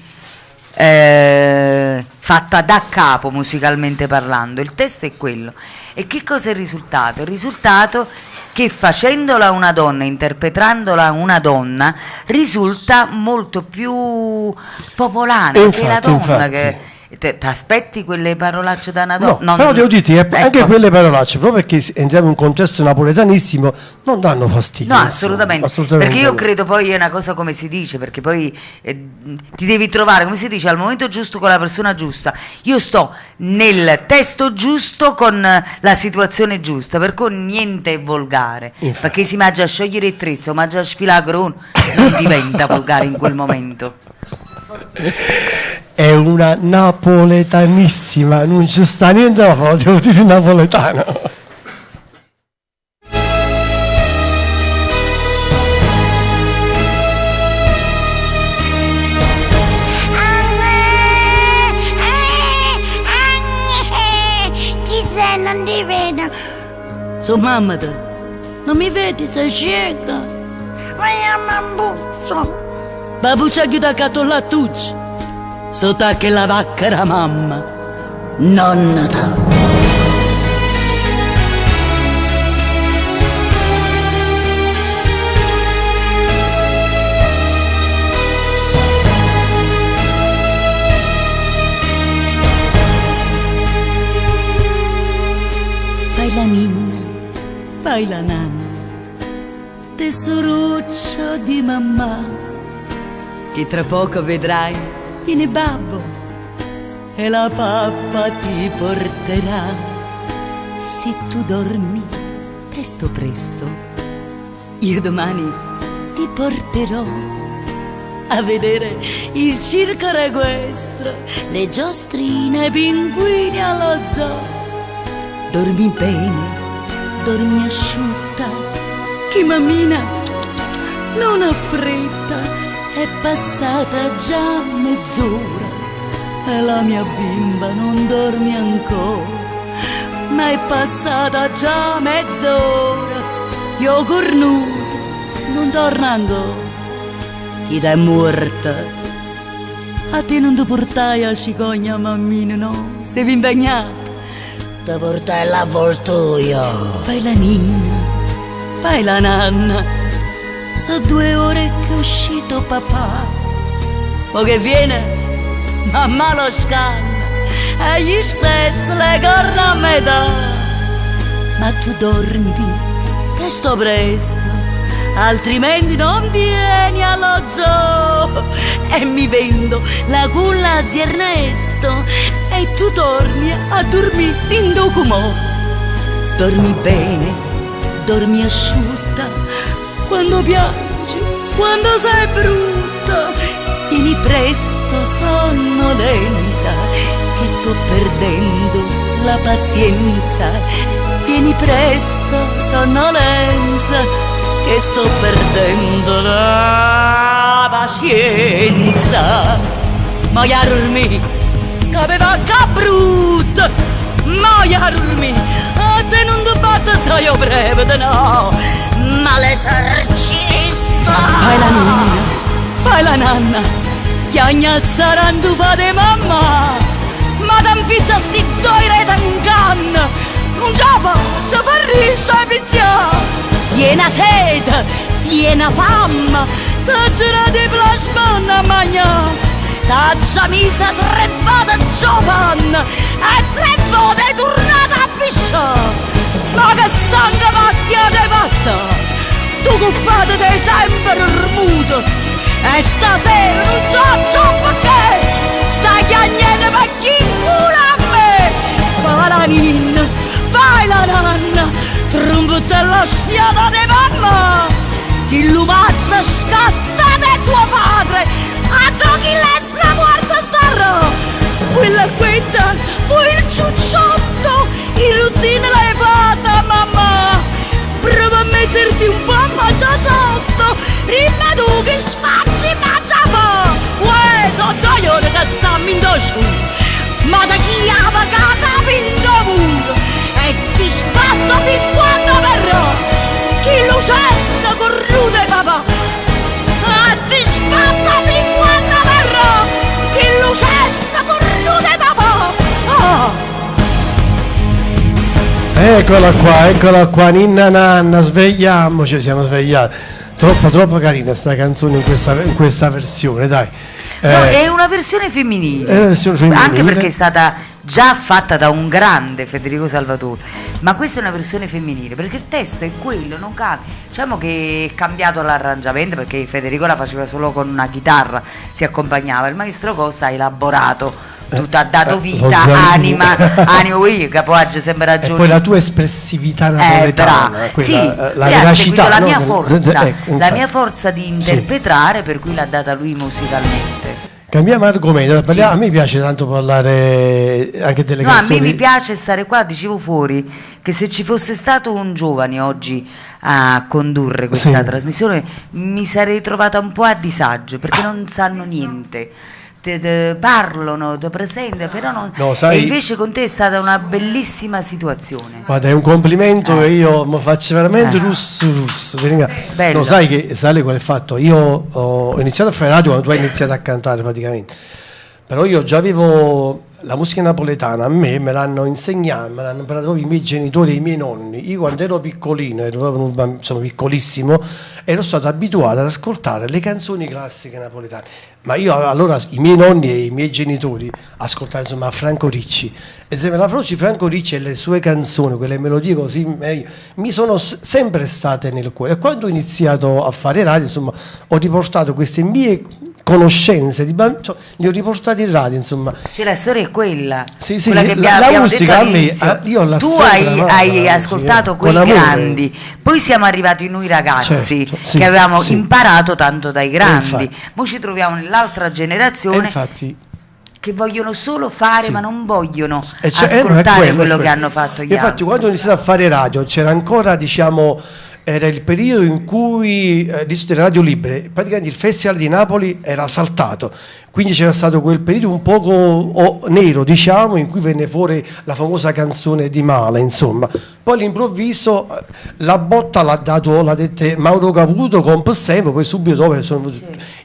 fatta da capo musicalmente parlando. Il testo è quello. E che cosa è il risultato? Il risultato che facendola una donna, interpretandola una donna, risulta molto più popolare, che la donna che... Ti aspetti quelle parolacce da una donna? No, però devo dirti, anche quelle parolacce, proprio perché entriamo in un contesto napoletanissimo, non danno fastidio. No, assolutamente. Perché io credo poi è una cosa come si dice, perché poi ti devi trovare, come si dice, al momento giusto con la persona giusta. Io sto nel testo giusto con la situazione giusta, per cui niente è volgare. Perché si mangia a sciogliere il trezzo, mangia a sfilare non diventa volgare in quel momento. È una napoletanissima, non ci sta niente da fare, devo dire napoletano. Chi sei, non ti vedo? So mamma te, non mi vedi, sei cieca. Ma io non buccio. Babuccia chiude a catto lattucci. Sotto che la vacca era mamma, nonna ta. Fai la ninna, fai la nanna, tesoruccio di mamma, che tra poco vedrai viene babbo e la pappa ti porterà. Se tu dormi presto presto, io domani ti porterò a vedere il circo equestre, le giostrine e i pinguini allo zoo. Dormi bene, dormi asciutta, che mammina non ha fretta. È passata già mezz'ora e la mia bimba non dorme ancora, ma è passata già mezz'ora, io cornuto non torno ancora. Chi è morta? A te non ti portai a cicogna, mammina, no? Stavi impegnato? Ti portai l'avvoltoio. Fai la ninna, fai la nanna. So 2 ore che è uscito papà, ma che viene, mamma lo scanna e gli spezza le corna a metà. Ma tu dormi presto presto, altrimenti non vieni allo zoo. E mi vendo la culla a zio Ernesto e tu torni a dormire in documò. Dormi bene, dormi asciutta, quando piangi, quando sei brutta, vieni presto sonnolenza, che sto perdendo la pazienza, vieni presto sonnolenza, che sto perdendo la pazienza. Ma dormi, che aveva che brutta, ma dormi, a te non ti batte tra io breve, no, ma l'esorcista. Fai la nanna, ti agnazzarando fa di mamma, ma t'anfissa sti due rete in canna, non ce la fa, ci fa riscia piccia. Viena sete, viena fame, t'ha girato di plasma a mangiare, t'ha già misa 3 volte giovane e 3 volte è tornata a pisciare. Ma che sangue macchia te passa, tu che fate te sempre remuto, e stasera non so ciò perché stai chiagnendo per chi incula a me. Fai la ninna, fai la nanna, trombetta sfiata di mamma, chi lo mazza scassate tuo padre, a chi l'estra morta starà. Quella quetta, voi il ciucciotto, in routine l'hai fatta mamma, prova a metterti un po' a mangia sotto, rimma tu che sfacci mangia fa. Uè, sotto io che stammi in dosciù, ma da chi ha capo in dovuto, e ti spatto fin quando verrò, chi lo cessa con rude papà, e ti spatto fin quando verrò, chi lo cessa con rude papà. Oh. Eccola qua, ninna nanna, svegliamoci, siamo svegliati. Troppo carina sta canzone in questa versione, dai. No, è una versione femminile, anche perché è stata già fatta da un grande Federico Salvatore, ma questa è una versione femminile perché il testo è quello, non cambia. Diciamo che è cambiato l'arrangiamento perché Federico la faceva solo con una chitarra, si accompagnava, il maestro Costa ha elaborato tutto, ha dato vita, anima, qui Capoaggi sempre ragione. E poi la tua espressività napoletana, sì, la veracità, la no? la mia forza di interpretare, per cui l'ha data lui musicalmente. Cambiamo argomento, a me piace tanto parlare anche delle canzoni. A me mi piace stare qua, dicevo fuori, che se ci fosse stato un giovane oggi a condurre questa trasmissione mi sarei trovata un po' a disagio, perché non sanno niente. Parlano, ti presentano, però non. No, sai, e invece con te è stata una bellissima situazione. Guarda, è un complimento che io mi faccio veramente russo. No, sai che sai qual è il fatto? Io ho iniziato a fare radio quando tu hai iniziato a cantare praticamente. Però io già avevo la musica napoletana, a me l'hanno insegnata, me l'hanno imparato proprio i miei genitori e i miei nonni. Io quando ero piccolino, sono piccolissimo, ero stato abituato ad ascoltare le canzoni classiche napoletane. Ma io allora, i miei nonni e i miei genitori ascoltavano insomma Franco Ricci. E se me la voce Franco Ricci e le sue canzoni, quelle melodie così, mi sono sempre state nel cuore. E quando ho iniziato a fare radio, insomma, ho riportato queste mie conoscenze li ho riportati in radio, insomma. Cioè la storia è quella, sì, quella che la musica a me, io la tu hai ascoltato quei grandi, poi siamo arrivati noi ragazzi, certo, che avevamo imparato tanto dai grandi, ora ci troviamo nell'altra generazione che vogliono solo fare, ma non vogliono ascoltare quello che hanno fatto gli altri. Infatti quando ho iniziato a fare radio c'era ancora, diciamo, era il periodo in cui l'Istituto delle Radio Libere, praticamente il Festival di Napoli era saltato, quindi c'era stato quel periodo un poco nero, diciamo, in cui venne fuori la famosa canzone di Mala, insomma. Poi all'improvviso la botta l'ha dette Mauro Caputo con Possemo, poi subito dopo sono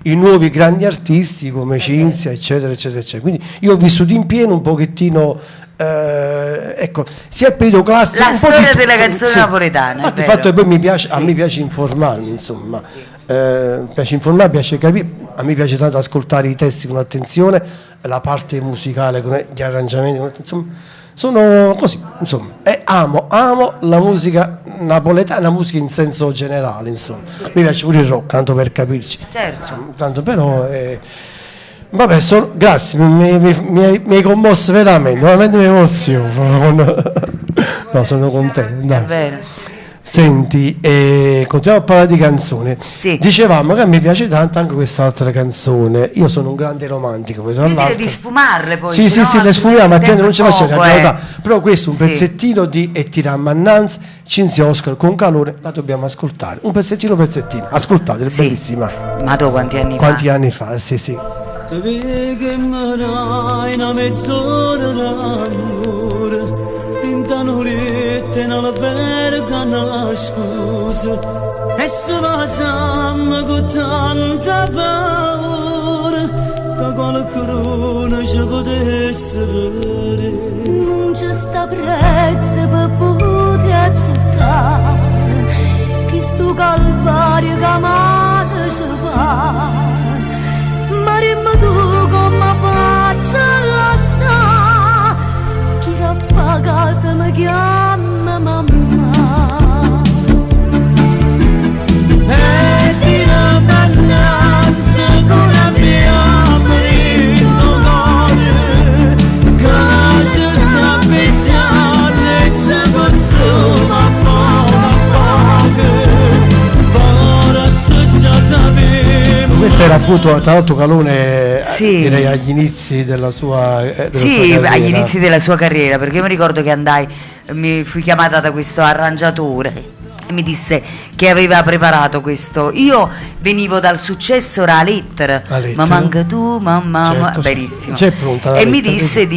i nuovi grandi artisti come Cinzia, eccetera, eccetera, eccetera. Quindi io ho vissuto in pieno un pochettino ecco, sia il periodo classico, la storia della canzone napoletana. Il fatto che poi a me piace informarmi, insomma, piace informarmi, piace capire, a me piace tanto ascoltare i testi con attenzione, la parte musicale con gli arrangiamenti, insomma, sono così, insomma, e amo la musica napoletana, la musica in senso generale, insomma. Mi piace pure il rock, tanto per capirci, certo, tanto però vabbè, grazie, mi hai commosso veramente mi emoziono. No, sono contento. È vero. Senti, continuiamo a parlare di canzone. Dicevamo che a me piace tanto anche quest'altra canzone. Io sono un grande romantico, poi tra l'altro. Di sfumarle poi. Sì, le sfumiamo, ma non ce la facciamo. Però questo è un Sì. pezzettino di E tirammo annanzi, Cinzia Oscar con calore, la dobbiamo ascoltare. Un pezzettino. Ascoltate, è bellissima. Ma tu quanti anni fa? Sì. Te veghe marai una mezz'ora d'amore, tinta nolette nella verga una scusa, e se vasam con tanta paura, che qualcuno ci potesse vedere. Non c'è sta prezzo per poter accettare che sto calvario che amate ci fa. Ma rimma tu come faccio la sa, chi rappa casa mi chiama mamma. E ti la mannanza con la fiamma in cuore, che si s'avvicina e si consuma poco a poco, forse già sapevo. Questo era appunto tra l'altro Calone, direi agli inizi della sua carriera. Agli inizi della sua carriera, perché io mi ricordo che mi fui chiamata da questo arrangiatore e mi disse che aveva preparato questo. Io venivo dal successo La Lettera, ma manca tu, mamma, Certo, benissimo. c'è pronta la E mi lettera, disse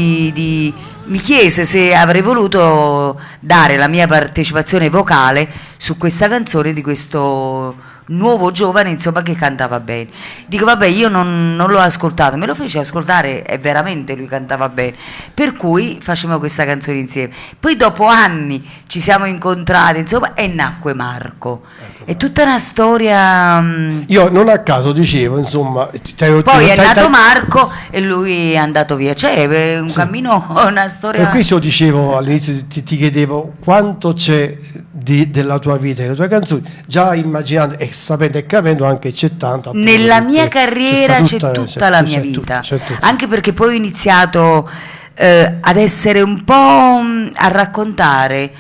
mi chiese se avrei voluto dare la mia partecipazione vocale su questa canzone di questo nuovo giovane, insomma, che cantava bene. Dico vabbè, io non l'ho ascoltato, me lo fece ascoltare e veramente lui cantava bene, per cui facevamo questa canzone insieme. Poi dopo anni ci siamo incontrati, insomma, e nacque Marco. È tutta una storia. Io non a caso dicevo, insomma, Poi è nato Marco e lui è andato via, cioè è un cammino, una storia. Per questo io dicevo all'inizio, ti chiedevo quanto c'è della tua vita e delle tue canzoni, già immaginando e sapendo e capendo anche c'è tanto. Appunto, nella mia carriera c'è tutta la mia vita, anche perché poi ho iniziato ad essere un po' a raccontare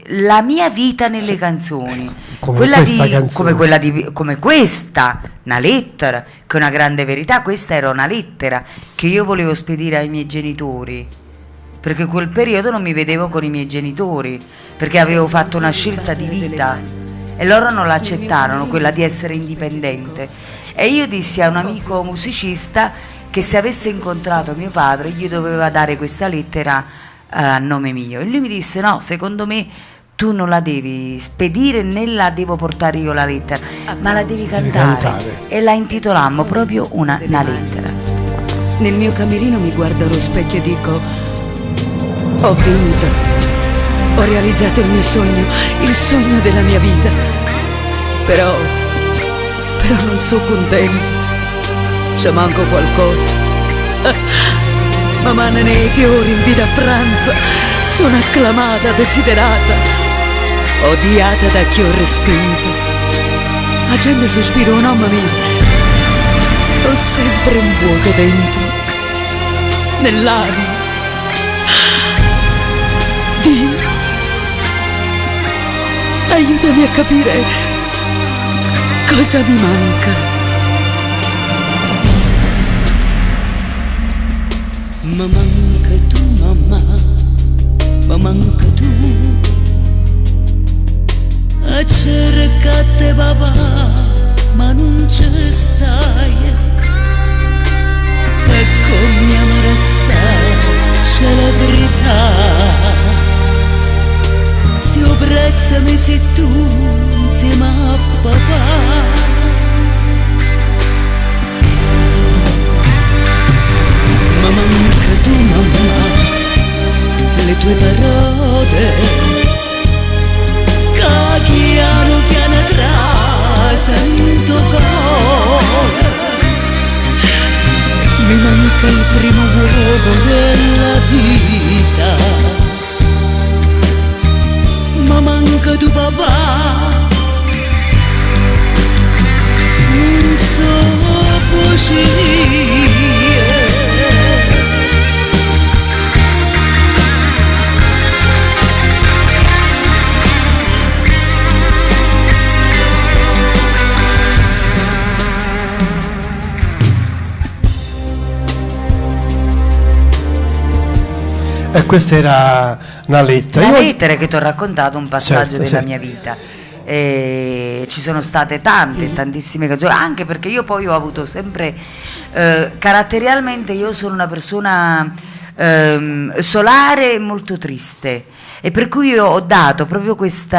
la mia vita nelle canzoni, come questa, una lettera, che è una grande verità. Questa era una lettera che io volevo spedire ai miei genitori, perché in quel periodo non mi vedevo con i miei genitori, perché avevo fatto una scelta di vita e loro non l'accettarono, quella di essere indipendente. E io dissi a un amico musicista che se avesse incontrato mio padre gli doveva dare questa lettera a nome mio, e lui mi disse no, secondo me tu non la devi spedire né la devo portare io la lettera, ma la devi cantare. E la intitolammo proprio una lettera. Nel mio camerino mi guardo allo specchio e dico: ho vinto, ho realizzato il mio sogno, il sogno della mia vita. Però non sono contento, ci manco qualcosa. Mamma nei fiori in vita a pranzo, sono acclamata, desiderata, odiata da chi ho respinto. La gente sospira, mamma mia, ho sempre un vuoto dentro, nell'anima. Dio, aiutami a capire cosa mi manca. Ma manca tu, mamma, ma manca tu. A cercate papà, ma non ci stai. E con mia amore stai celebrità. Si apprezzami se tu insieme a papà. Ma manca tu, mamma, le tue parole che piano piano sento cuore. Mi manca il primo uomo della vita, ma manca tu papà, non so cucire. E questa era una lettera. La lettera che ti ho raccontato un passaggio della certo. mia vita. Ci sono state tantissime canzoni, anche perché io poi ho avuto sempre caratterialmente, io sono una persona solare e molto triste, e per cui io ho dato proprio questo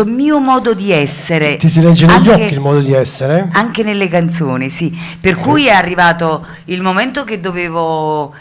mio modo di essere. Ti si legge negli anche- occhi il modo di essere? anche nelle canzoni, sì. Per cui è arrivato il momento che dovevo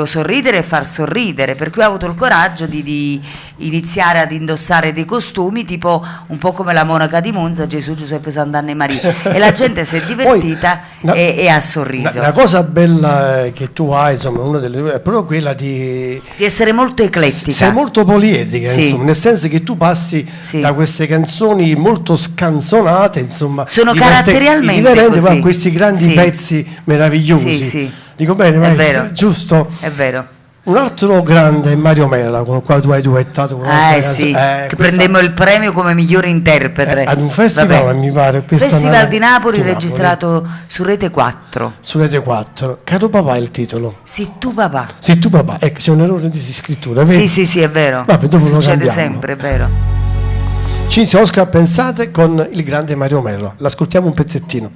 sorridere e far sorridere, per cui ho avuto il coraggio di iniziare ad indossare dei costumi tipo un po' come la monaca di Monza, Gesù, Giuseppe, Sant'Anna e Maria, e la gente si è divertita e ha sorriso. La cosa bella che tu hai, insomma, una delle due è proprio quella di essere molto eclettica. Sei molto poliedrica, Sì. insomma, nel senso che tu passi da queste canzoni molto scanzonate, insomma, Sono caratterialmente divertenti, così. a questi grandi Sì. pezzi meravigliosi. Sì, sì. Dico bene, ma È vero. giusto? È vero. Un altro grande è Mario Mela, con il quale tu hai duettato con un'altra Sì, canzone. che prendemmo il premio come migliore interprete. ad un festival, Vabbè. mi pare. questa Festival di Napoli, di registrato su Rete 4. Su Rete 4. Caro papà è il titolo. Sì, tu papà. Sì, tu papà. Ecco, c'è un errore di scrittura, vedi? Sì, è vero. Vabbè, dopo lo Succede cambiamo. sempre, è vero. Cinzia Oscar, pensate con il grande Mario Mela. L'ascoltiamo un pezzettino.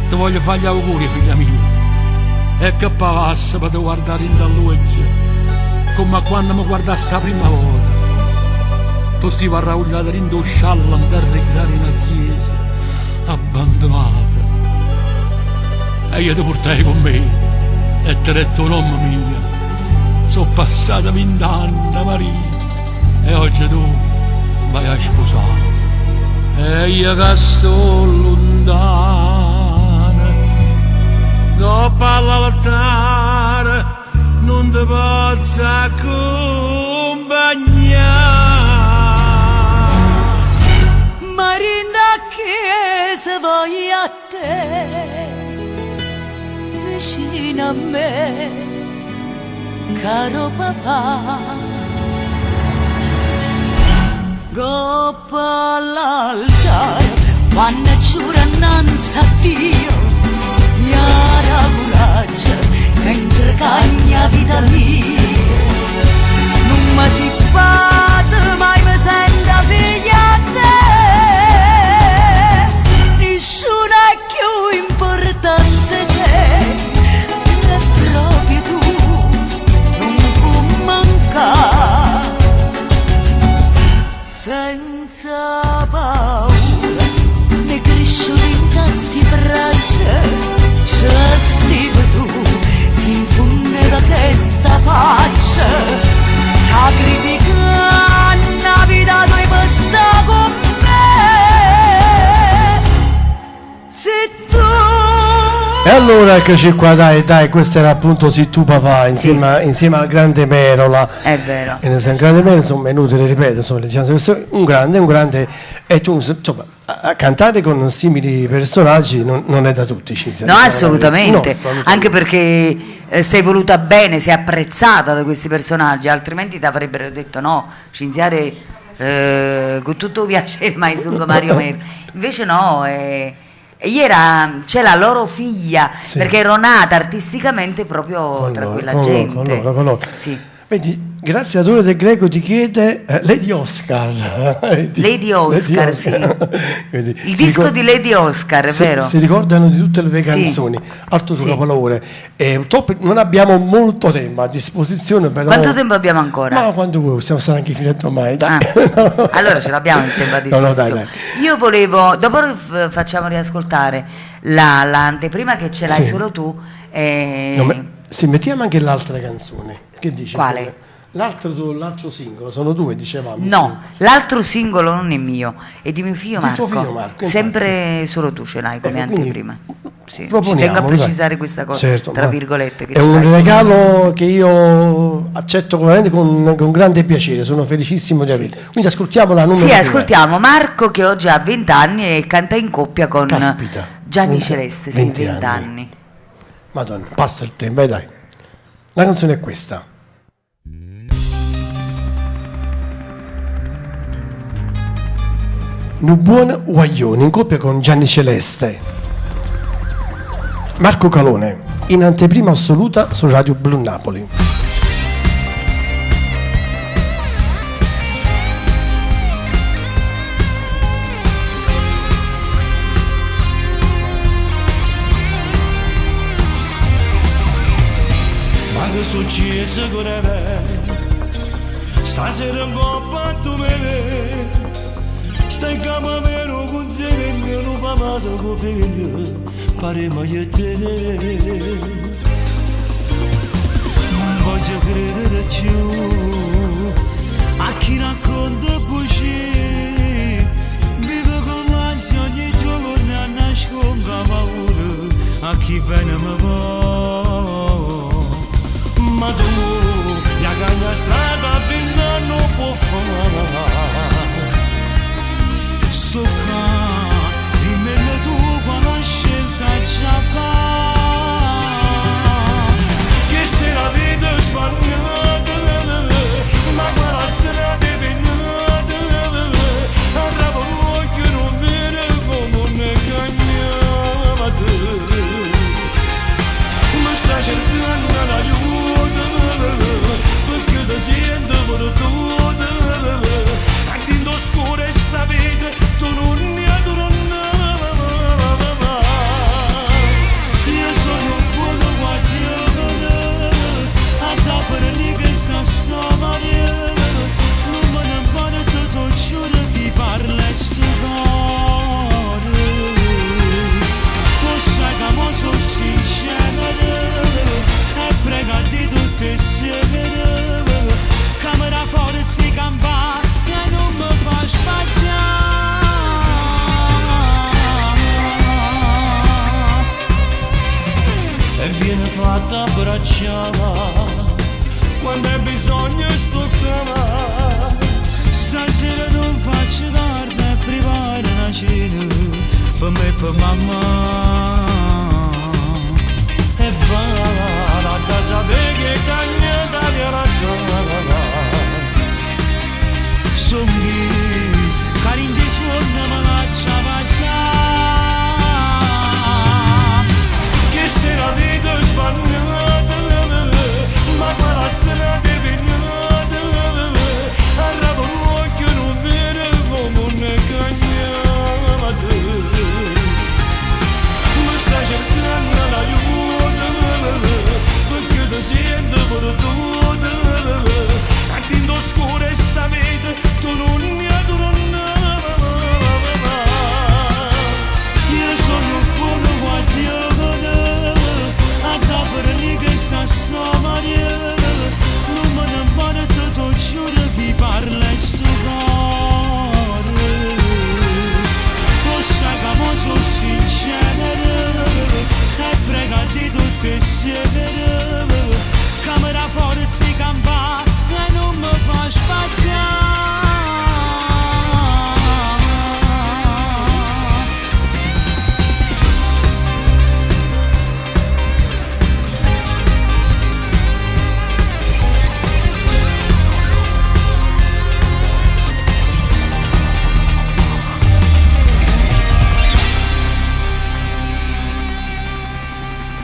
Ti voglio fare gli auguri, figlia mia. E che passa per guardare in dall'uccia, come quando mi guardassi la prima volta. Tu stivi arraugliata in do scialla per recreare in una chiesa abbandonata. E io ti portai con me e ti ho detto nome mia. Sono passata 20 anni, Maria, e oggi tu vai a sposare. E io che sto lontana, dopo all'altare non ti posso accompagnare. Marinda che se vai a te vicino a me, caro papà. Goppa all'altare quando giura innanzi a Dio, Iara coraggio, mentre cagna vita mia. Non mi si batte, mai mi sento figlia a te. Nessuno è più importante che è proprio tu, non può mancare. Senza paura, ne cresciuto in tasti braccia. Stivo tu, si infondeva questa faccia, sacrificando la vita tua e basta con me. Se tu E allora eccoci qua, dai, questo era appunto Sì tu papà, insieme al grande Merola. È vero. E nel senso, grande Merola, insomma, è inutile ripetere, insomma, un grande, e tu, insomma, a cantare con simili personaggi non è da tutti, Cinzia. No, assolutamente. No, assolutamente. Anche perché sei voluta bene, sei apprezzata da questi personaggi, altrimenti ti avrebbero detto no, Cinziare con tutto il piacere, ma sono Mario Melo. Invece no, c'è la loro figlia, perché ero nata artisticamente proprio tra quella gente. Con loro. Sì. Vedi, grazie a Dore del Greco ti chiede Lady Oscar. Lady Oscar, sì. Vedi, Il disco di Lady Oscar, è vero? Si ricordano di tutte le Sì. canzoni, altro suo Sì. capolavoro. E purtroppo non abbiamo molto tempo a disposizione. Però, Quanto tempo abbiamo ancora? Ma quando vuoi, possiamo stare anche fino a domani. Dai. Allora ce l'abbiamo il tempo a No, disposizione. dai. Io volevo, dopo facciamo riascoltare l'anteprima che ce l'hai Sì. solo tu. Sì, mettiamo anche l'altra canzone. Che dici? Quale? L'altro singolo, sono due, dicevamo. No, l'altro singolo non è mio, è di mio figlio Di tuo Marco. figlio Marco, Sempre solo tu ce l'hai come quindi anteprima. Sì. Ci proponiamo, tengo a dai. precisare questa cosa, Certo, tra ma virgolette. Che è ce un l'hai solo regalo che io accetto veramente con grande piacere, sono felicissimo di averlo. Quindi ascoltiamo la numero Sì, 2. ascoltiamo Marco che oggi ha 20 anni e canta in coppia con Caspita, Gianni 20 Celeste, sì, 20 20 anni. anni. Madonna, passa il tempo, dai. La canzone è questa. Un buon guaglione in coppia con Gianni Celeste. Marco Calone, in anteprima assoluta su Radio Blu Napoli. Ma che succede con me? Stasera in coppa tu me ne stai in cama vero con se che mi hanno pamato con figlio pare mai a te. Non voglio credere più a chi racconta bugie. Vivo con l'ansia ogni giorno e nascondo la paura a chi bene mi va. Ma tu la cagna strada pinta non può fare. Sto qua, dimmene tu quale scelta già fa. Che se la vita sbagliata, ma quella strada è pinnata. Arrabo l'occhio non vede come ne cagnava te. Mi sta cercando l'aiuto, perché ti sento per tutto. Attendo scuro e sta vita, tu non ne adornava. Io sono buono guardiano, a te fare lì che sta stomaria. Non me ne pare tutto giuro chi parla e sto cuore. Lo sai che mo sono sincero e prega di tutte insieme. Camera forza e campana e non mi fa sbagliare. E viene fatta abbracciare quando hai bisogno sto chiamare. Stasera non faccio tardi a privare una cena per me e per mamma. E va da sapere che cagnata mi racconta. Songhi, carin di suona ma lascia passare. Che se la vita sbagliata, ma quella strada è pinnata. Arrabo l'occhio non vede come ne cagnava te. Mi stai cercando l'aiuto, perché ti sento per tutto. Attendo scuro e sta vita, tu non mi adornava. Io sono buono guardiano, a te fare lì che sta stomaria. Non me ne pare tutto giuro chi parla e sto cuore. Lo sai che mo sono sincero e prega di tutte insieme. Camera forza e campana e non mi fa sbagliare.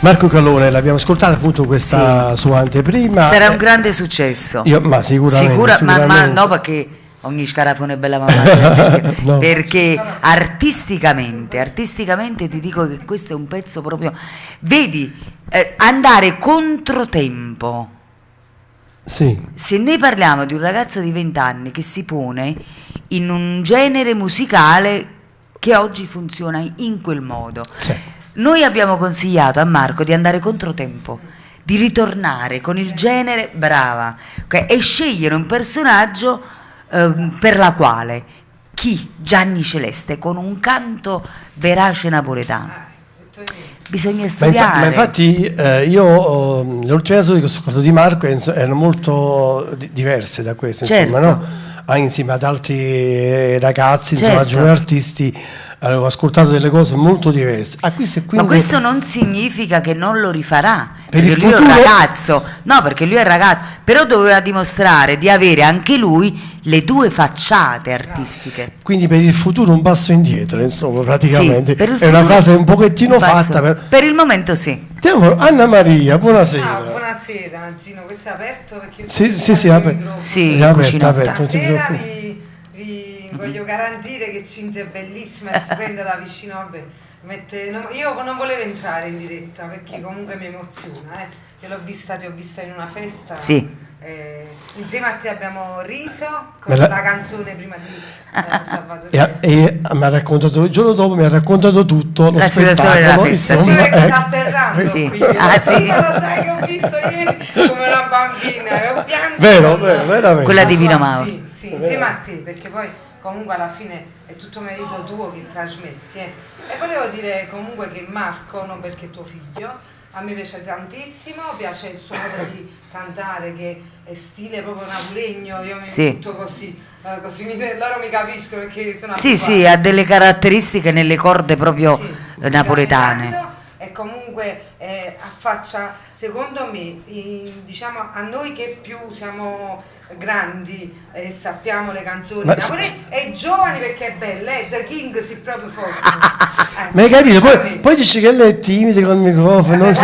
Marco Calone, l'abbiamo ascoltata appunto questa sua anteprima. Sarà un grande successo. Ma sicuramente. Ma no, perché ogni scarafone è bella mamma. No. Perché artisticamente ti dico che questo è un pezzo proprio. Vedi, andare controtempo. Sì. Se noi parliamo di un ragazzo di 20 anni che si pone in un genere musicale che oggi funziona in quel modo. Sì. Noi abbiamo consigliato a Marco di andare controtempo, di ritornare con il genere brava, e scegliere un personaggio per la quale chi? Gianni Celeste con un canto verace napoletano. Bisogna studiare. Ma infatti io le ultime canzoni che ho ascoltato di Marco erano molto diverse da queste, certo. Insomma, no? insieme ad altri ragazzi, insomma, Certo. giovani artisti, avevo ascoltato delle cose molto diverse. Ma questo non significa che non lo rifarà, Per perché il lui è un futuro- ragazzo, no, perché lui è un ragazzo, però doveva dimostrare di avere anche lui le due facciate artistiche. Quindi per il futuro un passo indietro, insomma, praticamente. Sì, per il è una futuro frase un pochettino un passo. fatta. Per il momento sì. Anna Maria, buonasera. Buonasera Gino, questo è aperto perché io Sì, aperto. Sì, è aperto, cucinotta. aperto, non ti stasera preoccupare. vi voglio garantire che Cinzia è bellissima e stupenda da vicino, vabbè. Io non volevo entrare in diretta perché comunque mi emoziona, Io ti ho vista in una festa. Sì. Insieme a te abbiamo riso con Me la- la canzone prima di Salvatore. E mi ha raccontato, il giorno dopo mi ha raccontato tutto lo La situazione della spettacolo. festa, insomma, Sì, perché sta atterrando Sì. qui. Ah, sì. Lo sai che ho visto ieri come una bambina e ho pianto. Vero, veramente. Quella di Pino Mauro. Sì, insieme a te, perché poi comunque alla fine è tutto merito tuo che trasmetti. E volevo dire comunque che Marco, non perché è tuo figlio, a me piace tantissimo, piace il suo modo di cantare che è stile proprio napolegno, io mi Sì. butto così, loro mi capiscono perché sono Sì, sì, ha delle caratteristiche nelle corde proprio napoletane. E comunque affaccia, secondo me, diciamo a noi che più siamo grandi e sappiamo le canzoni Ma napoletane e i giovani perché è bella, The King si proprio forte. Ma hai capito? Poi dici che lei è timida col microfono, non sa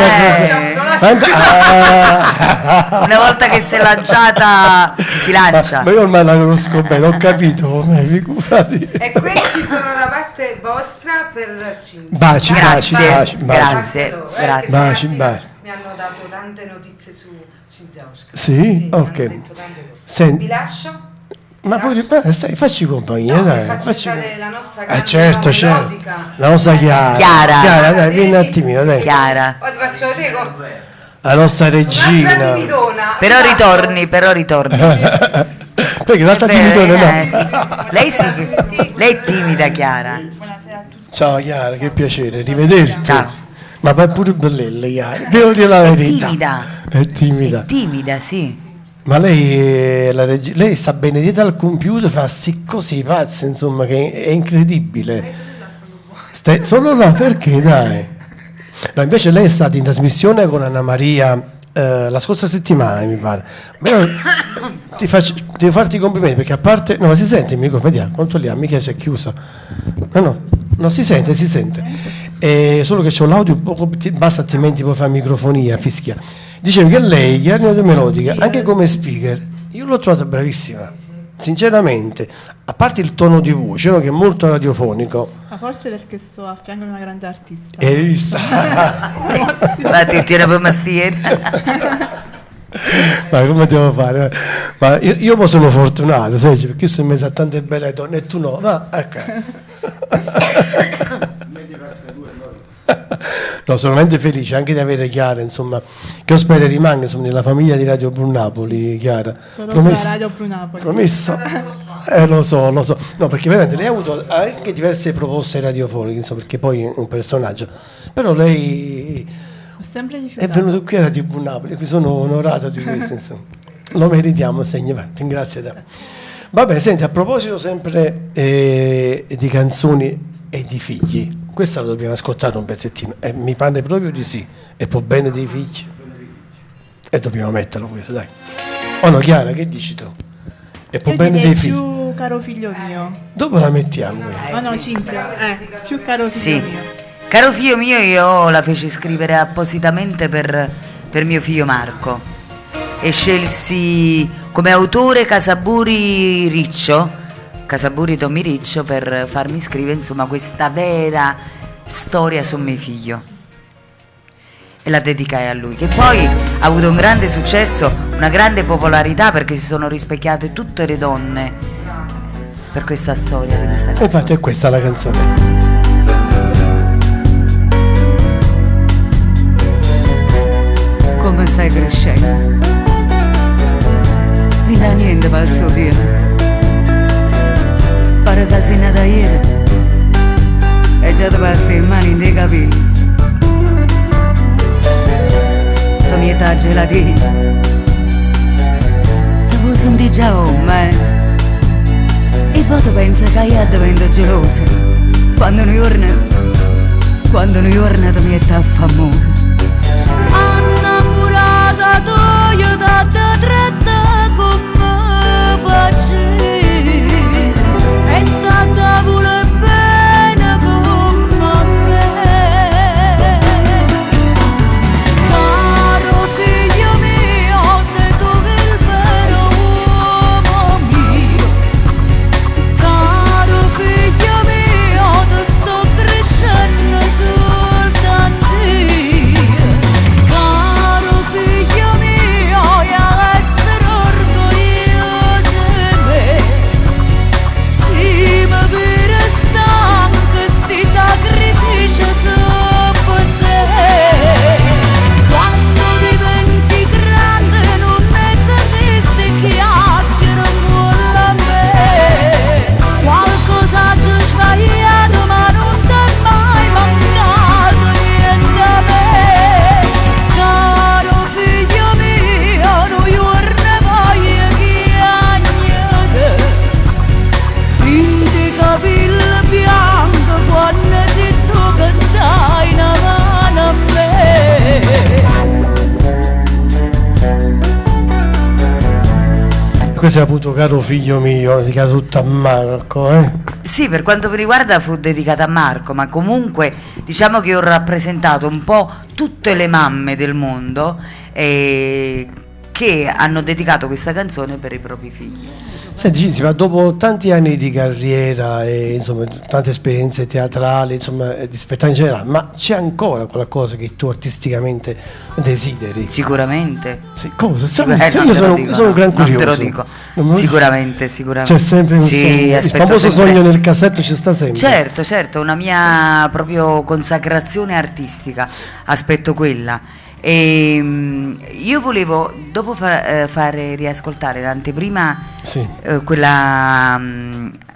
Una volta che si è lanciata si lancia. Ma io ormai la conosco bene, ho capito come, figurati. E questi sono da parte vostra per Cinzia. Baci, Grazie, baci, baci. grazie, Loro, grazie. che Baci, ragazzi baci. mi hanno dato tante notizie su Cinzia Oscar. Sì? Ok. Senti, Vi lascio? ma poi stai, facci compagnia, No, dai. vi faccio Facci entrare la nostra grande certo, certo. melodica. La nostra Chiara. Chiara. Dai, vieni un attimino, dai. Chiara. Poi ti faccio vedere come La nostra un'altra regina. timidona. Però ritorni. Perché l'altra timidona no. Lei sì, lei è timida, Chiara. Ciao Chiara, che piacere, rivederti. Ciao. Ma poi è pure bellella Chiara, devo dire la verità. Timida. È timida. Timida, sì. Ma lei, lei sta bene dietro al computer, fa sti cose pazze, insomma, che è incredibile. Solo là, perché dai? No, invece lei è stata in trasmissione con Anna Maria la scorsa settimana, mi pare. Però devo farti i complimenti, perché a parte... No, ma si sente il microfono, vediamo, controlliamo, mica si è chiusa. No, si sente. Solo che c'ho l'audio un poco basta, altrimenti poi fa microfonia, fischia. Dicevo che lei, Chiara Melodica, anche come speaker, io l'ho trovata bravissima, sinceramente, a parte il tono di voce, no, che è molto radiofonico. Ma forse perché sto a fianco di una grande artista. Hai visto? Ma ti tiene per mestiere. Ma come devo fare? Ma io poi sono fortunato, sai, perché io sono in mezzo a tante belle donne e tu no. Ma ecco. No, sono veramente felice anche di avere Chiara, insomma, che io spero rimanga, insomma, nella famiglia di Radio Blu Napoli, Chiara. Solo sulla Radio Blu Napoli. Promesso? Lo so. No, perché veramente lei ha avuto anche diverse proposte radiofoniche, insomma, perché poi è un personaggio. Però lei Ho sempre è rifiutato. venuto qui a Radio Blu Napoli, qui sono onorato di questo, insomma. Lo meritiamo, segno, ringrazio te. Va bene, senti, a proposito sempre di canzoni e di figli, questa la dobbiamo ascoltare un pezzettino, e mi pare proprio di sì, e può bene dei figli, e dobbiamo metterlo questo, dai. Oh no, Chiara, che dici tu? E può Io bene direi dei figli. più caro figlio mio. Dopo la mettiamo questa. Oh no, Cinzia, più caro figlio Sì. mio. Caro figlio mio, io la feci scrivere appositamente per mio figlio Marco e scelsi come autore Casaburi Tommy Riccio per farmi scrivere, insomma, questa vera storia su mio figlio, e la dedicai a lui, che poi ha avuto un grande successo, una grande popolarità, perché si sono rispecchiate tutte le donne per questa storia di questa canzone. Infatti è questa la canzone. Come stai crescendo? Non da niente per il suo tempo. Pare che sei nata ieri e già ti passi le mani nei capelli. La mia età gelatina ti puoi sentire già come voto pensa che io divento gelosa quando un giorno ti mette a famore. Innamorata tua da te tratta come facevi e tata vuole bene come me. Caro figlio mio, sei tu il vero uomo mio. Caro figlio mio, ti sto crescendo soltanto io. Caro figlio mio, io essere orgoglioso di me. Sì, ma per stanco sti sacrifici sono per te. Quando diventi grande non ne saresti chiacchiere con me. Qualcosa ci ho sbagliato ma non ti è mai mancato niente a me. Caro figlio mio, non giorno voglio chiagnare. Pinti capelli bianco quando si tu che dai una mano a me. Questo è appunto Caro figlio mio, dedicato tutto a Marco, Sì, per quanto mi riguarda fu dedicata a Marco, ma comunque diciamo che ho rappresentato un po' tutte le mamme del mondo che hanno dedicato questa canzone per i propri figli. Senti Cinzia, ma dopo tanti anni di carriera e insomma tante esperienze teatrali, insomma di spettacolo in generale, ma c'è ancora qualcosa che tu artisticamente desideri? Sicuramente. Sì, cosa? Io sono un gran curioso. Non te lo dico. Sicuramente. C'è sempre un sì, sogno. Il famoso sogno nel cassetto ci sta sempre. Certo, una mia proprio consacrazione artistica, aspetto quella. E io volevo dopo fare riascoltare l'anteprima, sì. Quella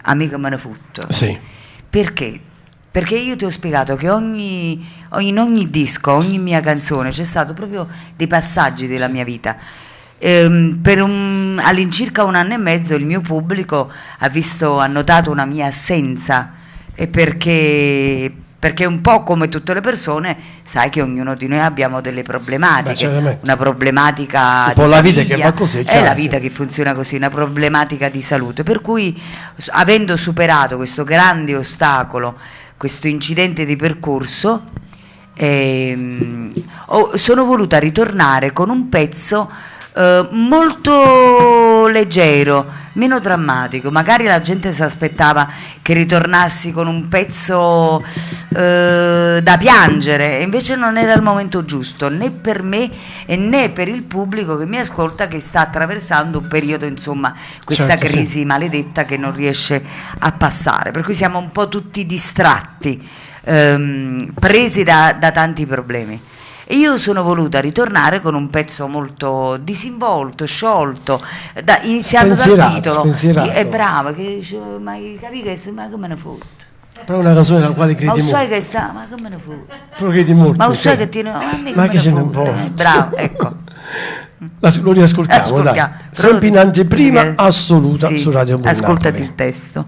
Amica me ne futto. Sì. Perché? Perché io ti ho spiegato che in ogni disco, ogni mia canzone c'è stato proprio dei passaggi della mia vita. All'incirca 1 anno e mezzo il mio pubblico ha notato una mia assenza, e perché un po' come tutte le persone sai che ognuno di noi abbiamo delle problematiche. Una problematica un po' di la famiglia, vita che va così, è la vita che funziona così, una problematica di salute, per cui avendo superato questo grande ostacolo, questo incidente di percorso, sono voluta ritornare con un pezzo molto leggero, meno drammatico. Magari la gente si aspettava che ritornassi con un pezzo da piangere, e invece non era il momento giusto, né per me e né per il pubblico che mi ascolta, che sta attraversando un periodo, insomma, questa crisi maledetta che non riesce a passare, per cui siamo un po' tutti distratti, presi da tanti problemi. E io sono voluta ritornare con un pezzo molto disinvolto, sciolto, iniziando dal titolo. È brava, che dice, ma capi che ma che me ne fotte? Però è una canzone nella quale credi molto. Ma sai che sta, ma che me ne fotte? Però credi molto. Ma sai che tiene, ma che ce ne importa? Bravo, ecco. Lo riascoltiamo, dai. Sempre in anteprima assoluta su Radio Blu Napoli. Ascoltati il testo.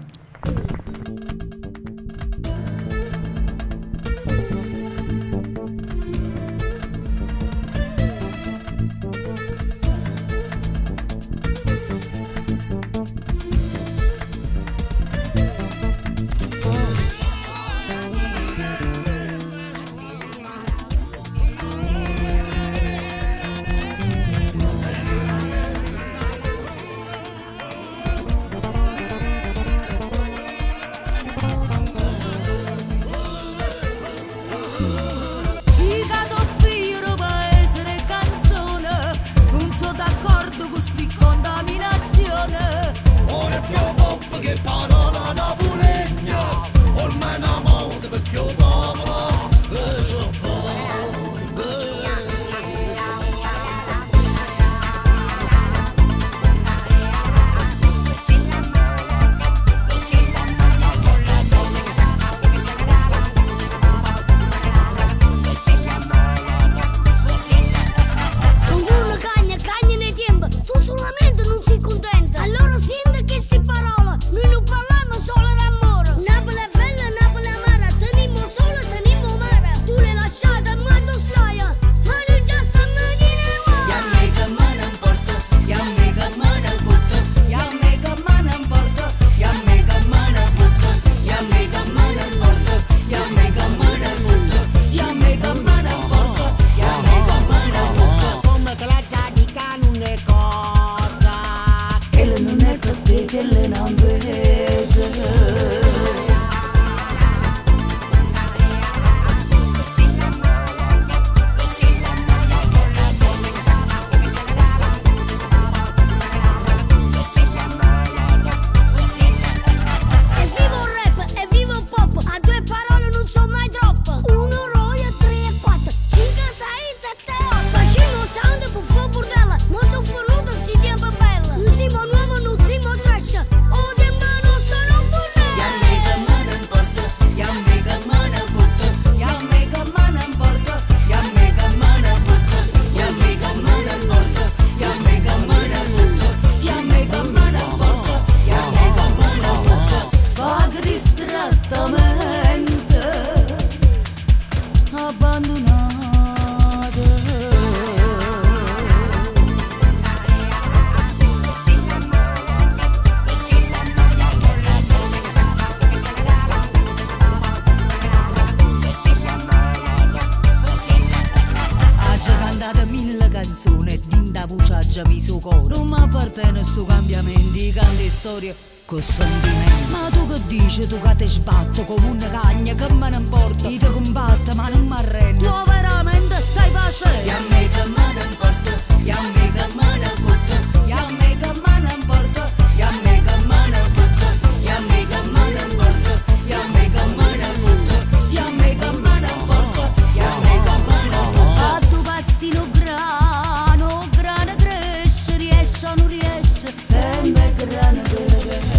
mangiami su coro. Non mi appartiene sto cambiamento, i canti storie con sentimenti. Ma tu che dici, tu che ti sbatto come una cagna, che me ne importa? Io ti combatto ma non mi arrendo. Tu veramente stai facendo? E a me che me ne importa, e a me che me ne fotte, e a me che me ne importa, e a me che me ne fotte, e a me che me ne importa, e a me che me ne fotte, e a me che me ne importa, e a me che me ne fotte. A tu pastino grano, grano cresce, riesce o non riesce, sempre grano quello che esce.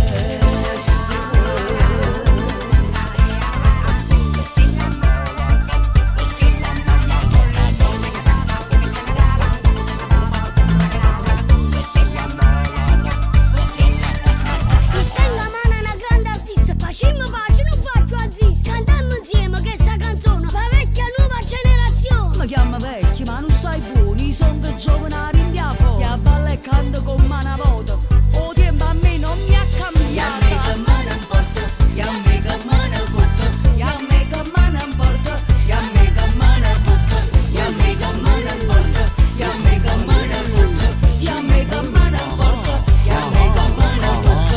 Mi chiama vecchio, ma non stai buoni, sono che giovanari in biafo. E a balla e canto con mano vuota, o tempo a me non mi ha cambiato. E a me che me ne importa, e a me che me ne fotte, e a me che me ne importa, e a me che me ne fotte, e a me che me ne importa, e a me che me ne fotte, e a me che me ne importa, e a me che me ne fotte.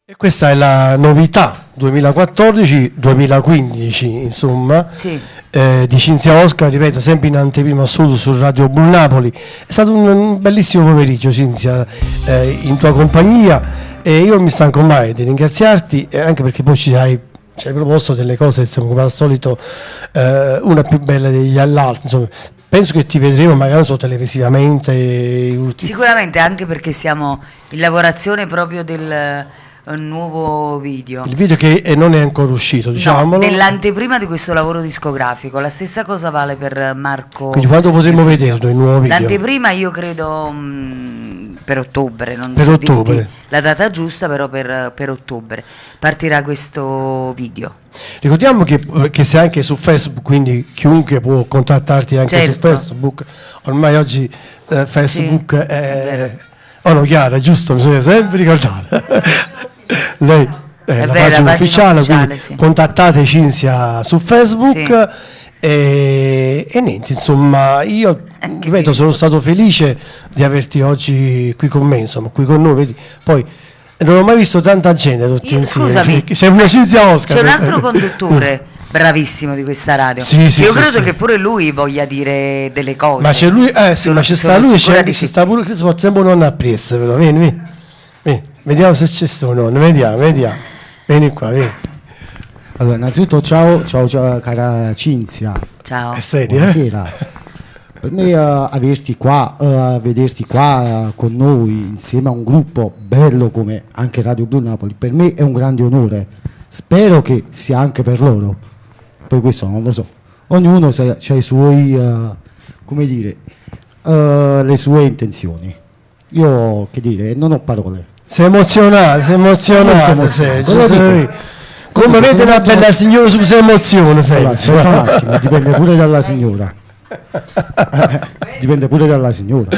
E questa è la novità 2014-2015, insomma, Sì. Di Cinzia Oscar, ripeto, sempre in anteprima assoluto su Radio Bull Napoli. È stato un bellissimo pomeriggio, Cinzia, in tua compagnia, e io non mi stanco mai di ringraziarti, anche perché poi ci hai proposto delle cose, insomma, come al solito, una più bella degli all'altro, insomma. Penso che ti vedremo magari solo televisivamente. Sicuramente, anche perché siamo in lavorazione proprio del nuovo video. Il video che non è ancora uscito, diciamolo. Nell'anteprima di questo lavoro discografico. La stessa cosa vale per Marco. Quindi quando potremo vederlo, il nuovo video? L'anteprima io credo per ottobre, non Per so ottobre. dirti la data giusta, però per ottobre partirà questo video. Ricordiamo che sei anche su Facebook, quindi chiunque può contattarti anche su Certo. Facebook. Ormai oggi Facebook è... Oh no, Chiara, giusto, bisogna sempre ricordare. Lei è la vero, pagina ufficiale, ufficiale, quindi sì. contattate Cinzia su Facebook. E niente, insomma, io ripeto, sono stato felice di averti oggi qui con me, insomma, qui con noi, vedi. Poi non ho mai visto tanta gente tutti insieme. Scusami, C'è una Cinzia Oscar. c'è un altro conduttore bravissimo di questa radio. Sì, sì, io sì, credo sì. che pure lui voglia dire delle cose. Ma c'è lui, sì, ma c'è sta lui, sicura c'è di c'è sta pure che fa sempre nonna a Priest, però vieni, vediamo se c'è sto nonno, vediamo, vieni qua, vieni. Allora, innanzitutto ciao cara Cinzia. Ciao. È serio, Buonasera. Per me averti qua, vederti qua con noi insieme a un gruppo bello come anche Radio Blu Napoli, per me è un grande onore. Spero che sia anche per loro. Poi questo non lo so. Ognuno ha i suoi, come dire, le sue intenzioni. Io, che dire, non ho parole. Sei emozionato, Sergio, sei. Come vede una bella signora su sei emozione, Allora, aspetta un attimo, dipende pure dalla signora. Dipende pure dalla signora.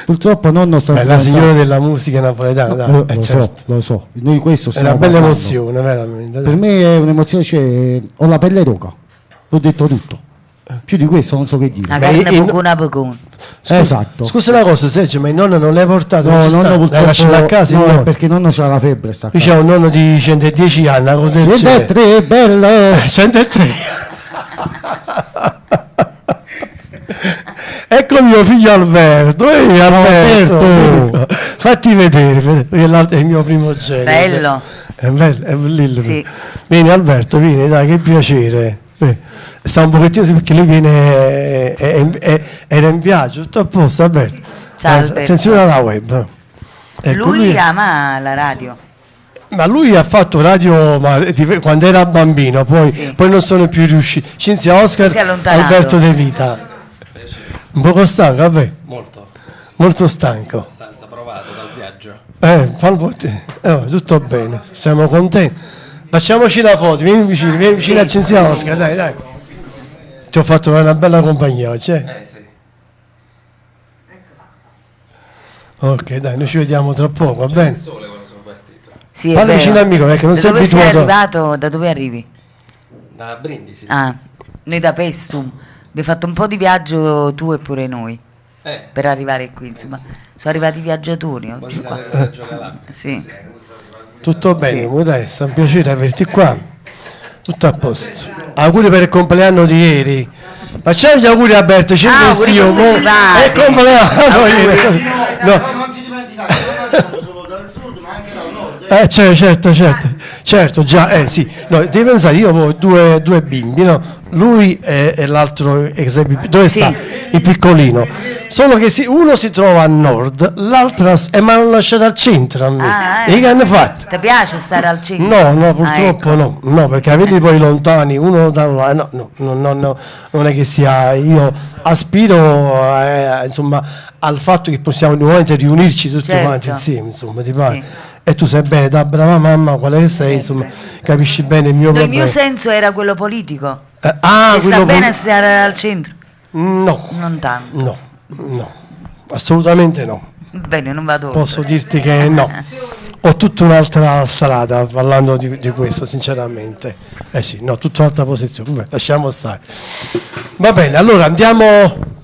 Purtroppo nonno sta la signora della musica napoletana, no, dai, lo certo. so. Noi questo È una stiamo bella parlando. emozione, veramente. Per me è un'emozione, cioè, ho la pelle d'oca. Ho detto tutto. Più di questo non so che dire. La carne pocuna. Esatto. Scusa una cosa, Sergio, ma il nonno non l'hai portato? No, Non ci sta? nonno L'hai lasciato a casa? il no, nonno? perché nonno c'ha la febbre, sta a Qui casa. c'è un nonno di 110 anni, una cosa del genere. 103, bello! 103. Ecco mio figlio Alberto, Alberto. Fatti vedere, è il mio primogenito. Bello. È bello, è bellissimo. Sì. Vieni Alberto, vieni, dai, che piacere. Sta un pochettino sì, perché lui viene, era in viaggio, tutto a posto, Alberto. Ciao, Alberto. Attenzione alla web. Ecco, Lui ama la radio. ma lui ha fatto radio quando era bambino, poi non sono più riusciti. Cinzia Oscar, Si è allontanato. Alberto De Vita. Un poco stanco, vabbè. Molto stanco. Abbastanza provato dal viaggio. Tutto bene, siamo contenti. Facciamoci la foto, vieni vicino a Cinzia Oscar, dai. Ti ho fatto una bella compagnia oggi, Sì. Ok, dai, noi ci vediamo tra poco, va bene? Il sole quando sono partito. Sì, è Parla vero. vicino al micro perché non da sei dove sei abituato. arrivato? Da dove arrivi? Da Brindisi. Ah, noi da Pestum. Abbiamo fatto un po' di viaggio tu e pure noi. Per arrivare qui, insomma. Sono arrivati i viaggiatori oggi qua. Sì. Tutto bene, dai, è un piacere averti qua. Tutto a posto. Auguri per il compleanno di ieri. Facciamo gli auguri a Alberto, ci Auguri io. posticipati. È il compleanno ieri. No. Non ti dimenticare, non solo dal sud, ma anche dal nord. Certo, già, sì. No, devi pensare, io ho due bimbi, no? Lui e l'altro dove sta? Il piccolino. Solo che uno si trova a nord, l'altro mi hanno lasciato al centro a me. E che hanno fatto? Ti piace stare al centro? No, purtroppo no, perché vedi poi lontani, uno da là, no, non è che sia, io aspiro insomma al fatto che possiamo nuovamente riunirci tutti quanti insieme, insomma, ti pare. E tu sai bene, da brava mamma quale sei, insomma, capisci bene il mio No, il problema. mio senso era quello politico. Che quello sta bene stare al centro? No. Non tanto. No, assolutamente no. Bene, non vado oltre. Posso dirti che no. Ho tutta un'altra strada parlando di questo, sinceramente. Sì, no, tutta un'altra posizione. Vabbè, lasciamo stare. Va bene, allora andiamo.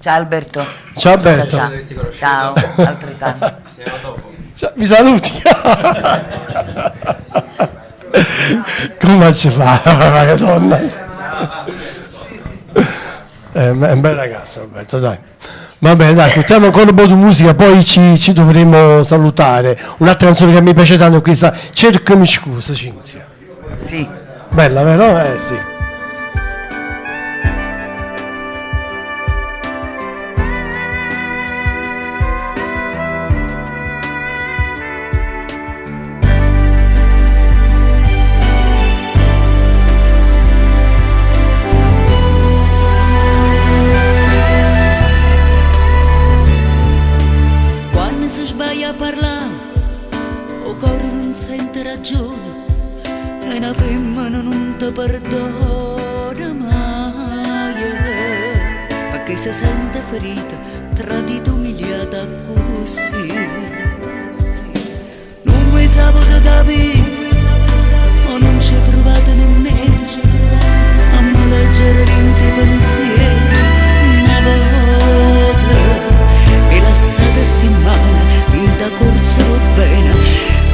Ciao Alberto. Ciao Alberto. Ciao, altrettanto. Mi saluti. Come ci fa? Che donna. È un bel ragazzo Alberto, dai. Va bene, dai, ascoltiamo ancora un po' di musica, poi ci dovremo salutare. Un'altra canzone che mi piace tanto è questa, Cercami scusa, Cinzia. Sì. Bella, vero? Sì. Quando si sbaglia a parlare, o cuore non sente ragione, e una femmina non ti perdona mai, perché si sente ferita, tradita, umiliata così. Non mi saputo capire, o non ci ho provato nemmeno a me leggere i pensieri una volta, e lasciate stimare in da corso bene,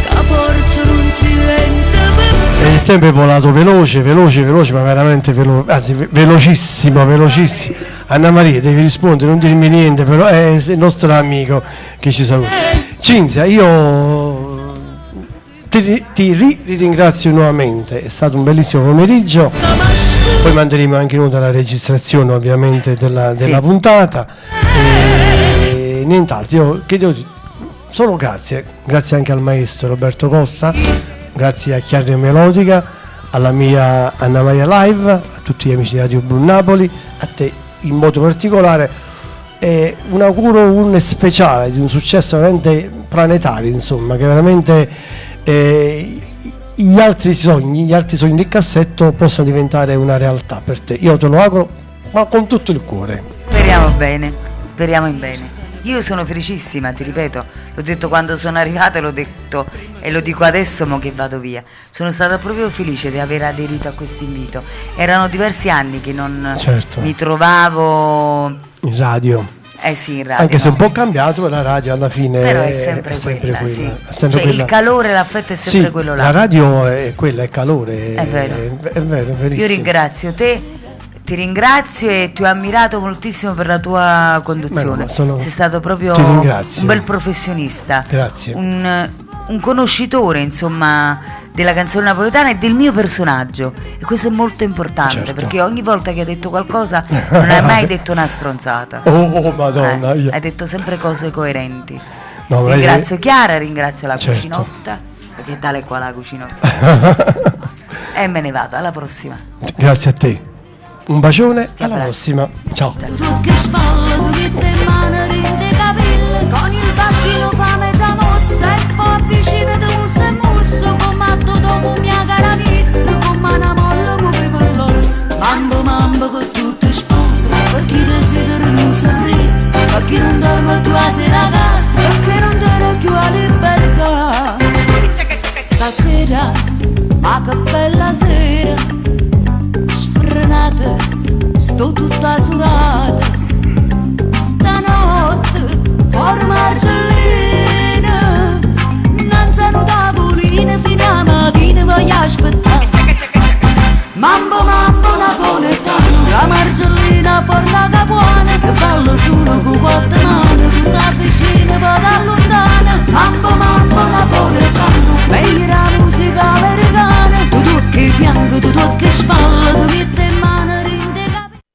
che forza non si vende per me. E il tempo è volato veloce, ma veramente veloce, anzi velocissimo. Anna Maria, devi rispondere, non dirmi niente, però è il nostro amico che ci saluta. Cinzia, io ti ringrazio nuovamente, è stato un bellissimo pomeriggio. Poi manderemo anche in onda la registrazione ovviamente della puntata. E nient'altro, io chiedo solo grazie anche al maestro Roberto Costa, grazie a Chiara Melodica, alla mia Anna Maria Live, a tutti gli amici di Radio Blu Napoli, a te in modo particolare, e un auguro speciale di un successo veramente planetario, insomma, che veramente gli altri sogni del cassetto possano diventare una realtà per te. Io te lo auguro, ma con tutto il cuore. Speriamo bene, speriamo in bene. Io sono felicissima, ti ripeto, l'ho detto quando sono arrivata, l'ho detto e lo dico adesso mo che vado via. Sono stata proprio felice di aver aderito a questo invito. Erano diversi anni che non mi trovavo in radio. Sì, in radio. Anche se un po' cambiato, la radio alla fine però è sempre quella. Sì. È sempre cioè, quella. Il calore, l'affetto è sempre quello là. La radio è quella, è calore. È vero. È vero, è verissimo. Io ringrazio te. Ti ringrazio e ti ho ammirato moltissimo per la tua conduzione. Sei stato proprio un bel professionista. Grazie. Un conoscitore, insomma, della canzone napoletana e del mio personaggio. E questo è molto importante, perché ogni volta che hai detto qualcosa non hai mai detto una stronzata. Oh, Madonna. Hai detto sempre cose coerenti. No, ringrazio Chiara, ringrazio la cucinotta, perché tale qua la cucinotta. E me ne vado, alla prossima. Grazie a te. Un bacione, alla prossima. Ciao. Tu che spalla